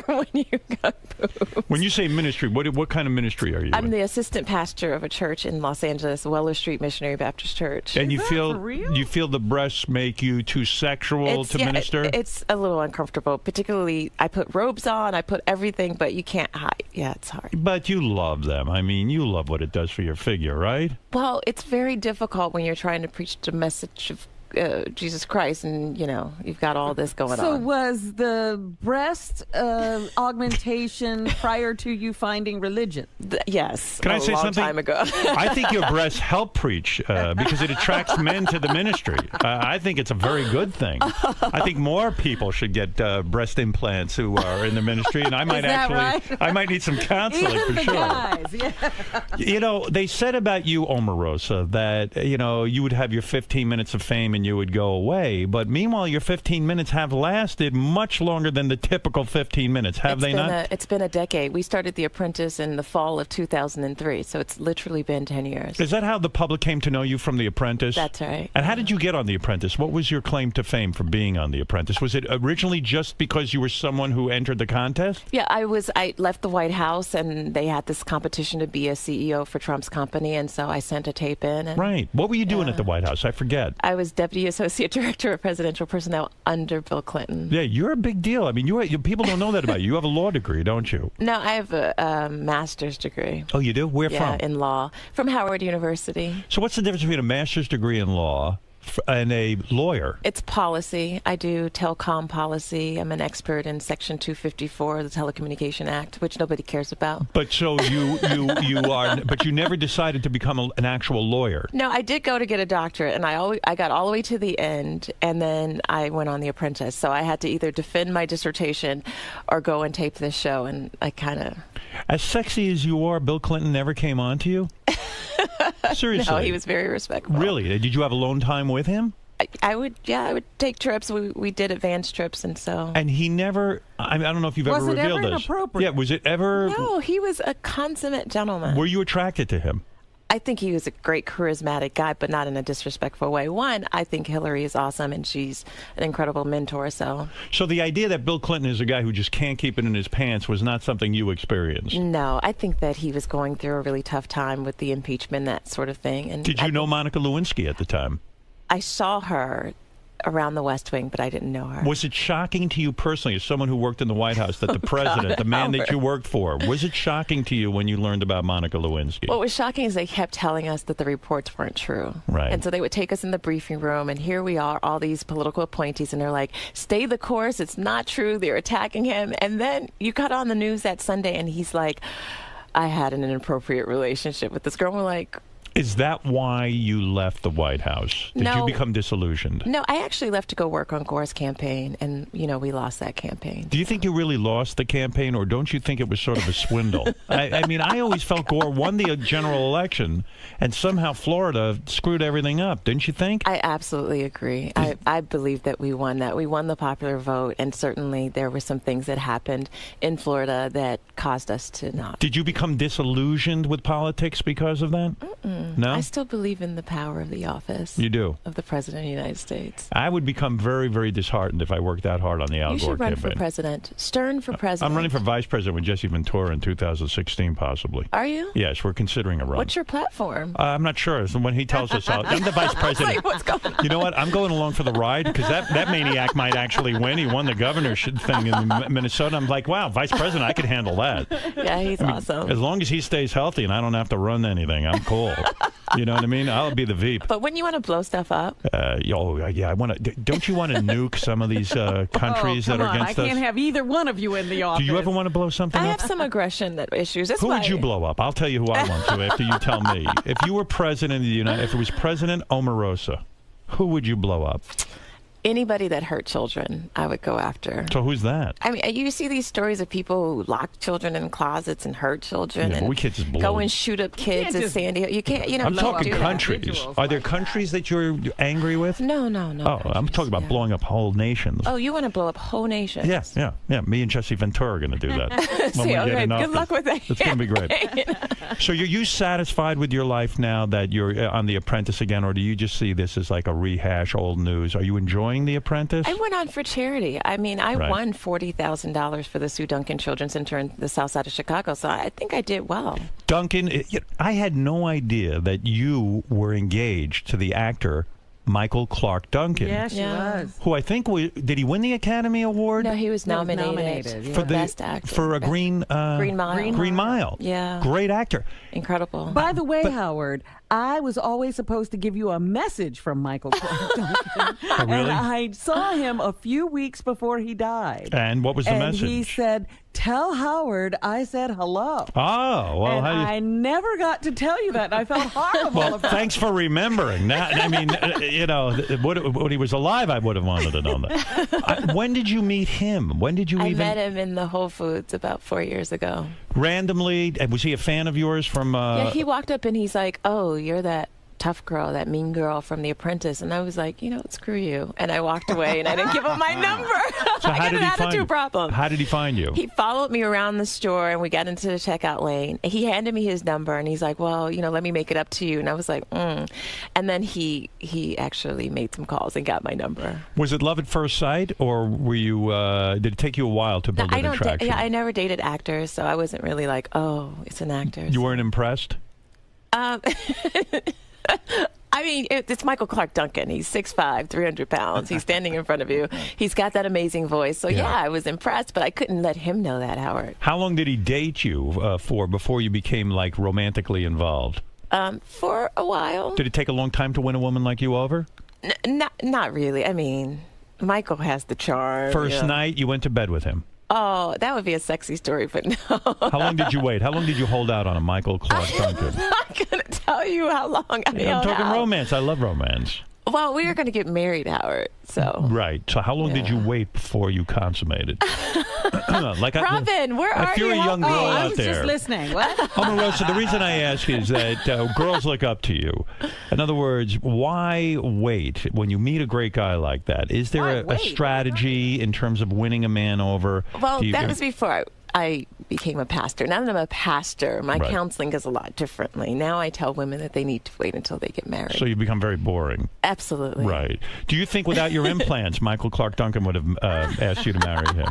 S10: when you got boobs.
S5: When you say ministry, what kind of ministry are you
S10: I'm
S5: in?
S10: the assistant pastor of a church in Los Angeles, Weller Street Missionary Baptist Church.
S5: And you feel the breasts make you too sexual to minister?
S10: It's a little uncomfortable. Particularly, I put robes on, I put everything, but you can't hide. Yeah, it's hard.
S5: But you love them. I mean, you love what it does for your figure, right?
S10: Well, it's very difficult when you're trying to preach the message of Jesus Christ, and you've got all this going
S7: So
S10: on.
S7: was the breast augmentation prior to you finding religion?
S10: Yes.
S5: Can I say
S10: long
S5: something?
S10: Time ago.
S5: I think your breasts help preach because it attracts men to the ministry. I think it's a very good thing. I think more people should get breast implants who are in the ministry, and I might
S7: right?
S5: I might need some counseling
S7: Even
S5: for
S7: the
S5: sure.
S7: guys, yeah.
S5: They said about you, Omarosa, that you would have your 15 minutes of fame and you would go away. But meanwhile, your 15 minutes have lasted much longer than the typical 15 minutes. Have they not?
S10: It's been a decade. We started The Apprentice in the fall of 2003, so it's literally been 10 years.
S5: Is that how the public came to know you from The Apprentice?
S10: That's right.
S5: And how did you get on The Apprentice? What was your claim to fame for being on The Apprentice? Was it originally just because you were someone who entered the contest?
S10: Yeah, I left the White House, and they had this competition to be a CEO for Trump's company, and so I sent a tape in. And,
S5: right. What were you doing at the White House? I forget.
S10: I was Deputy Associate Director of Presidential Personnel under Bill Clinton.
S5: Yeah, you're a big deal. I mean, people don't know that about you. You have a law degree, don't you?
S10: No, I have a master's degree.
S5: Oh, you do? Where
S10: Yeah,
S5: from?
S10: in law. From Howard University.
S5: So what's the difference between a master's degree in law and a lawyer?
S10: It's policy. I do telecom policy. I'm an expert in Section 254 of the Telecommunication Act, which nobody cares about.
S5: But so you are, but you never decided to become an actual lawyer.
S10: No, I did go to get a doctorate, and I got all the way to the end, and then I went on The Apprentice. So I had to either defend my dissertation or go and tape this show, and I kind of...
S5: As sexy as you are, Bill Clinton never came on to you? Seriously?
S10: No, he was very respectful.
S5: Really? Did you have alone time with him?
S10: I would take trips. We did advanced trips, and so...
S5: And he never... I don't know if you've ever revealed this.
S10: Was it ever inappropriate?
S5: Yeah, was it ever...
S10: No, he was a consummate gentleman.
S5: Were you attracted to him?
S10: I think he was a great charismatic guy, but not in a disrespectful way. One, I think Hillary is awesome, and she's an incredible mentor. So
S5: the idea that Bill Clinton is a guy who just can't keep it in his pants was not something you experienced?
S10: No, I think that he was going through a really tough time with the impeachment, that sort of thing. And
S5: did you know Monica Lewinsky at the time?
S10: I saw her around the West Wing, but I didn't know her.
S5: Was it shocking to you personally, as someone who worked in the White House, that the president, the man that you worked for, was it shocking to you when you learned about Monica Lewinsky?
S10: What was shocking is they kept telling us that the reports weren't true.
S5: Right.
S10: And so they would take us in the briefing room, and here we are, all these political appointees, and they're like, stay the course, it's not true, they're attacking him. And then you got on the news that Sunday, and he's like, I had an inappropriate relationship with this girl. We're like...
S5: Is that why you left the White House? Did you become disillusioned?
S10: No, I actually left to go work on Gore's campaign, and, we lost that campaign.
S5: Do you think you really lost the campaign, or don't you think it was sort of a swindle? I mean, I always felt Gore won the general election, and somehow Florida screwed everything up. Didn't you think?
S10: I absolutely agree. I believe that we won that. We won the popular vote, and certainly there were some things that happened in Florida that caused us to not.
S5: Did you become disillusioned with politics because of that? No?
S10: I still believe in the power of the office.
S5: You do?
S10: Of the President of the United States.
S5: I would become very, very disheartened if I worked that hard on the Al Gore campaign.
S10: You should run for president. Stern for president.
S5: I'm running for vice president with Jesse Ventura in 2016, possibly.
S10: Are you?
S5: Yes, we're considering a run.
S10: What's your platform?
S5: I'm not sure. So when he tells us, I'm the vice president.
S10: Like, what's going on?
S5: You know what? I'm going along for the ride, because that maniac might actually win. He won the governorship thing in Minnesota. I'm like, wow, vice president, I could handle that.
S10: Yeah, he's awesome.
S5: As long as he stays healthy and I don't have to run anything, I'm cool. You know what I mean? I'll be the Veep.
S10: But wouldn't you want to blow stuff up?
S5: Yeah, I want to. Don't you want to nuke some of these countries that are against us?
S7: I can't have either one of you in the office.
S5: Do you ever want to blow something up?
S10: I have some aggression issues. That's
S5: who would you blow up? I'll tell you who I want to after you tell me. If you were president of the United, if it was President Omarosa, who would you blow up?
S10: Anybody that hurt children, I would go after.
S5: So who's that?
S10: I mean, you see these stories of people who lock children in closets and hurt children,
S5: and
S10: we
S5: can't just blow.
S10: Go and shoot up kids at Sandy Hook. You can't,
S5: I'm talking countries. Are there countries that you're angry with?
S10: No.
S5: Oh, I'm talking about blowing up whole nations.
S10: Oh, you want to blow up whole nations?
S5: Yeah. Me and Jesse Ventura are going to do that.
S10: See, okay, good luck with that.
S5: It's going to be great. So, are you satisfied with your life now that you're on The Apprentice again, or do you just see this as like a rehash old news? Are you enjoying The Apprentice?
S10: I went on for charity. I mean, I won $40,000 for the Sue Duncan Children's Center in the south side of Chicago, so I think I did well.
S5: Duncan, I had no idea that you were engaged to the actor Michael Clark Duncan.
S7: Yes, he was.
S5: Who I think did he win the Academy Award?
S10: No, he was nominated
S5: for
S10: Best Actor.
S5: For a Green Mile. Green Mile.
S10: Yeah.
S5: Great actor.
S10: Incredible.
S7: By the way, Howard, I was always supposed to give you a message from Michael Clark Duncan.
S5: Oh, really?
S7: And I saw him a few weeks before he died.
S5: And what was the message?
S7: And he said, tell Howard I said hello.
S5: Oh, well.
S7: And I never got to tell you that. And I felt horrible
S5: well,
S7: about
S5: thanks for remembering. Now, I mean, when he was alive, I would have wanted to know that. When did you meet him? When did you
S10: I met him in the Whole Foods about 4 years ago.
S5: Randomly? Was he a fan of yours from...
S10: Yeah, he walked up and he's like, oh, you're that tough girl, that mean girl from The Apprentice. And I was like, screw you. And I walked away, and I didn't give him my number.
S5: So
S10: I got an attitude problem.
S5: How did he find you?
S10: He followed me around the store, and we got into the checkout lane. He handed me his number, and he's like, well, let me make it up to you. And I was like, And then he actually made some calls and got my number.
S5: Was it love at first sight, or were you? Did it take you a while to build an attraction?
S10: I never dated actors, so I wasn't really like, oh, it's an actor.
S5: You weren't impressed?
S10: I mean, it's Michael Clark Duncan. He's 6'5", 300 pounds. He's standing in front of you. He's got that amazing voice. So, yeah, I was impressed, but I couldn't let him know that, Howard.
S5: How long did he date you for before you became, like, romantically involved?
S10: For a while.
S5: Did it take a long time to win a woman like you over?
S10: Not really. I mean, Michael has the charm.
S5: First night, you went to bed with him.
S10: Oh, that would be a sexy story, but no.
S5: How long did you wait? How long did you hold out on a Michael Clark Duncan?
S10: I'm not going to tell you how long I held
S5: I'm talking
S10: out.
S5: romance. I love romance.
S10: Well, we were going to get married, Howard, so.
S5: Right. So how long did you wait before you consummated?
S10: Robin, where are you?
S5: If you're a young girl
S7: I
S5: out
S7: was
S5: there.
S7: just listening. What?
S5: Omarosa, the reason I ask is that girls look up to you. In other words, why wait when you meet a great guy like that? Is there a strategy in terms of winning a man over?
S10: Well, that was before I became a pastor. Now that I'm a pastor, my counseling goes a lot differently. Now I tell women that they need to wait until they get married.
S5: So you become very boring.
S10: Absolutely.
S5: Right. Do you think without your implants, Michael Clark Duncan would have asked you to marry him?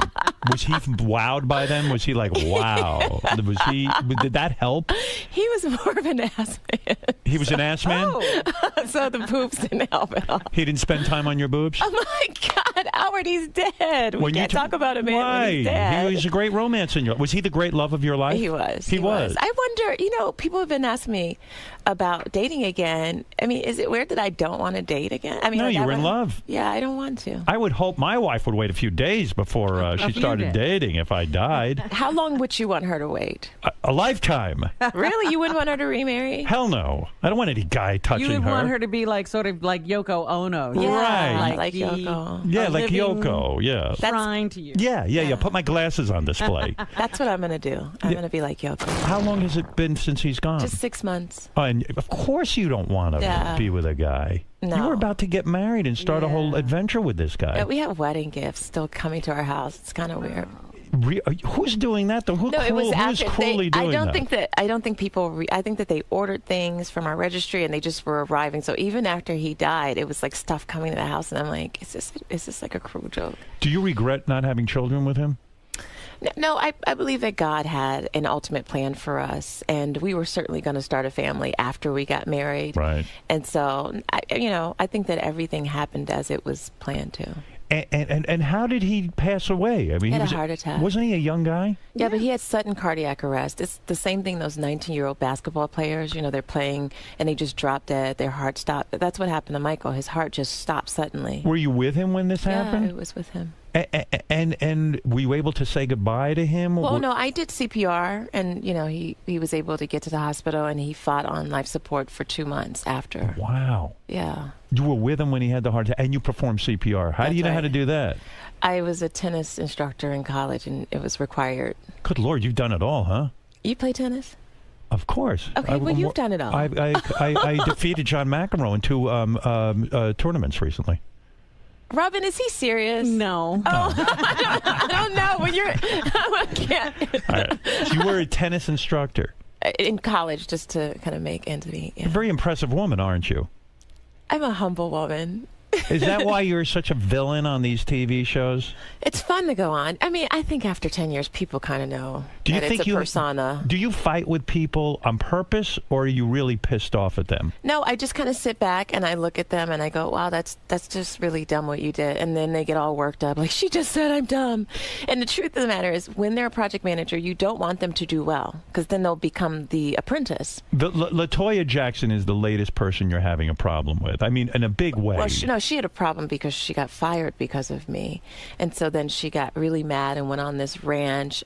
S5: Was he wowed by them? Was he like, wow? Did that help?
S10: He was more of an ass man.
S5: He was an ass man?
S10: Oh. So the boobs didn't help at all.
S5: He didn't spend time on your boobs?
S10: Oh, my God. Howard, he's dead. We can't talk about a man when he's dead.
S5: He was a great romance in your life. Was he the great love of your life?
S10: He was.
S5: He was.
S10: I wonder, people have been asking me about dating again. I mean, is it weird that I don't want to date again? I mean,
S5: no, you were in love.
S10: Yeah, I don't want to.
S5: I would hope my wife would wait a few days before she started dating if I died.
S10: How long would you want her to wait?
S5: A lifetime.
S10: Really? You wouldn't want her to remarry?
S5: Hell no. I don't want any guy touching her.
S7: You would want her to be like sort of like Yoko Ono.
S5: Right.
S10: Like Yoko.
S5: Yeah, like Yoko. Yeah.
S7: Shrine to you.
S5: Yeah. Put my glasses on display.
S10: That's what I'm going to do. I'm going to be like Yoko.
S5: How long has it been since he's gone?
S10: Just 6 months.
S5: Oh, and of course you don't want to be with a guy.
S10: No.
S5: You were about to get married and start a whole adventure with this guy.
S10: Yeah, we have wedding gifts still coming to our house. It's kind of weird.
S5: Who's doing that though? Who's cruelly doing that?
S10: I don't think people. I think that they ordered things from our registry and they just were arriving. So even after he died, it was like stuff coming to the house, and I'm like, is this like a cruel joke?
S5: Do you regret not having children with him?
S10: No, I believe that God had an ultimate plan for us, and we were certainly going to start a family after we got married.
S5: Right.
S10: And so, I think that everything happened as it was planned to.
S5: And how did he pass away? I mean,
S10: he had a heart attack.
S5: Wasn't he a young guy?
S10: Yeah, but he had sudden cardiac arrest. It's the same thing those 19-year-old basketball players, they're playing and they just drop dead. Their heart stopped. That's what happened to Michael. His heart just stopped suddenly.
S5: Were you with him when this happened?
S10: Yeah, I was with him.
S5: And were you able to say goodbye to him?
S10: Well, no, I did CPR, and he was able to get to the hospital, and he fought on life support for 2 months after.
S5: Wow.
S10: Yeah.
S5: You were with him when he had the heart attack, and you performed CPR. How do you know how to do that?
S10: I was a tennis instructor in college, and it was required.
S5: Good Lord, you've done it all, huh?
S10: You play tennis?
S5: Of course.
S10: Okay, well, you've done it all.
S5: I defeated John McEnroe in 2 tournaments recently.
S10: Robin, is he serious?
S7: No.
S10: Oh, I don't know. When I can't.
S5: All right. So you were a tennis instructor
S10: in college, just to kind of make ends meet. Yeah.
S5: You're a very impressive woman, aren't you?
S10: I'm a humble woman.
S5: Is that why you're such a villain on these TV shows?
S10: It's fun to go on. I mean, I think after 10 years, people kind of know that it's a persona.
S5: Do you fight with people on purpose, or are you really pissed off at them?
S10: No, I just kind of sit back and I look at them and I go, wow, that's just really dumb what you did. And then they get all worked up, like, she just said I'm dumb. And the truth of the matter is, when they're a project manager, you don't want them to do well, because then they'll become the apprentice.
S5: LaToya Jackson is the latest person you're having a problem with. I mean, in a big way.
S10: Well, she had a problem because she got fired because of me. And so then she got really mad and went on this rant.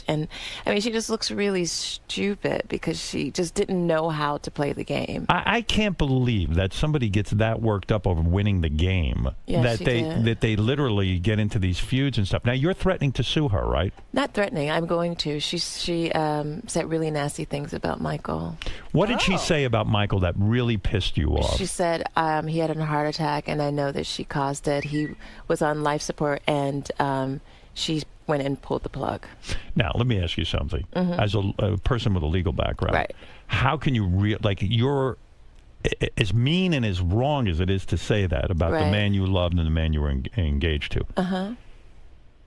S10: And I mean, she just looks really stupid because she just didn't know how to play the game.
S5: I can't believe that somebody gets that worked up over winning the game.
S10: Yeah,
S5: that
S10: she
S5: they
S10: did.
S5: that they literally get into these feuds and stuff. Now you're threatening to sue her, right?
S10: Not threatening. I'm going to. She said really nasty things about Michael.
S5: What did she say about Michael that really pissed you off?
S10: She said he had a heart attack, and I know that she caused it. He was on life support, and she went and pulled the plug.
S5: Now, let me ask you something.
S10: Mhm.
S5: As a person with a legal background,
S10: Right.
S5: how can you you're as mean and as wrong as it is to say that about the
S10: Right.
S5: man you loved and the man you were engaged to?
S10: Uh-huh.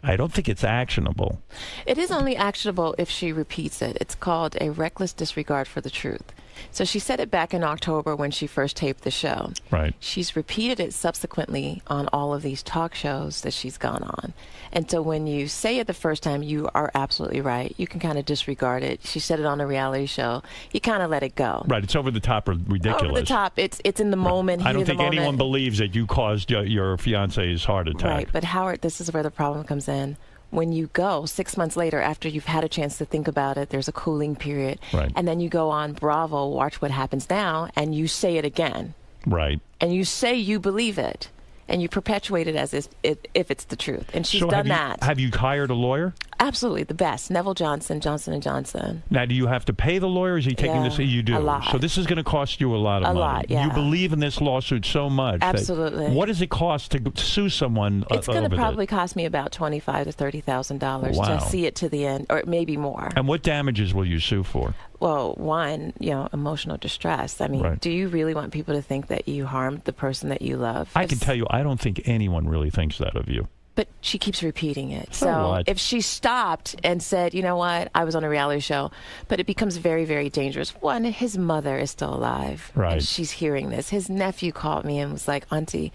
S5: I don't think it's actionable.
S10: It is only actionable if she repeats it. It's called a reckless disregard for the truth. So she said it back in October when she first taped the show.
S5: Right.
S10: She's repeated it subsequently on all of these talk shows that she's gone on. And so when you say it the first time, you are absolutely right. You can kind of disregard it. She said it on a reality show. You kind of let it go.
S5: Right. It's over the top or ridiculous.
S10: Over the top. It's in the moment.
S5: I
S10: heat
S5: don't
S10: of the
S5: think anyone
S10: moment.
S5: believes that you caused your fiance's heart attack.
S10: Right, but Howard, this is where the problem comes in. When you go 6 months later, after you've had a chance to think about it, there's a cooling period.
S5: Right.
S10: And then you go on Bravo, Watch What Happens Now, and you say it again.
S5: Right.
S10: And you say you believe it. And you perpetuate it as if it's the truth. And she's done that.
S5: Have you hired a lawyer?
S10: Absolutely, the best. Neville Johnson, Johnson & Johnson.
S5: Now, do you have to pay the lawyer? Or is he taking
S10: Yeah,
S5: this? You do.
S10: a lot.
S5: So this is going to cost you a lot of money.
S10: A lot, yeah.
S5: You believe in this lawsuit so much. that-
S10: Absolutely.
S5: what does it cost to sue someone?
S10: It's going
S5: over
S10: to
S5: this?
S10: probably cost me about $25,000 to $30,000
S5: Wow.
S10: to see it to the end, or maybe more.
S5: And what damages will you sue for?
S10: Well, one, emotional distress. I mean,
S5: Right.
S10: do you really want people to think that you harmed the person that you love?
S5: I can tell you, I don't think anyone really thinks that of you.
S10: But she keeps repeating it.
S5: So
S10: So
S5: what?
S10: if she stopped and said, you know what, I was on a reality show, but it becomes very, very dangerous. One, his mother is still alive.
S5: Right.
S10: And she's hearing this. His nephew called me and was like, Auntie,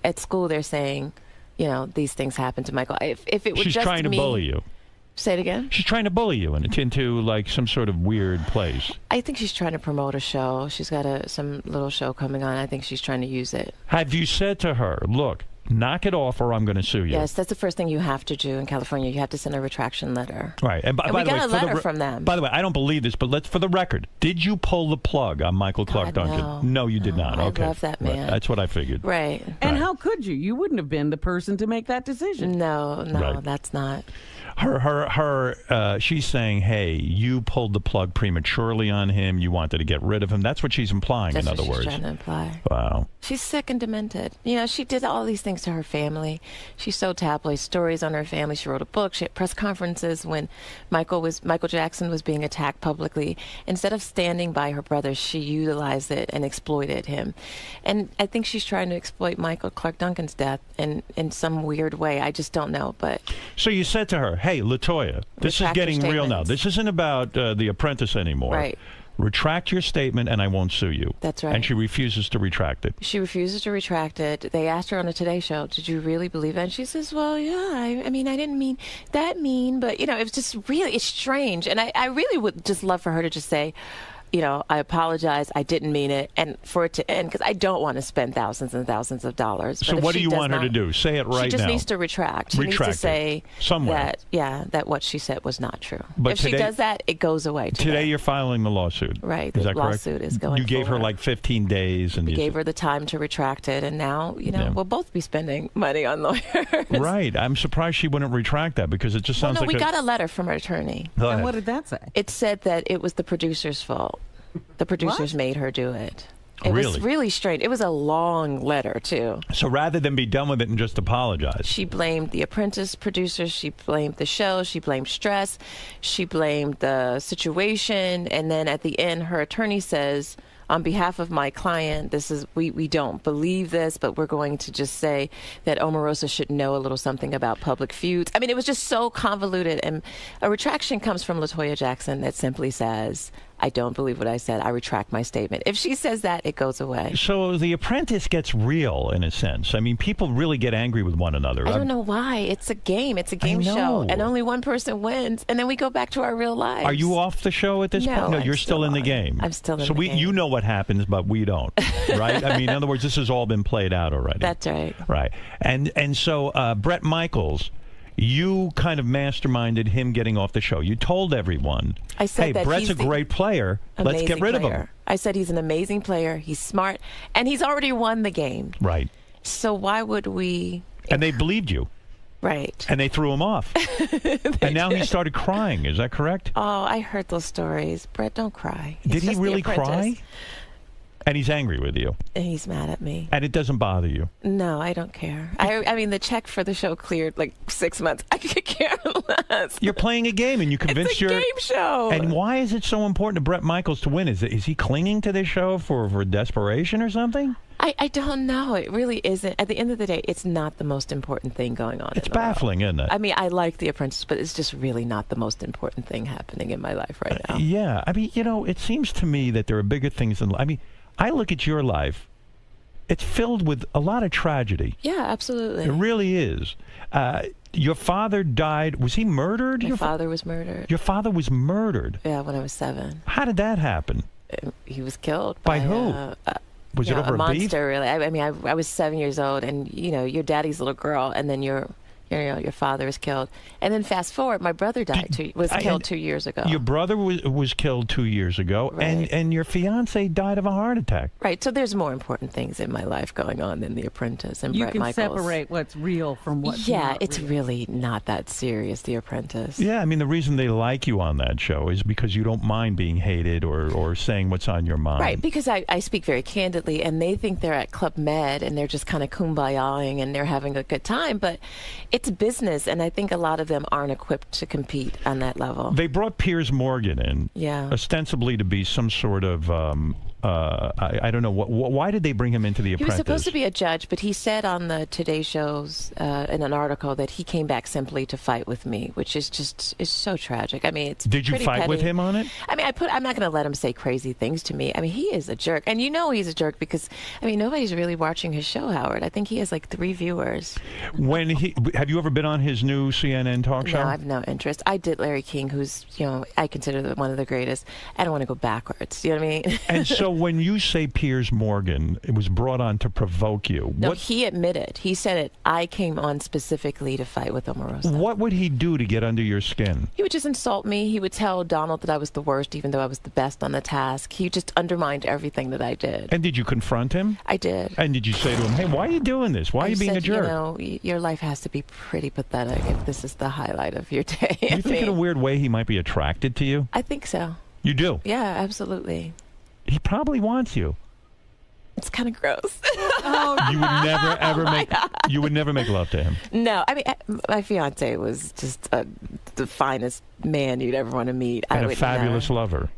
S10: at school they're saying, these things happen to Michael. If it was
S5: She's
S10: just
S5: trying to
S10: me,
S5: bully you.
S10: Say it again?
S5: She's trying to bully you into like some sort of weird place.
S10: I think she's trying to promote a show. She's got some little show coming on. I think she's trying to use it.
S5: Have you said to her, look, knock it off or I'm going to sue you?
S10: Yes, that's the first thing you have to do in California. You have to send a retraction letter.
S5: Right. And, by
S10: we
S5: the
S10: got
S5: way,
S10: a
S5: for the
S10: letter from them.
S5: By the way, I don't believe this, but for the record, did you pull the plug on Michael Clark
S10: God,
S5: Duncan?
S10: no.
S5: You did not.
S10: I
S5: Okay.
S10: love that
S5: Right.
S10: man.
S5: That's what I figured.
S10: Right.
S7: And how could you? You wouldn't have been the person to make that decision.
S10: No,
S5: Right.
S10: that's not.
S5: She's saying, hey, you pulled the plug prematurely on him. You wanted to get rid of him. That's what she's implying,
S10: That's
S5: in
S10: what
S5: other
S10: she's
S5: words.
S10: trying to imply.
S5: Wow.
S10: She's sick and demented. She did all these things to her family. She sold tabloid stories on her family. She wrote a book. She had press conferences when Michael Jackson was being attacked publicly. Instead of standing by her brother, she utilized it and exploited him. And I think she's trying to exploit Michael Clark Duncan's death in some weird way. I just don't know. But
S5: So you said to her, hey, LaToya, this is
S10: Retract your
S5: getting real now.
S10: statements.
S5: This isn't about The Apprentice anymore.
S10: Right.
S5: Retract your statement and I won't sue you.
S10: That's right.
S5: And she refuses to retract it.
S10: she refuses to retract it. They asked her on a Today Show, did you really believe that? And she says, well, yeah, I mean, I didn't mean that mean, but, it was just really, it's strange. And I really would just love for her to just say, I apologize. I didn't mean it. And for it to end, because I don't want to spend thousands and thousands of dollars.
S5: So what do you want her to do? Say it right now.
S10: She just needs to retract. She
S5: Retract
S10: needs
S5: it.
S10: to say
S5: Somewhere.
S10: that what she said was not true.
S5: But
S10: if she
S5: today-
S10: does that, it goes away
S5: Today you're filing the lawsuit.
S10: Right,
S5: Is
S10: the
S5: that correct?
S10: lawsuit is going
S5: You gave her
S10: forward.
S5: like 15 days. And
S10: We
S5: you
S10: gave her the time to retract it, and now,
S5: Yeah.
S10: we'll both be spending money on lawyers.
S5: Right. I'm surprised she wouldn't retract that because it just
S10: Well,
S5: sounds
S10: no,
S5: like
S10: we got a letter from her attorney.
S5: Go ahead.
S7: And what did that say?
S10: It said that it was the producer's fault. The producers made her do it. It
S5: Really?
S10: was really strange. It was a long letter, too.
S5: So rather than be done with it and just apologize.
S10: She blamed The Apprentice producers. She blamed the show. She blamed stress. She blamed the situation. And then at the end, her attorney says, on behalf of my client, we don't believe this, but we're going to just say that Omarosa should know a little something about public feuds. I mean, it was just so convoluted. And a retraction comes from LaToya Jackson that simply says, I don't believe what I said. I retract my statement. If she says that, it goes away.
S5: So The Apprentice gets real in a sense. I mean, people really get angry with one another.
S10: I don't know why. It's a game. It's a game show, and only one person wins, and then we go back to our real lives.
S5: Are you off the show at this point? No, you're still in the game.
S10: I'm still in
S5: the game. So you know what happens, but we don't, right? I mean, in other words, this has all been played out already.
S10: That's right.
S5: Right. And so Bret Michaels, you kind of masterminded him getting off the show. You told everyone,
S10: I said
S5: hey,
S10: that
S5: Bret's a great player. Let's get rid of him.
S10: I said he's an amazing player. He's smart, and he's already won the game.
S5: Right.
S10: So why would we...
S5: And they believed you.
S10: Right.
S5: And they threw him off. And now he started crying. Is that correct?
S10: Oh, I heard those stories. Bret, don't cry.
S5: Did he really cry? And he's angry with you.
S10: And he's mad at me.
S5: And it doesn't bother you.
S10: No, I don't care. I mean, the check for the show cleared like 6 months. I could care less.
S5: You're playing a game, and you convinced
S10: it's a game show.
S5: And why is it so important to Bret Michaels to win? Is he clinging to this show for desperation or something?
S10: I don't know. It really isn't. At the end of the day, it's not the most important thing going on.
S5: It's baffling, isn't it?
S10: I mean, I like The Apprentice, but it's just really not the most important thing happening in my life right now.
S5: Yeah. I mean, it seems to me that there are bigger things than... I mean, I look at your life. It's filled with a lot of tragedy.
S10: Yeah, absolutely.
S5: It really is. Your father died. Was he murdered?
S10: My father was murdered.
S5: Your father was murdered?
S10: Yeah, when I was 7.
S5: How did that happen?
S10: He was killed.
S5: By who? Was it over
S10: a monster,
S5: beef?
S10: Really. I mean, I was 7 years old, and, your daddy's little girl, and then your father is killed. And then fast forward, my brother was killed 2 years ago.
S5: Your brother was killed 2 years ago,
S10: right.
S5: and your fiance died of a heart attack.
S10: Right. So there's more important things in my life going on than The Apprentice and Bret Michaels.
S7: You can separate what's real from what's
S10: not
S7: not
S10: it's
S7: real.
S10: really not that serious, The Apprentice.
S5: Yeah, I mean, the reason they like you on that show is because you don't mind being hated or saying what's on your mind.
S10: Right, because I speak very candidly, and they think they're at Club Med, and they're just kind of kumbaya-ing, and they're having a good time, but it's business, and I think a lot of them aren't equipped to compete on that level.
S5: They brought Piers Morgan in, ostensibly to be some sort of, I don't know, why did they bring him into The Apprentice?
S10: He was supposed to be a judge, but he said on the Today Show's, in an article, that he came back simply to fight with me, which is so tragic. I mean, it's
S5: Did you
S10: pretty
S5: fight
S10: petty.
S5: with him on it?
S10: I mean, I'm not going to let him say crazy things to me. I mean, he is a jerk. And he's a jerk because, I mean, nobody's really watching his show, Howard. I think he has like 3 viewers.
S5: Have you ever been on his new CNN talk show?
S10: No, I have no interest. I did Larry King, who's, I consider one of the greatest. I don't want to go backwards. You know what I mean?
S5: And so when you say Piers Morgan, it was brought on to provoke you.
S10: No, he admitted. He said it. I came on specifically to fight with Omarosa.
S5: What would he do to get under your skin?
S10: He would just insult me. He would tell Donald that I was the worst, even though I was the best on the task. He just undermined everything that I did.
S5: And did you confront him?
S10: I did.
S5: And did you say to him, hey, why are you doing this? Why are you being a jerk?
S10: Your life has to be pretty pathetic if this is the highlight of your day.
S5: Do you think in a weird way he might be attracted to you?
S10: I think so.
S5: You do?
S10: Yeah, absolutely.
S5: He probably wants you.
S10: It's kind of gross.
S5: You would never ever you would never make love to him.
S10: No, I mean, my fiance was just the finest man you'd ever want to meet.
S5: And a fabulous lover.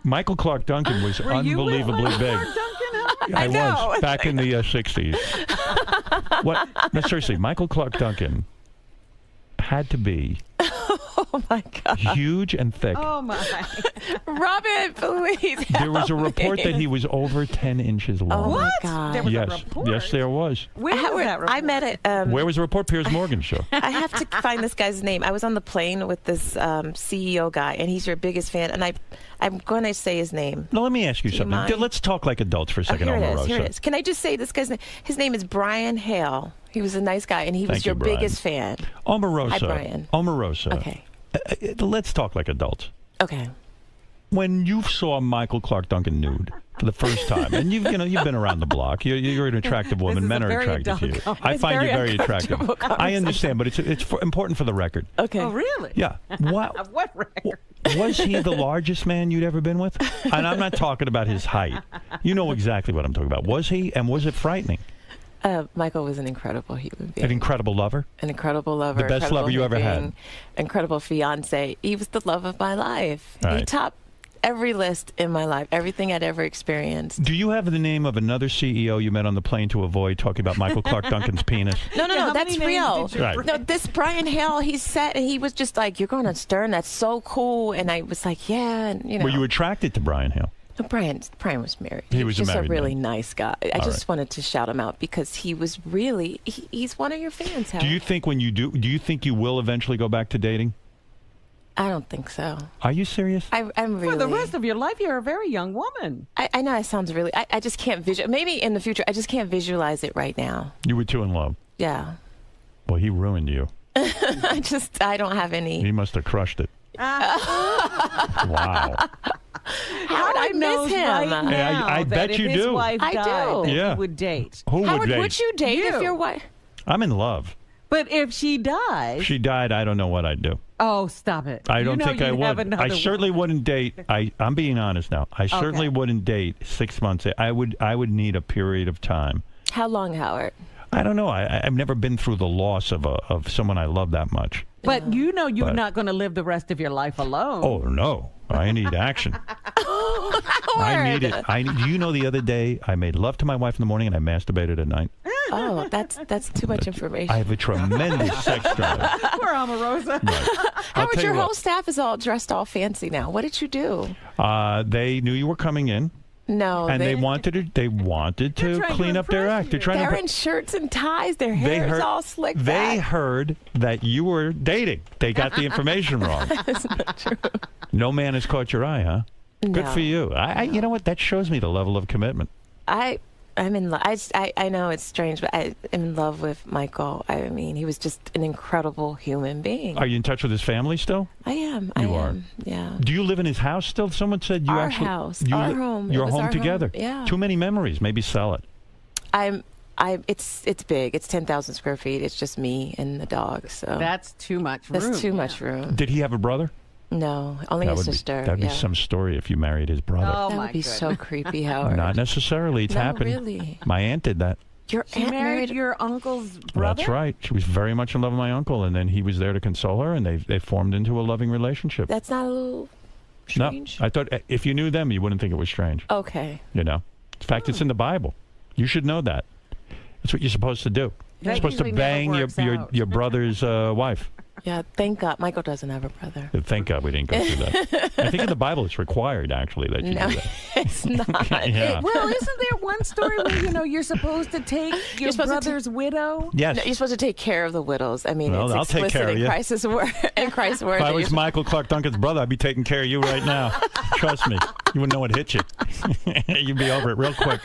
S5: Michael Clark Duncan was unbelievably big. I was back in the 60s. What? No, seriously, Michael Clark Duncan had to be huge and thick.
S7: Oh my!
S10: Robin, please.
S5: There was a report that he was over 10 inches long.
S10: Oh my God!
S7: There was
S5: yes,
S7: a report?
S5: yes, there was.
S7: Where was that report?
S10: I met it.
S5: Where was the report? Piers Morgan show.
S10: I have to find this guy's name. I was on the plane with this CEO guy, and he's your biggest fan. And I'm going to say his name.
S5: Now let me ask you something. Let's talk like adults for a second.
S10: Here it
S5: Omarosa.
S10: is. Here it is. Can I just say this guy's name? His name is Brian Hale. He was a nice guy, and he was your biggest fan.
S5: Omarosa.
S10: Hi, Brian.
S5: Omarosa.
S10: Okay.
S5: Let's talk like adults.
S10: Okay.
S5: When you saw Michael Clark Duncan nude for the first time, and you've been around the block, you're an attractive woman. Men are attracted to you. I find you very attractive. I understand, but it's important for the record.
S10: Okay.
S7: Oh, really?
S5: Yeah. What
S7: record?
S5: Was he the largest man you'd ever been with? And I'm not talking about his height. You know exactly what I'm talking about. Was he, and was it frightening?
S10: Michael was an incredible human being.
S5: An incredible lover?
S10: An incredible lover.
S5: The best lover you ever had?
S10: Incredible fiance. He was the love of my life.
S5: Right.
S10: He topped every list in my life, everything I'd ever experienced.
S5: Do you have the name of another CEO you met on the plane to avoid talking about Michael Clark Duncan's penis?
S10: No, that's real.
S5: Right.
S10: No, this Brian Hale, he said, and he was just like, "You're going on Stern. That's so cool." And I was like, "Yeah." And,
S5: Were you attracted to Brian Hale?
S10: No, Brian was married.
S5: He was
S10: just a
S5: married
S10: really
S5: man.
S10: nice guy. I just wanted to shout him out because he was really, he's one of your fans, Howard.
S5: Do you think when you do you think you will eventually go back to dating?
S10: I don't think so.
S5: Are you serious?
S10: I'm really.
S7: For the rest of your life, you're a very young woman.
S10: I know it sounds really. I just can't maybe in the future. I just can't visualize it right now.
S5: You were too in love.
S10: Yeah.
S5: Well, he ruined you.
S10: I don't have any.
S5: He must have crushed it. Wow.
S10: Howard, I miss him.
S7: Right now
S5: Hey, I
S7: that
S5: bet
S7: if
S5: you
S7: his
S5: do.
S7: wife
S10: I
S7: died,
S10: do.
S7: that
S5: Yeah.
S7: he would date.
S5: Who
S10: Howard,
S5: would date?
S10: would you date if your wife?
S5: I'm in love.
S7: But if she died,
S5: If she died, I don't know what I'd do.
S7: oh, stop it!
S5: I don't think I
S7: you'd have
S5: would.
S7: another
S5: I certainly wouldn't date. I'm being honest now. I certainly wouldn't date 6 months. I would need a period of time.
S10: How long, Howard?
S5: I don't know. I've never been through the loss of someone I love that much.
S7: But you know you're
S5: But-
S7: not going to live the rest of your life alone.
S5: Oh no, I need action. I need it. Do you know the other day I made love to my wife in the morning and I masturbated at night?
S10: Oh, that's too much information.
S5: I have a tremendous sex drive.
S7: We're Omarosa.
S10: Howard,
S5: tell
S10: your
S5: you
S10: whole
S5: what.
S10: staff is all dressed all fancy now. What did you do?
S5: They knew you were coming in.
S10: No,
S5: And they wanted to clean up their act.
S10: They're in shirts and ties. Their hair's all slicked
S5: They
S10: back.
S5: heard that you were dating. They got the information wrong.
S10: That's not true.
S5: No man has caught your eye, huh? Good
S10: No.
S5: for you. You know what? That shows me the level of commitment.
S10: I'm in love. I know it's strange, but I'm in love with Michael. I mean, he was just an incredible human being.
S5: Are you in touch with his family still?
S10: I am.
S5: You are.
S10: Yeah.
S5: Do you live in his house still? Someone said you
S10: Our
S5: actually.
S10: house.
S5: You
S10: Our home. It
S5: You're
S10: was
S5: home
S10: our
S5: together.
S10: home. Yeah.
S5: Too many memories. Maybe sell it.
S10: It's big. It's 10,000 square feet. It's just me and the dog. So
S7: That's too much room.
S10: that's too much room.
S5: Did he have a brother?
S10: No, only
S5: That
S10: a
S5: would be-
S10: sister.
S5: That'd
S10: yeah.
S5: be some story if you married his brother.
S7: Oh,
S10: that
S7: my
S10: would be so creepy, Howard.
S5: Not necessarily. It's
S10: No,
S5: happened.
S10: really.
S5: My aunt did that.
S10: Your
S7: She
S10: aunt
S7: married your uncle's brother?
S5: That's right. She was very much in love with my uncle, and then he was there to console her, and they formed into a loving relationship.
S10: That's not a little strange.
S5: No, I thought if you knew them, you wouldn't think it was strange.
S10: Okay.
S5: You know, in fact, it's in the Bible. You should know that. That's what you're supposed to do. You're
S10: That
S5: supposed to
S10: usually
S5: bang
S10: never
S5: your,
S10: works out.
S5: your brother's wife.
S10: Yeah, thank God. Michael doesn't have a brother.
S5: Thank God we didn't go through that. I think in the Bible it's required, actually, that you
S10: No,
S5: do that.
S10: it's not.
S5: Yeah.
S7: Well, isn't there one story where you're supposed to take your
S10: supposed to
S7: brother's widow?
S5: Yes.
S10: No, you're supposed to take care of the widows. I mean,
S5: Well,
S10: it's
S5: I'll take
S10: explicit
S5: care of
S10: in
S5: you.
S10: Christ's word. In Christ's word.
S5: If I
S10: that
S5: was
S10: you're-
S5: Michael Clark Duncan's brother, I'd be taking care of you right now. Trust me. You wouldn't know what hit you. You'd be over it real quick.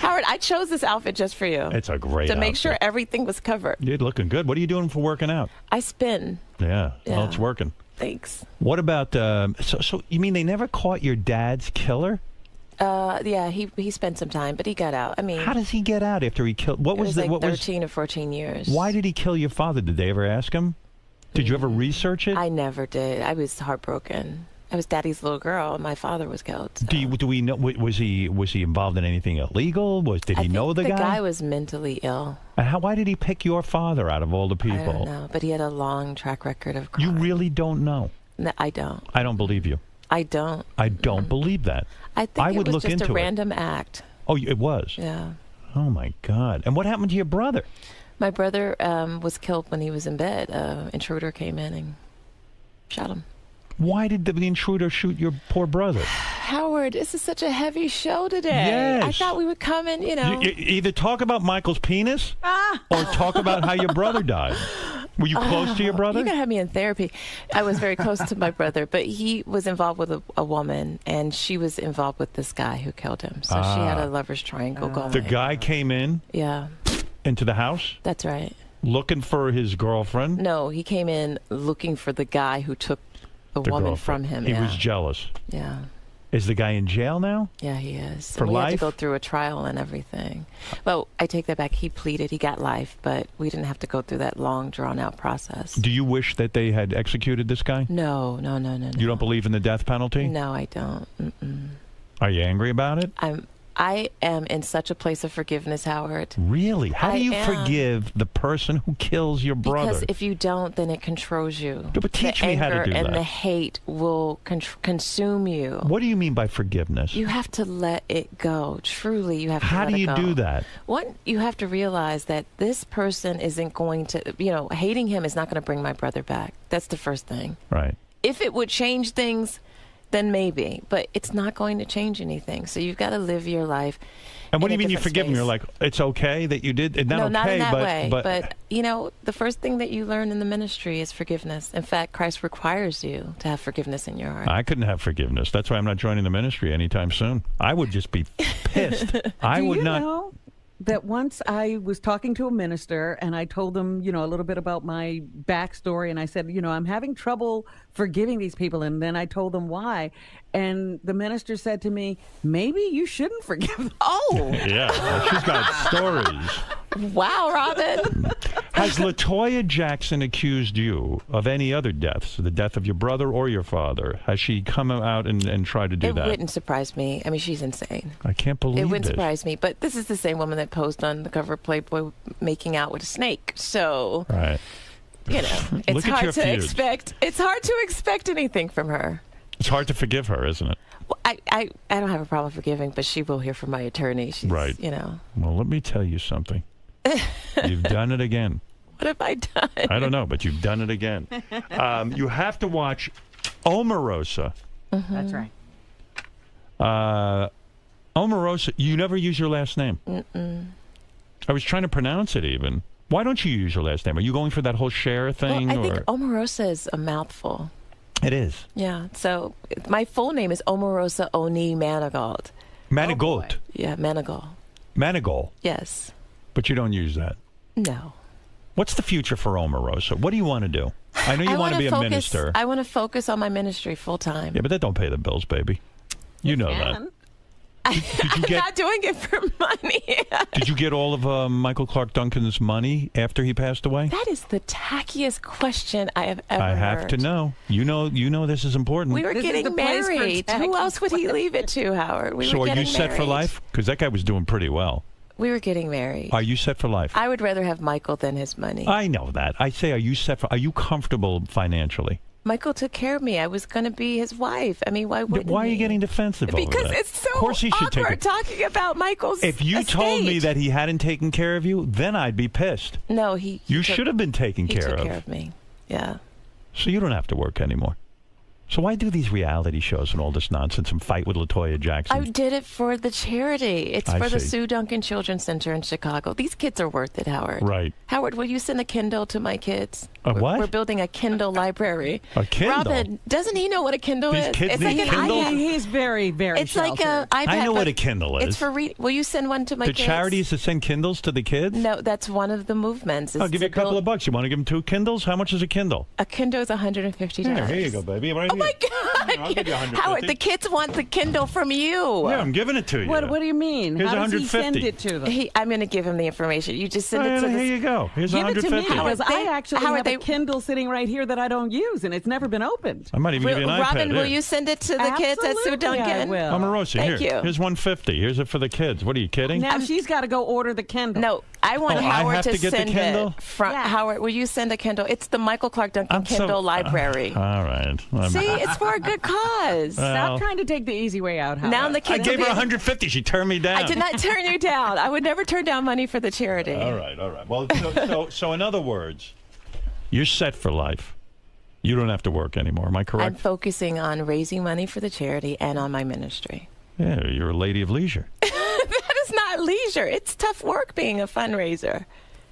S10: Howard, I chose this outfit just for you.
S5: It's a great
S10: to make
S5: outfit.
S10: sure everything was covered.
S5: You're looking good. What are you doing for working out?
S10: I spin.
S5: Yeah. Well,
S10: Yeah.
S5: it's working.
S10: Thanks.
S5: What about, so you mean they never caught your dad's killer?
S10: Yeah, he spent some time, but he got out. I mean,
S5: How does he get out after he killed? What
S10: it
S5: was
S10: was
S5: the,
S10: like
S5: what
S10: 13 or 14 years.
S5: Why did he kill your father? Did they ever ask him? Did you ever research it?
S10: I never did. I was heartbroken. I was daddy's little girl, and my father was killed.
S5: Do we know? Was he did anything illegal? Did he know the
S10: The
S5: guy?
S10: guy was mentally ill.
S5: And why did he pick your father out of all the people?
S10: I don't know, but he had a long track record of crime.
S5: You really don't know.
S10: No, I don't.
S5: I don't believe you.
S10: I don't.
S5: I don't believe that.
S10: I think
S5: I
S10: it
S5: would
S10: was
S5: look
S10: just
S5: into
S10: a
S5: it.
S10: random act.
S5: Oh, it was.
S10: Yeah.
S5: Oh my God! And what happened to your brother?
S10: My brother was killed when he was in bed. Intruder came in and shot him.
S5: Why did the intruder shoot your poor brother?
S10: Howard, this is such a heavy show today.
S5: Yes.
S10: I thought we would come and, you know.
S5: You either talk about Michael's penis or talk about how your brother died. Were you close to your brother?
S10: You're going to have me in therapy. I was very close to my brother, but he was involved with a woman, and she was involved with this guy who killed him. So she had a lover's triangle going.
S5: The guy came in
S10: Yeah,
S5: into the house
S10: that's right.
S5: looking for his girlfriend.
S10: No, he came in looking for the guy who took the woman from
S5: girlfriend.
S10: him.
S5: He
S10: yeah.
S5: was jealous.
S10: Yeah.
S5: Is the guy in jail now?
S10: Yeah, he is.
S5: For
S10: and we had to
S5: life?
S10: go through a trial and everything. Well, I take that back. He pleaded. He got life, but we didn't have to go through that long, drawn-out process.
S5: Do you wish that they had executed this guy?
S10: No.
S5: You don't believe in the death penalty?
S10: No, I don't. Mm-mm.
S5: Are you angry about it?
S10: I am in such a place of forgiveness, Howard.
S5: Really? How do you
S10: am.
S5: forgive the person who kills your brother?
S10: Because if you don't, then it controls you.
S5: But teach me how to do
S10: and
S5: that.
S10: the hate will consume you.
S5: What do you mean by forgiveness?
S10: You have to let it go. Truly, you have to
S5: How
S10: let
S5: do
S10: it
S5: you
S10: go.
S5: do that?
S10: One, you have to realize that this person isn't going to, hating him is not going to bring my brother back. That's the first thing.
S5: Right.
S10: If it would change things, then maybe. But it's not going to change anything. So you've got to live your life.
S5: And what do
S10: in
S5: you
S10: a
S5: mean you
S10: different
S5: forgive him?
S10: space.
S5: You're like, it's okay that you did?
S10: No,
S5: Not
S10: not
S5: okay,
S10: in that
S5: but,
S10: way.
S5: but
S10: The first thing that you learn in the ministry is forgiveness. In fact, Christ requires you to have forgiveness in your heart.
S5: I couldn't have forgiveness. That's why I'm not joining the ministry anytime soon. I would just be pissed. I
S7: Do
S5: would
S7: you
S5: not.
S7: know that once I was talking to a minister and I told them, a little bit about my backstory, and I said, I'm having trouble forgiving these people, and then I told them why, and the minister said to me, maybe you shouldn't forgive them.
S10: Oh,
S5: Yeah, well, she's got stories.
S10: Wow, Robin.
S5: Has LaToya Jackson accused you of any other deaths, the death of your brother or your father? Has she come out and tried to do that?
S10: It wouldn't surprise me. I mean, she's insane.
S5: I can't believe
S10: It wouldn't
S5: this.
S10: surprise me. But this is the same woman that posed on the cover of Playboy making out with a snake. So,
S5: Right.
S10: it's
S5: Look at your
S10: hard to
S5: feuds.
S10: expect. It's hard to expect anything from her.
S5: It's hard to forgive her, isn't it?
S10: Well, I don't have a problem forgiving, but she will hear from my attorney. She's,
S5: Right. Well, let me tell you something. You've done it again.
S10: What have I done?
S5: I don't know, but you've done it again. You have to watch Omarosa.
S7: That's right.
S5: Omarosa, you never use your last name.
S10: Mm-mm.
S5: I was trying to pronounce it even. Why don't you use your last name? Are you going for that whole share thing?
S10: Well, I think
S5: or?
S10: Omarosa is a mouthful.
S5: It is.
S10: Yeah. So my full name is Omarosa Oni Manigault.
S5: Manigault.
S10: Yeah, Manigault.
S5: Manigault.
S10: Yes.
S5: But you don't use that.
S10: No.
S5: What's the future for Omarosa? What do you want to do? I know you want to be a minister.
S10: I want to focus on my ministry full time.
S5: Yeah, but that don't pay the bills, baby. You know that.
S10: I'm not doing it for money.
S5: Did you get all of Michael Clark Duncan's money after he passed away?
S10: That is the tackiest question I have ever
S5: I have
S10: heard.
S5: to know. You know this is important.
S10: We were getting married. Who else would he leave it to, Howard? We
S5: So
S10: were
S5: are you
S10: getting
S5: set for
S10: married.
S5: life? Because that guy was doing pretty well.
S10: We were getting married.
S5: Are you set for life?
S10: I would rather have Michael than his money.
S5: I know that. I say, are you set for? Are you comfortable financially?
S10: Michael took care of me. I was going to be his wife. I mean, why wouldn't
S5: Why are you
S10: he?
S5: getting defensive over
S10: Because
S5: that?
S10: it's so
S5: Of course he should take
S10: awkward
S5: it.
S10: talking about Michael's
S5: If you told me that he hadn't taken care of you, then I'd be pissed.
S10: No, he
S5: You
S10: took-
S5: should have been taken
S10: he
S5: care
S10: took
S5: of.
S10: care of me. Yeah.
S5: So you don't have to work anymore. So why do these reality shows and all this nonsense and fight with LaToya Jackson?
S10: I did it for the charity. It's
S5: I
S10: for the
S5: see.
S10: Sue Duncan Children's Center in Chicago. These kids are worth it, Howard.
S5: Right.
S10: Howard, will you send a Kindle to my kids?
S5: A what?
S10: We're building a Kindle library.
S5: A Kindle?
S10: Robin, doesn't he know what a Kindle
S5: These
S10: is?
S5: kids
S10: it's
S5: need
S10: like an
S5: Kindles?
S10: iPad.
S7: He's very, very
S10: It's like
S7: sheltered.
S10: an iPad.
S5: I know
S10: but
S5: what a Kindle is.
S10: It's for will you send one to my
S5: The
S10: kids?
S5: charities to send Kindles to the kids?
S10: No, that's one of the movements. is
S5: I'll give you a
S10: to
S5: couple
S10: build-
S5: of bucks. You want to give them 2 Kindles? How much is a Kindle?
S10: A Kindle is $150.
S5: Here you go, baby. Right
S10: Oh my God!
S5: I'll give you 150.
S10: Howard, the kids want the Kindle from you.
S5: Yeah, I'm giving it to you.
S7: What do you mean?
S5: Here's
S7: How does he
S5: 150.
S7: send it to them?
S10: I'm going to give him the information. You just send it
S5: Oh,
S10: to
S5: here
S10: this.
S5: you go. Here's
S7: Give it to me
S5: 150.
S7: because I actually
S10: Howard,
S7: have a Kindle sitting right here that I don't use, and it's never been opened.
S5: I might even give you an
S10: Robin,
S5: iPad.
S10: will
S5: Here.
S10: you send it to the kids at Sue
S7: Absolutely, I
S10: Duncan?
S7: will.
S5: Omarosa,
S10: Thank
S5: here.
S10: you.
S5: Here's 150. Here's it for the kids. What are you kidding?
S7: Now she's got to go order the Kindle.
S10: No, I want
S5: Oh, I
S10: Howard
S5: have to get the
S10: send
S5: Kindle?
S10: it. Howard, will you send a Kindle? It's the Michael Clark Duncan Kindle Library.
S5: All right.
S10: See, it's for a good cause.
S5: Well-
S7: Stop trying to take the easy way out, Howard.
S10: Now the
S5: I
S10: kids
S5: gave her
S10: will be-
S5: 150. She turned me down.
S10: I did not turn you down. I would never turn down money for the charity.
S5: All right. Well, so in other words, you're set for life. You don't have to work anymore. Am I
S10: I'm
S5: correct?
S10: focusing on raising money for the charity and on my ministry.
S5: Yeah, you're a lady of leisure.
S10: That is not leisure. It's tough work being a fundraiser.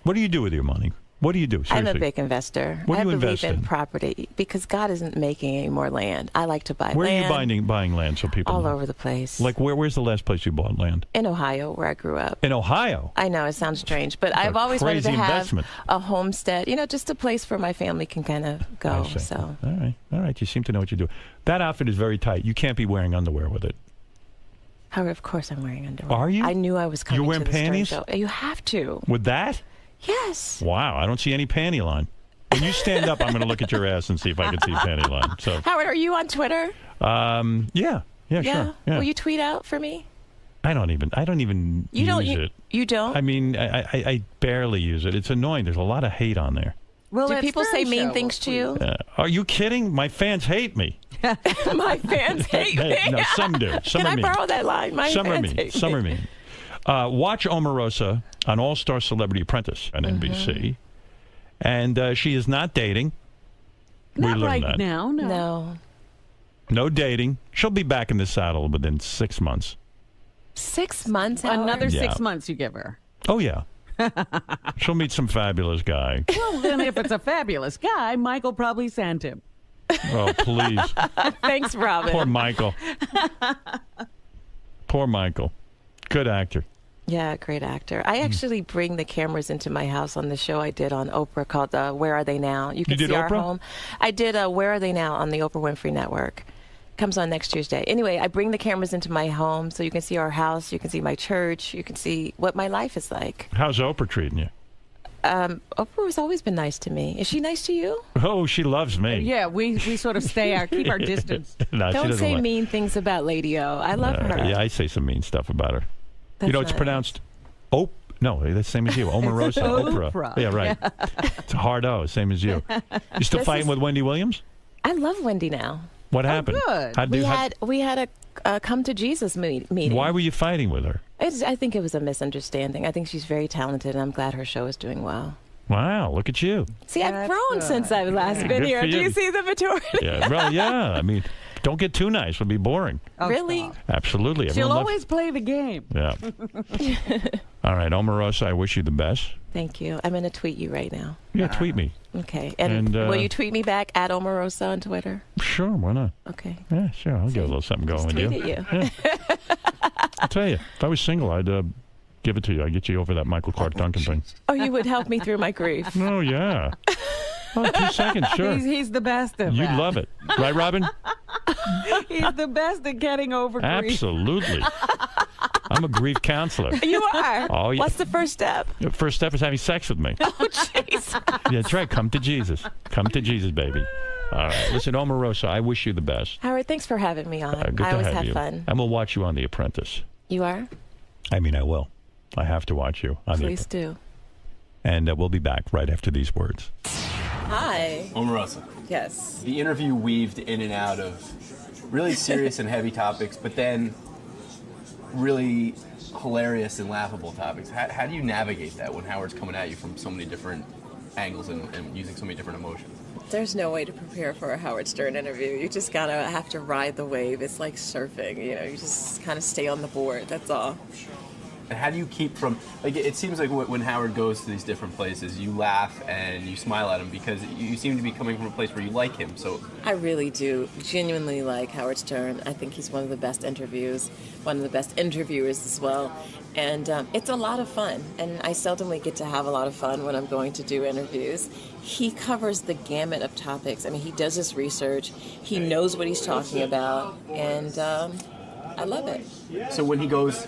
S5: What do you do with your money? What do you do?
S10: I'm a
S5: Seriously.
S10: big investor.
S5: What do
S10: I
S5: you
S10: believe
S5: invest
S10: in
S5: in?
S10: property because God isn't making any more land. I like to buy
S5: Where
S10: land.
S5: are you buying land so people
S10: all
S5: know?
S10: over the place.
S5: Like where's the last place you bought land?
S10: In Ohio, where I grew up.
S5: In Ohio?
S10: I know it sounds strange, but
S5: That's
S10: I've
S5: a
S10: always wanted to
S5: crazy
S10: have
S5: investment.
S10: a homestead. Just a place where my family can kind of go.
S5: I see.
S10: So
S5: All right. You seem to know what you do. That outfit is very tight. You can't be wearing underwear with it.
S10: Howard, of course I'm wearing underwear.
S5: Are you?
S10: I knew I was coming.
S5: You're wearing
S10: to the Stern
S5: panties?
S10: Show. You have to.
S5: With that?
S10: Yes.
S5: Wow. I don't see any panty line. When you stand up, I'm going to look at your ass and see if I can see a panty line. So,
S10: Howard, are you on Twitter?
S5: yeah, sure. Yeah.
S10: Will you tweet out for me?
S5: I don't even
S10: You
S5: use
S10: don't.
S5: it.
S10: You don't.
S5: I mean, I barely use it. It's annoying. There's a lot of hate on there.
S7: Well,
S10: do
S7: that
S10: people say
S7: Stern
S10: mean
S7: show
S10: things to you?
S5: Are you kidding? My fans hate me.
S10: My fans hate me.
S5: No, some do. Some
S10: Can
S5: are
S10: I
S5: mean.
S10: borrow that line? My
S5: Some are
S10: fans
S5: mean.
S10: hate
S5: Some
S10: me.
S5: are mean. Watch Omarosa on All Star Celebrity Apprentice on NBC, and she is not dating. We
S7: Not
S5: learned
S7: right
S5: that.
S7: now, no.
S10: No.
S5: No dating. She'll be back in the saddle within 6 months.
S10: 6 months. Howard?
S7: Another
S5: Yeah.
S7: 6 months you give her.
S5: Oh yeah. She'll meet some fabulous guy.
S7: Well, then if it's a fabulous guy, Michael probably sent him.
S5: Oh please.
S10: Thanks, Robin.
S5: Poor Michael. Poor Michael. Good actor.
S10: Yeah, great actor. I actually bring the cameras into my house on the show I did on Oprah called Where Are They Now? You can
S5: did
S10: see our
S5: Oprah?
S10: home. I did Where Are They Now on the Oprah Winfrey Network. Comes on next Tuesday. Anyway, I bring the cameras into my home so you can see our house, you can see my church, you can see what my life is like.
S5: How's Oprah treating you?
S10: Oprah has always been nice to me. Is she nice to you?
S5: Oh, she loves me.
S7: Yeah, we sort of keep our distance.
S5: No, she
S10: Don't
S5: doesn't
S10: say
S5: like-
S10: mean things about Lady O. I love her.
S5: Yeah, I say some mean stuff about her.
S10: That's
S5: It's
S10: nice.
S5: pronounced no, that's the same as you. Omarosa, Oprah.
S7: Oprah.
S5: Yeah, right. It's a hard O, same as you. You still
S10: This
S5: fighting
S10: is-
S5: with Wendy Williams?
S10: I love Wendy now.
S5: What happened?
S7: good.
S10: We had a come to Jesus meeting.
S5: Why were you fighting with her?
S10: I think it was a misunderstanding. I think she's very talented, and I'm glad her show is doing well.
S5: Wow, look at you.
S10: See, I've grown since I've last been
S5: Good
S10: here.
S5: for
S10: Do
S5: you.
S10: you see the maturity?
S5: Yeah, well, yeah. I mean, don't get too nice. It'll be boring.
S10: Really?
S5: Absolutely.
S7: She'll
S5: Everyone
S7: always play the game.
S5: Yeah. All right, Omarosa, I wish you the best.
S10: Thank you. I'm going to tweet you right now.
S5: Yeah, tweet me.
S10: Okay. And, will you tweet me back at Omarosa on Twitter?
S5: Sure, why not?
S10: Okay.
S5: Yeah, sure. I'll get a little something going with you.
S10: tweet at you.
S5: Yeah. I'll tell you, if I was single, I'd give it to you. I'd get you over that Michael Clark Duncan thing.
S10: Oh, you would help me through my grief.
S5: Oh, yeah. Oh, 2 seconds, sure.
S7: He's the best of
S5: You'd
S7: that.
S5: love it. Right, Robin?
S7: He's the best at getting over grief.
S5: Absolutely. I'm a grief counselor.
S10: You are?
S5: Oh, yeah.
S10: What's the first step?
S5: The first step is having sex with me.
S10: Oh, jeez.
S5: Yeah, that's right. Come to Jesus. Come to Jesus, baby. All right. Listen, Omarosa, I wish you the best.
S10: Howard, thanks for having me on.
S5: Good
S10: I
S5: to
S10: always
S5: have
S10: have
S5: you.
S10: fun.
S5: And we'll watch you on The Apprentice.
S10: You are?
S5: I mean, I will. I have to watch you on
S10: Please
S5: The
S10: do.
S5: And we'll be back right after these words.
S10: Hi.
S11: Omarosa.
S10: Yes.
S11: The interview weaved in and out of really serious and heavy topics, but then really hilarious and laughable topics. How do you navigate that when Howard's coming at you from so many different angles and using so many different emotions?
S10: There's no way to prepare for a Howard Stern interview. You just gotta have to ride the wave. It's like surfing, you know, you just kind of stay on the board, that's all.
S11: And how do you keep from, like, it seems like when Howard goes to these different places, you laugh and you smile at him because you seem to be coming from a place where you like him, so.
S10: I really do genuinely like Howard Stern. I think he's one of the best interviewers as well. And it's a lot of fun. And I seldomly get to have a lot of fun when I'm going to do interviews. He covers the gamut of topics. I mean, he does his research. He knows what he's talking about. And I love it.
S11: So when he goes,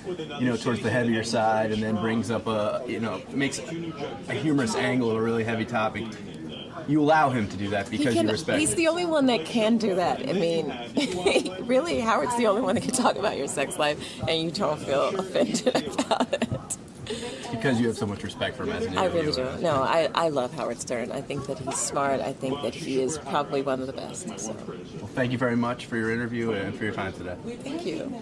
S11: towards the heavier side and then brings up makes a humorous angle of a really heavy topic, you allow him to do that because you respect
S10: He's
S11: him.
S10: the only one that can do that. I mean, really, Howard's the only one that can talk about your sex life and you don't feel offended about it.
S11: It's because you have so much respect for him as an
S10: I
S11: interviewer.
S10: really do. No, I love Howard Stern. I think that he's smart. I think that he is probably one of the best. So.
S11: Well, thank you very much for your interview and for your time today.
S10: Thank you.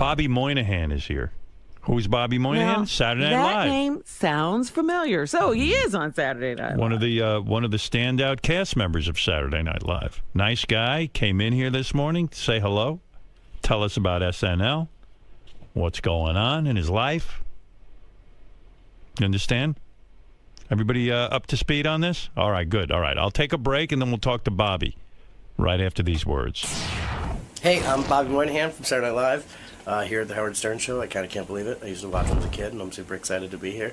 S5: Bobby Moynihan is here. Who's Bobby Moynihan?
S7: Now,
S5: Saturday Night
S7: that
S5: Live.
S7: name sounds familiar. So he is on Saturday Night Live.
S5: One of the standout cast members of Saturday Night Live. Nice guy. Came in here this morning to say hello. Tell us about SNL. What's going on in his life. You understand? Everybody up to speed on this? All right, good. All right, I'll take a break, and then we'll talk to Bobby right after these words.
S1: Hey, I'm Bobby Moynihan from Saturday Night Live here at the Howard Stern Show. I kind of can't believe it. I used to watch him as a kid, and I'm super excited to be here.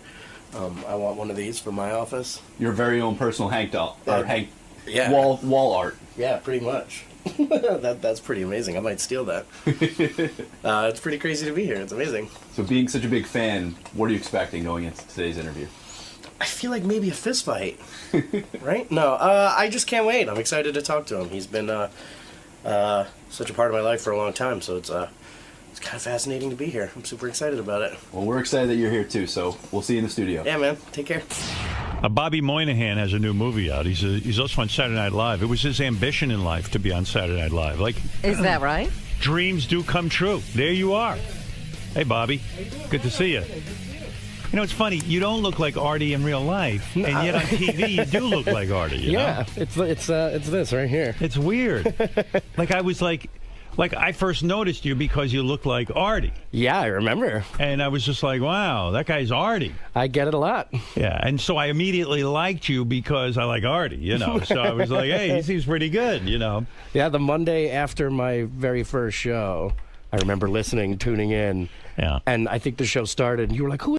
S1: I want one of these for my office.
S11: Your very own personal Hank doll, or Hank
S1: Yeah.
S11: wall art.
S1: Yeah, pretty much. That's pretty amazing. I might steal that. It's pretty crazy to be here. It's amazing.
S11: So being such a big fan, what are you expecting going into today's interview?
S1: I feel like maybe a fist fight. Right? No, I just can't wait. I'm excited to talk to him. He's been such a part of my life for a long time, so it's kind of fascinating to be here. I'm super excited about it.
S11: Well, we're excited that you're here too, so we'll see you in the studio.
S1: Yeah, man. Take care.
S5: Bobby Moynihan has a new movie out. He's also on Saturday Night Live. It was his ambition in life to be on Saturday Night Live.
S7: Is that right?
S5: Dreams do come true. There you are. Hey, Bobby. Good to see you. You know, it's funny. You don't look like Artie in real life, and yet on TV you do look like Artie. You know?
S12: It's this right here.
S5: It's weird. I was like I first noticed you because you look like Artie.
S12: Yeah, I remember.
S5: And I was just like, wow, that guy's Artie.
S12: I get it a lot.
S5: Yeah, and so I immediately liked you because I like Artie, you know. So I was like, hey, he seems pretty good, you know.
S12: Yeah, the Monday after my very first show, I remember tuning in.
S5: Yeah.
S12: And I think the show started, and you were like, who